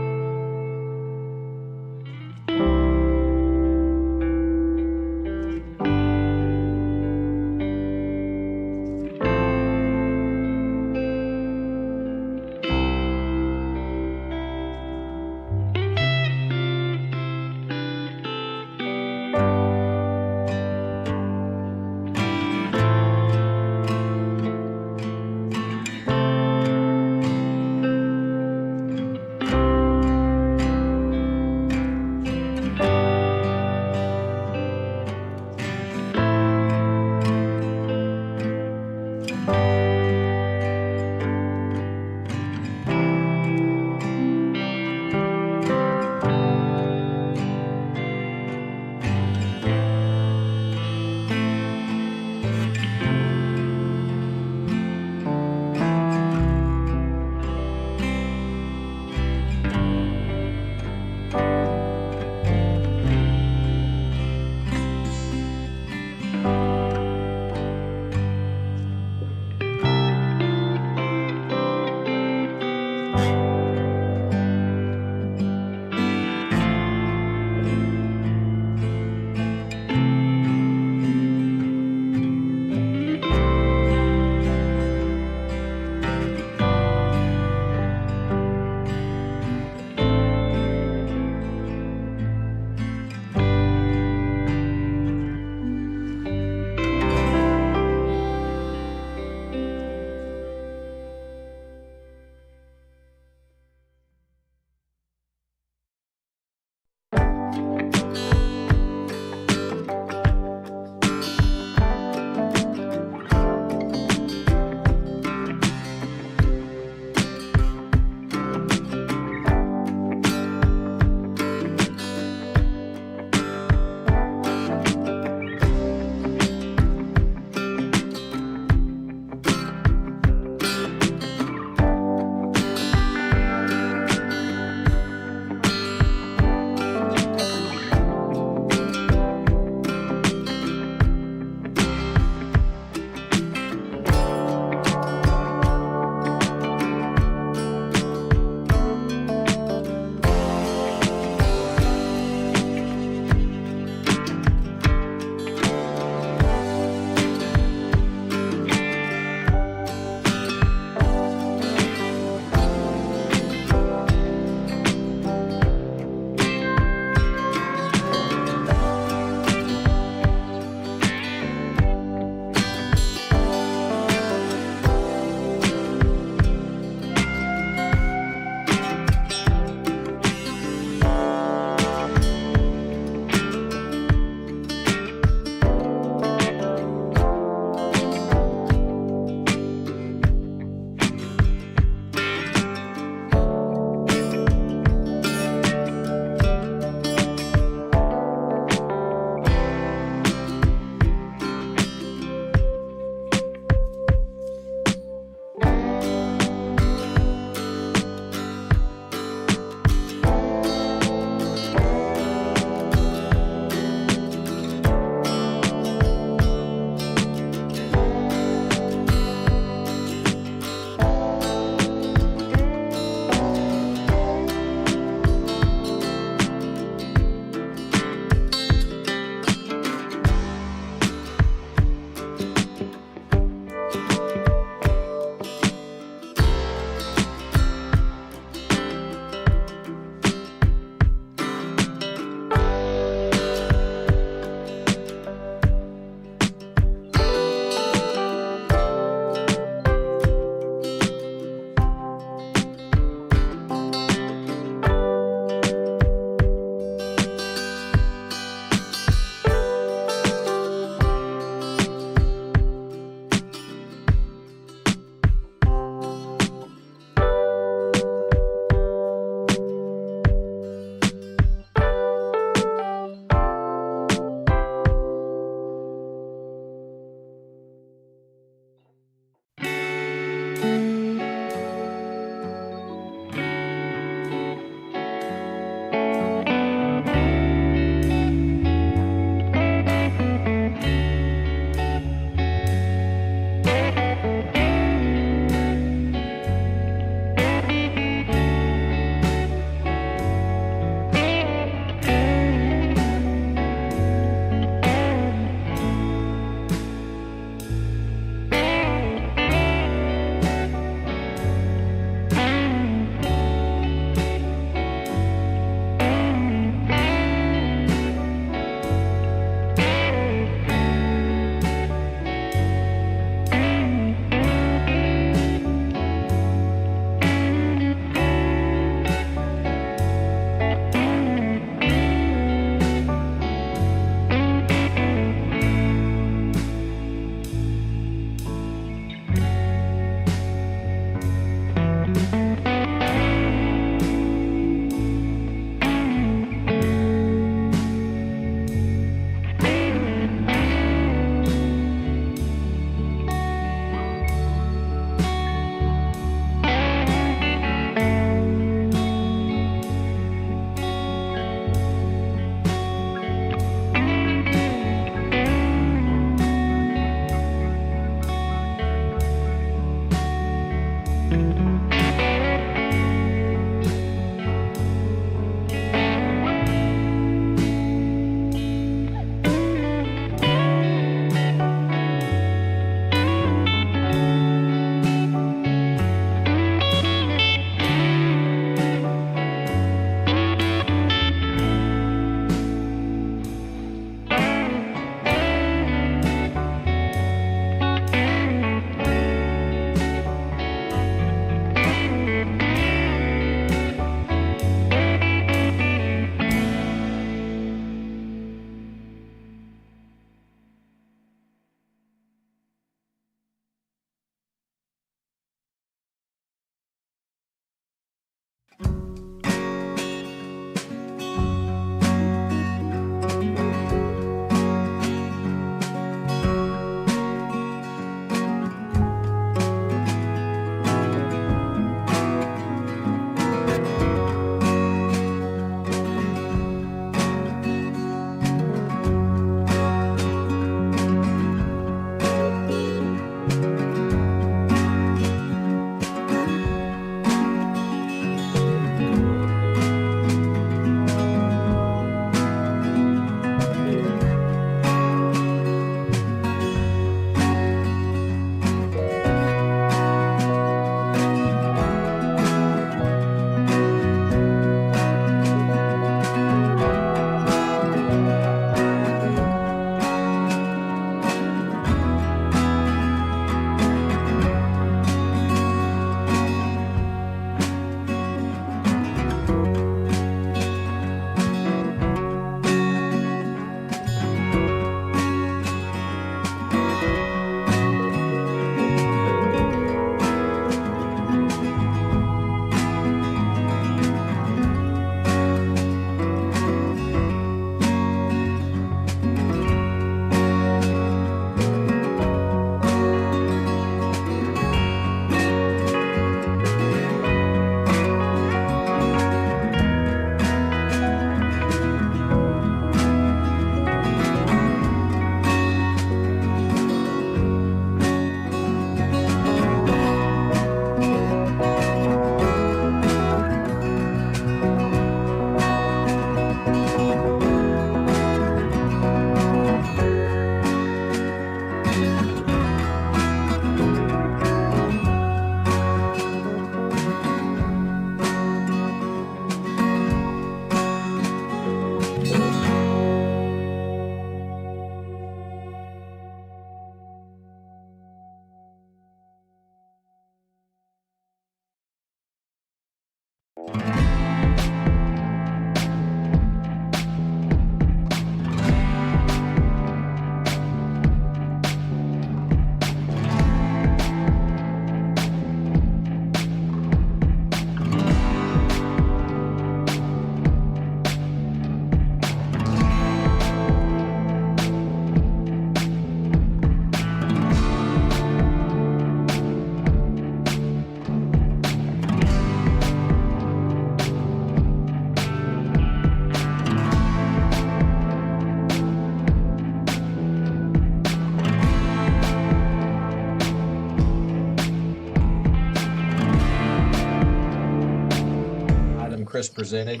Speaker 7: Chris presented.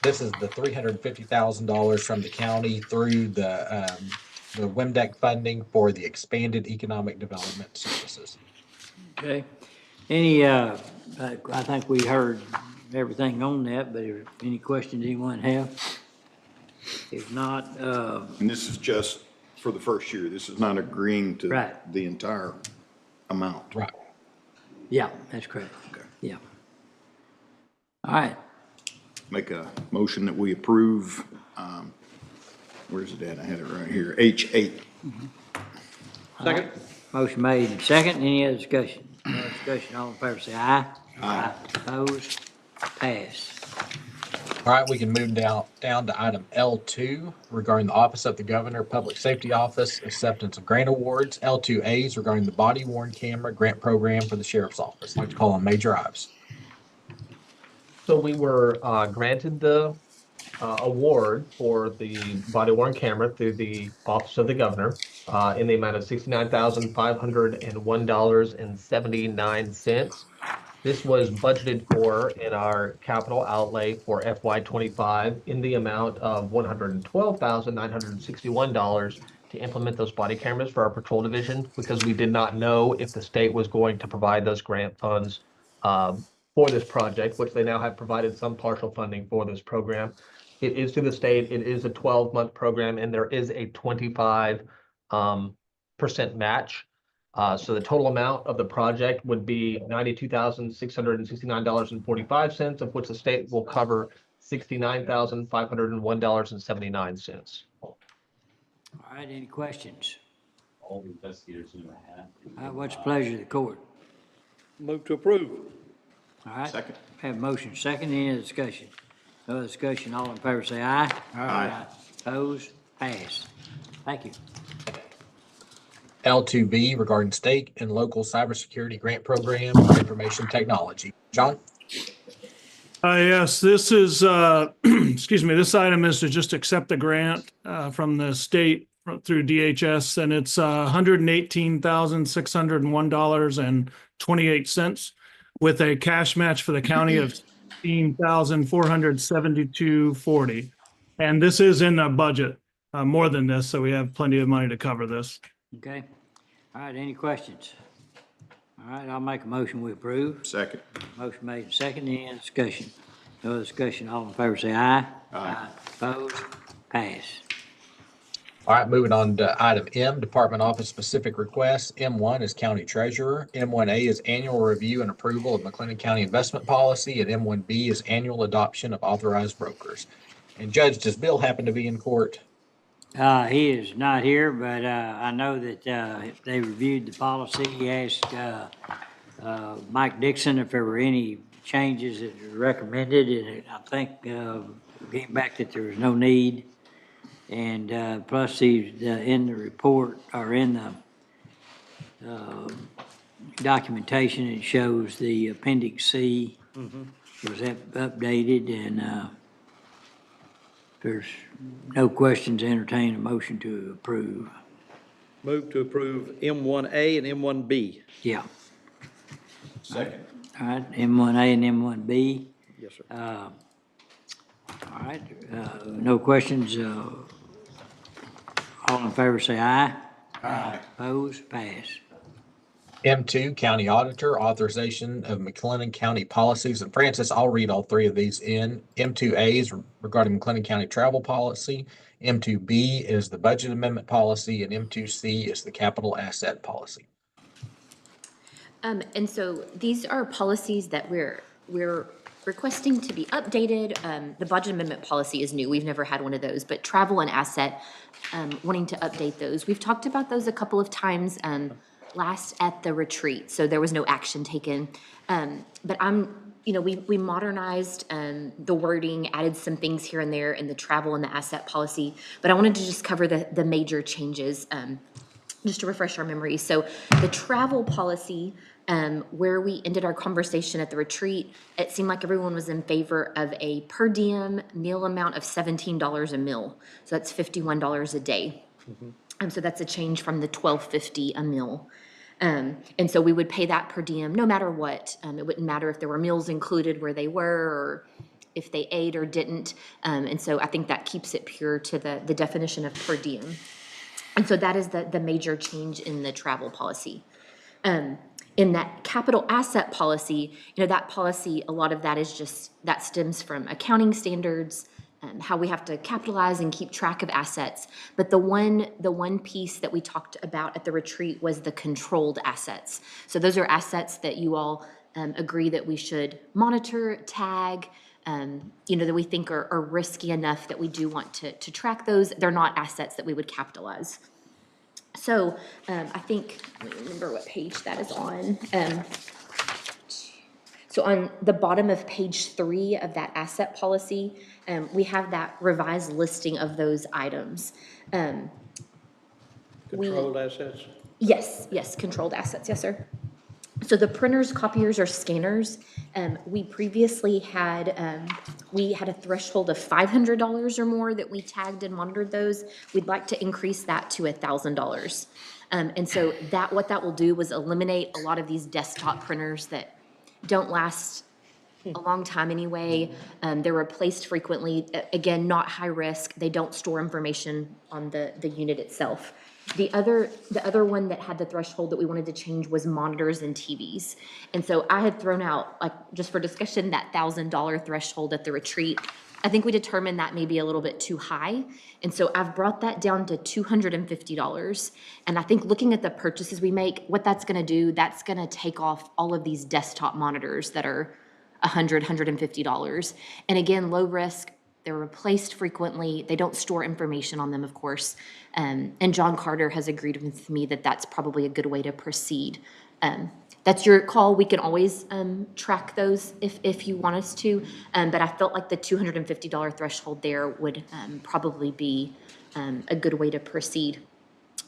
Speaker 7: This is the $350,000 from the county through the WIMDEC funding for the expanded economic development services.
Speaker 4: Okay. Any, I think we heard everything on that, but any questions anyone have? If not,
Speaker 1: And this is just for the first year. This is not agreeing to
Speaker 4: Right.
Speaker 1: the entire amount.
Speaker 7: Right.
Speaker 4: yeah, that's correct.
Speaker 1: Okay.
Speaker 4: Yeah. All right.
Speaker 1: Make a motion that we approve, where's it at? I had it right here, H8.
Speaker 6: Second.
Speaker 4: Motion made and second. Any other discussion? No discussion. All in favor say aye. Aye. Opposed? Pass.
Speaker 7: All right, we can move down to item L2 regarding the Office of the Governor, Public Safety Office, acceptance of grant awards. L2A is regarding the body worn camera grant program for the Sheriff's Office. I'd like to call on Major Ives.
Speaker 8: So we were granted the award for the body worn camera through the Office of the Governor in the amount of $69,501.79. This was budgeted for in our capital outlay for FY '25 in the amount of $112,961 to implement those body cameras for our patrol division, because we did not know if the state was going to provide those grant funds for this project, which they now have provided some partial funding for this program. It is through the state. It is a 12-month program, and there is a 25% match. So the total amount of the project would be $92,669.45, of which the state will cover $69,501.79.
Speaker 4: All right, any questions?
Speaker 15: All the investigators in the hat.
Speaker 4: All right, what's the pleasure of the court?
Speaker 6: Move to approve.
Speaker 4: All right.
Speaker 1: Second.
Speaker 4: Have a motion second, any other discussion? No discussion, all in favor say aye.
Speaker 1: Aye.
Speaker 4: Opposed, pass. Thank you.
Speaker 7: L2B regarding state and local cybersecurity grant program for information technology. John?
Speaker 3: Yes, this is, excuse me, this item is to just accept the grant from the state through DHS, and it's $118,601.28 with a cash match for the county of $16,472.40. And this is in the budget, more than this, so we have plenty of money to cover this.
Speaker 4: Okay. All right, any questions? All right, I'll make a motion, we approve.
Speaker 1: Second.
Speaker 4: Motion made and second, any other discussion? No other discussion, all in favor say aye.
Speaker 1: Aye.
Speaker 4: Opposed, pass.
Speaker 7: All right, moving on to item M, Department Office Specific Requests. M1 is County Treasurer. M1A is Annual Review and Approval of McLennan County Investment Policy, and M1B is Annual Adoption of Authorized Brokers. And Judge, does Bill happen to be in court?
Speaker 4: He is not here, but I know that they reviewed the policy. He asked Mike Dixon if there were any changes that were recommended, and I think came back that there was no need. And plus, he's in the report or in the documentation, it shows the Appendix C was updated, and there's no questions, entertain a motion to approve.
Speaker 6: Move to approve M1A and M1B.
Speaker 4: Yeah.
Speaker 1: Second.
Speaker 4: All right, M1A and M1B.
Speaker 6: Yes, sir.
Speaker 4: All right, no questions. All in favor say aye.
Speaker 1: Aye.
Speaker 4: Opposed, pass.
Speaker 7: M2, County Auditor, Authorization of McLennan County Policies. And Francis, I'll read all three of these in. M2A is regarding McLennan County Travel Policy. M2B is the Budget Amendment Policy, and M2C is the Capital Asset Policy.
Speaker 18: And so these are policies that we're requesting to be updated. The budget amendment policy is new. We've never had one of those, but travel and asset, wanting to update those. We've talked about those a couple of times last at the retreat, so there was no action taken. But we modernized the wording, added some things here and there in the travel and the asset policy, but I wanted to just cover the major changes just to refresh our memories. So the travel policy, where we ended our conversation at the retreat, it seemed like everyone was in favor of a per diem meal amount of $17 a meal. So that's $51 a day. So that's a change from the $12.50 a meal. And so we would pay that per diem no matter what. It wouldn't matter if there were meals included where they were or if they ate or didn't. And so I think that keeps it pure to the definition of per diem. And so that is the major change in the travel policy. In that capital asset policy, that policy, a lot of that is just, that stems from accounting standards, how we have to capitalize and keep track of assets. But the one piece that we talked about at the retreat was the controlled assets. So those are assets that you all agree that we should monitor, tag, that we think are risky enough that we do want to track those. They're not assets that we would capitalize. So I think, let me remember what page that is on. So on the bottom of page 3 of that asset policy, we have that revised listing of those items.
Speaker 6: Controlled assets?
Speaker 18: Yes, controlled assets, yes, sir. So the printers, copiers, or scanners, we previously had, a threshold of $500 or more that we tagged and monitored those. We'd like to increase that to $1,000. And so what that will do was eliminate a lot of these desktop printers that don't last a long time anyway. They're replaced frequently. Again, not high risk. They don't store information on the unit itself. The other one that had the threshold that we wanted to change was monitors and TVs. And so I had thrown out, like, just for discussion, that $1,000 threshold at the retreat. I think we determined that may be a little bit too high. And so I've brought that down to $250. And I think looking at the purchases we make, what that's gonna do, that's gonna take off all of these desktop monitors that are $100, $150. And again, low risk, they're replaced frequently. They don't store information on them, of course. And John Carter has agreed with me that that's probably a good way to proceed. That's your call. We can always track those if you want us to. But I felt like the $250 threshold there would probably be a good way to proceed.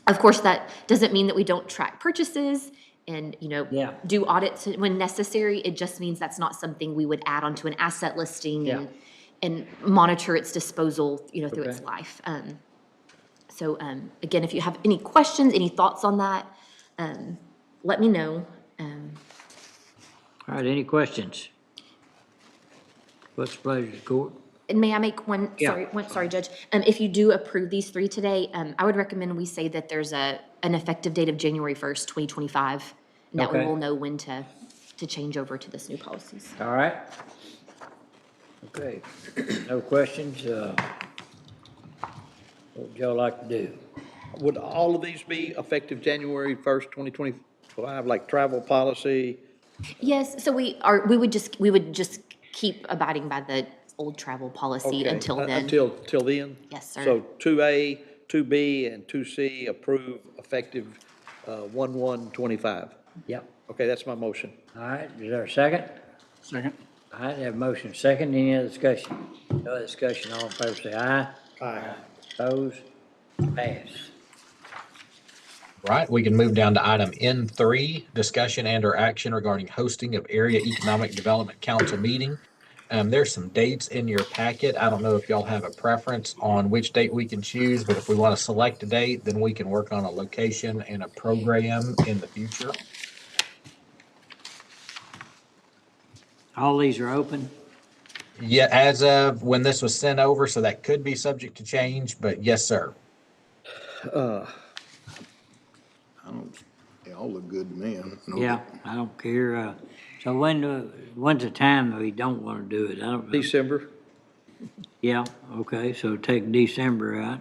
Speaker 18: Of course, that doesn't mean that we don't track purchases and, do audits when necessary. It just means that's not something we would add onto an asset listing and monitor its disposal, through its life. So again, if you have any questions, any thoughts on that, let me know.
Speaker 4: All right, any questions? What's the pleasure of the court?
Speaker 18: And may I make one,
Speaker 4: Yeah.
Speaker 18: sorry, Judge. If you do approve these three today, I would recommend we say that there's an effective date of January 1st, 2025, and that way
Speaker 4: Okay.
Speaker 18: we'll know when to change over to this new policies.
Speaker 4: All right. Okay, no questions. What would y'all like to do?
Speaker 6: Would all of these be effective January 1st, 2025, like travel policy?
Speaker 18: Yes, so we would just keep abiding by the old travel policy
Speaker 6: Okay,
Speaker 18: until then.
Speaker 6: Till then?
Speaker 18: Yes, sir.
Speaker 6: So 2A, 2B, and 2C approve effective 1/1/25.
Speaker 4: Yep.
Speaker 6: Okay, that's my motion.
Speaker 4: All right, is there a second?
Speaker 9: Second.
Speaker 4: All right, have a motion second. Any other discussion? No other discussion, all in favor say aye.
Speaker 6: Aye.
Speaker 4: Opposed? Pass.
Speaker 7: Right, we can move down to item N3, discussion and/or action regarding hosting of Area Economic Development Council meeting. There's some dates in your packet. I don't know if y'all have a preference on which date we can choose, but if we want to select a date, then we can work on a location and a program in the future.
Speaker 4: All these are open?
Speaker 7: Yeah, as of when this was sent over, so that could be subject to change, but yes, sir.
Speaker 1: They all look good to me. I don't know.
Speaker 4: Yeah, I don't care. So when's the time that we don't want to do it? I don't know.
Speaker 6: December.
Speaker 4: Yeah, okay, so take December out.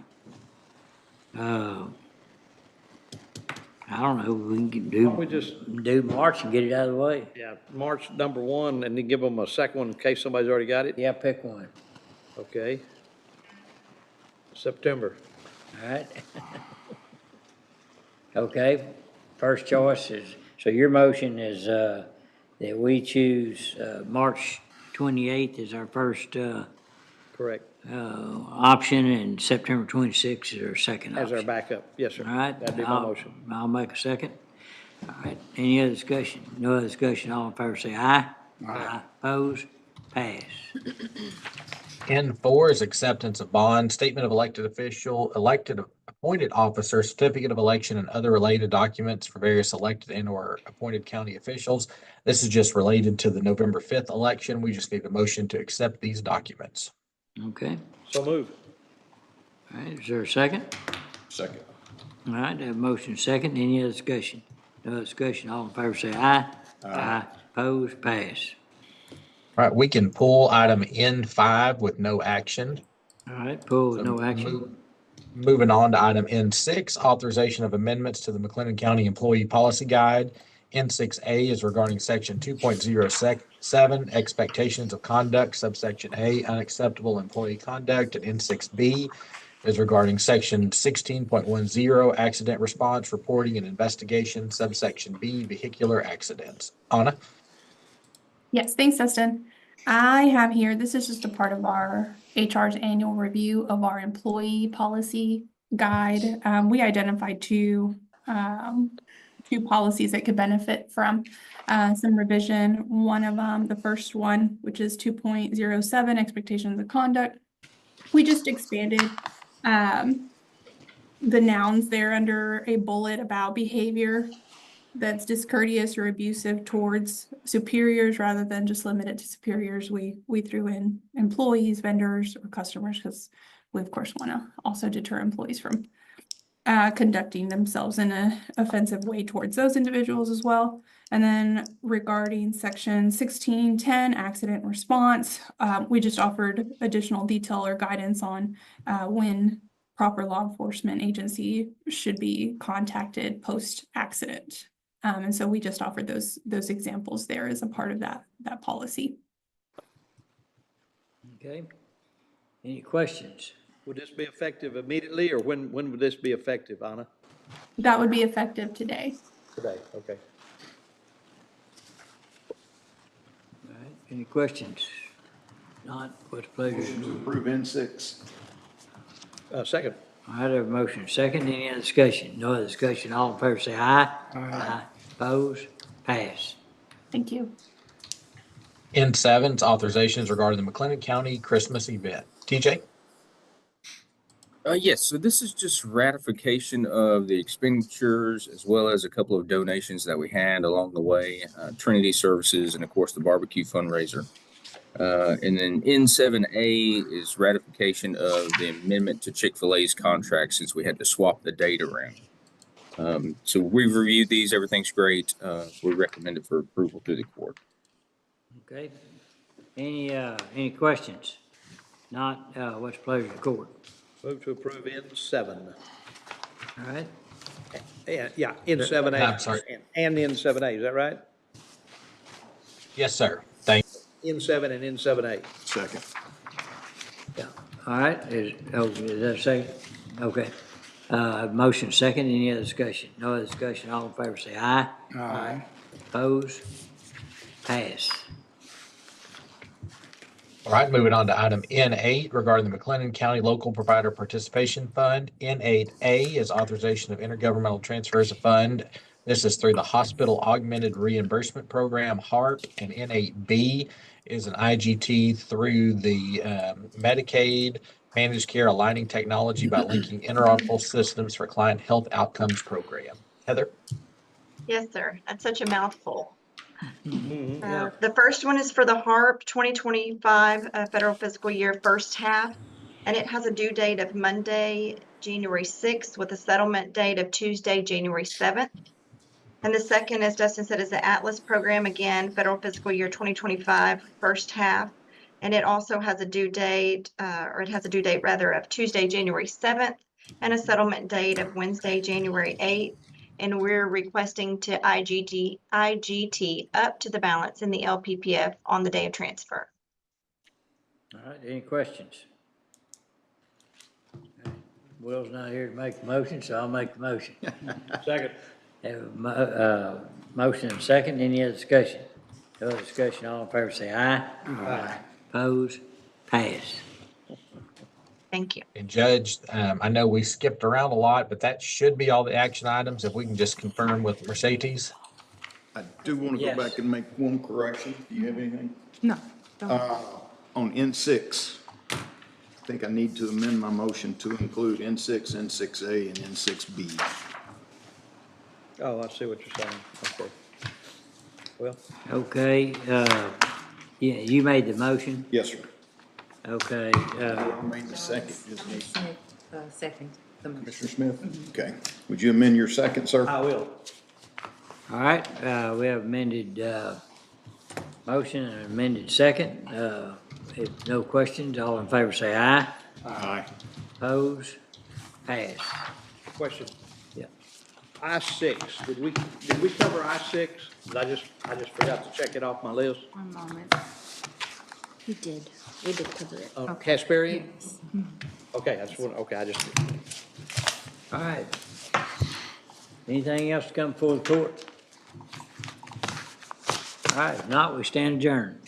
Speaker 4: I don't know, we can
Speaker 6: Why don't we just-
Speaker 4: do March and get it out of the way.
Speaker 6: Yeah, March number 1, and then give them a second one in case somebody's already got it?
Speaker 4: Yeah, pick one.
Speaker 6: Okay. September.
Speaker 4: All right. Okay, first choice is, so your motion is that we choose March 28th as our first
Speaker 6: Correct.
Speaker 4: option, and September 26th is our second option.
Speaker 6: As our backup. Yes, sir.
Speaker 4: All right.
Speaker 6: That'd be my motion.
Speaker 4: I'll make a second. All right, any other discussion? No other discussion, all in favor say aye. Aye. Opposed? Pass.
Speaker 7: N4 is acceptance of bond, statement of elected official, elected appointed officer, certificate of election, and other related documents for various elected and/or appointed county officials. This is just related to the November 5th election. We just need a motion to accept these documents.
Speaker 4: Okay,
Speaker 6: So move.
Speaker 4: all right, is there a second?
Speaker 1: Second.
Speaker 4: All right, have a motion second, any other discussion? No other discussion, all in favor say aye. Aye. Opposed? Pass.
Speaker 7: All right, we can pull item N5 with no action.
Speaker 4: All right, pull with no action.
Speaker 7: Moving on to item N6, authorization of amendments to the McLennan County Employee Policy Guide. N6A is regarding section 2.07, expectations of conduct, subsection A, unacceptable employee conduct, and N6B is regarding section 16.10, accident response, reporting, and investigation, subsection B, vehicular accidents. Anna?
Speaker 21: Yes, thanks, Dustin. I have here, this is just a part of our HR's annual review of our employee policy guide. We identified two policies that could benefit from some revision. One of them, the first one, which is 2.07, expectations of conduct. We just expanded the nouns there under a bullet about behavior that's discourteous or abusive towards superiors rather than just limited to superiors, we threw in employees, vendors, or customers, because we of course want to also deter employees from conducting themselves in an offensive way towards those individuals as well. And then regarding section 1610, accident response, we just offered additional detail or guidance on when proper law enforcement agency should be contacted post-accident. And so we just offered those examples there as a part of that policy.
Speaker 4: Okay. Any questions?
Speaker 6: Would this be effective immediately, or when would this be effective, Anna?
Speaker 21: That would be effective today.
Speaker 6: Today, okay.
Speaker 4: All right, any questions? Not, what's the pleasure?
Speaker 1: Motion to approve N6.
Speaker 6: Second.
Speaker 4: All right, I have a motion second. Any other discussion? No other discussion. All in favor say aye. Aye. Opposed? Pass.
Speaker 21: Thank you.
Speaker 7: N7 is authorizations regarding the McLennan County Christmas event. TJ?
Speaker 10: Yes, so this is just ratification of the expenditures as well as a couple of donations that we had along the way, Trinity Services and of course the barbecue fundraiser. And then N7A is ratification of the amendment to Chick-fil-A's contract since we had to swap the date around. So we've reviewed these, everything's great. We recommend it for approval through the court.
Speaker 4: Okay. Any questions? Not, what's the pleasure of the court?
Speaker 6: Move to approve N7.
Speaker 4: All right.
Speaker 6: Yeah, N7A.
Speaker 7: I'm sorry.
Speaker 6: And N7A, is that right?
Speaker 7: Yes, sir. Thank you.
Speaker 6: N7 and N7A.
Speaker 1: Second.
Speaker 4: Yeah. All right, is that a second? Okay. Motion second, any other discussion? No other discussion, all in favor say aye.
Speaker 1: Aye.
Speaker 4: Opposed? Pass.
Speaker 7: All right, moving on to item N8 regarding the McLennan County Local Provider Participation Fund. N8A is authorization of intergovernmental transfers of fund. This is through the Hospital Augmented Reimbursement Program, HARP, and N8B is an IGT through the Medicaid Managed Care Aligning Technology by linking interoperable systems for client health outcomes program. Heather?
Speaker 19: Yes, sir. That's such a mouthful.
Speaker 4: Yeah.
Speaker 19: The first one is for the HARP 2025 federal fiscal year first half, and it has a due date of Monday, January 6th, with a settlement date of Tuesday, January 7th. And the second, as Dustin said, is the Atlas program, again, federal fiscal year 2025 first half, and it also has a due date, of Tuesday, January 7th, and a settlement date of Wednesday, January 8th. And we're requesting to IGT up to the balance in the LPPF on the day of transfer.
Speaker 4: All right, any questions? Will's not here to make the motion, so I'll make the motion.
Speaker 6: Second.
Speaker 4: Have a motion and second, any other discussion? No other discussion, all in favor say aye.
Speaker 6: Aye.
Speaker 4: Opposed? Pass.
Speaker 19: Thank you.
Speaker 7: And Judge, I know we skipped around a lot, but that should be all the action items. If we can just confirm with Mercedes.
Speaker 1: I do want to
Speaker 4: Yes.
Speaker 1: go back and make one correction. Do you have anything?
Speaker 5: No.
Speaker 1: On N6, I think I need to amend my motion to include N6, N6A, and N6B.
Speaker 6: Oh, I see what you're saying. Okay. Well,
Speaker 4: Okay, yeah, you made the motion?
Speaker 1: Yes, sir.
Speaker 4: Okay,
Speaker 1: I made the second. Just need-
Speaker 5: Second.
Speaker 1: Commissioner Smith? Okay. Would you amend your second, sir?
Speaker 6: I will.
Speaker 4: all right, we have amended, motion and amended second. If no questions, all in favor say aye.
Speaker 1: Aye.
Speaker 4: Opposed? Pass.
Speaker 6: Question.
Speaker 4: Yeah.
Speaker 6: I-6, did we cover I-6? I just forgot to check it off my list.
Speaker 5: One moment.
Speaker 18: We did cover it.
Speaker 6: Casparian? Okay, that's one, okay, I just.
Speaker 4: All right. Anything else to come before the court? All right, if not, we stand adjourned.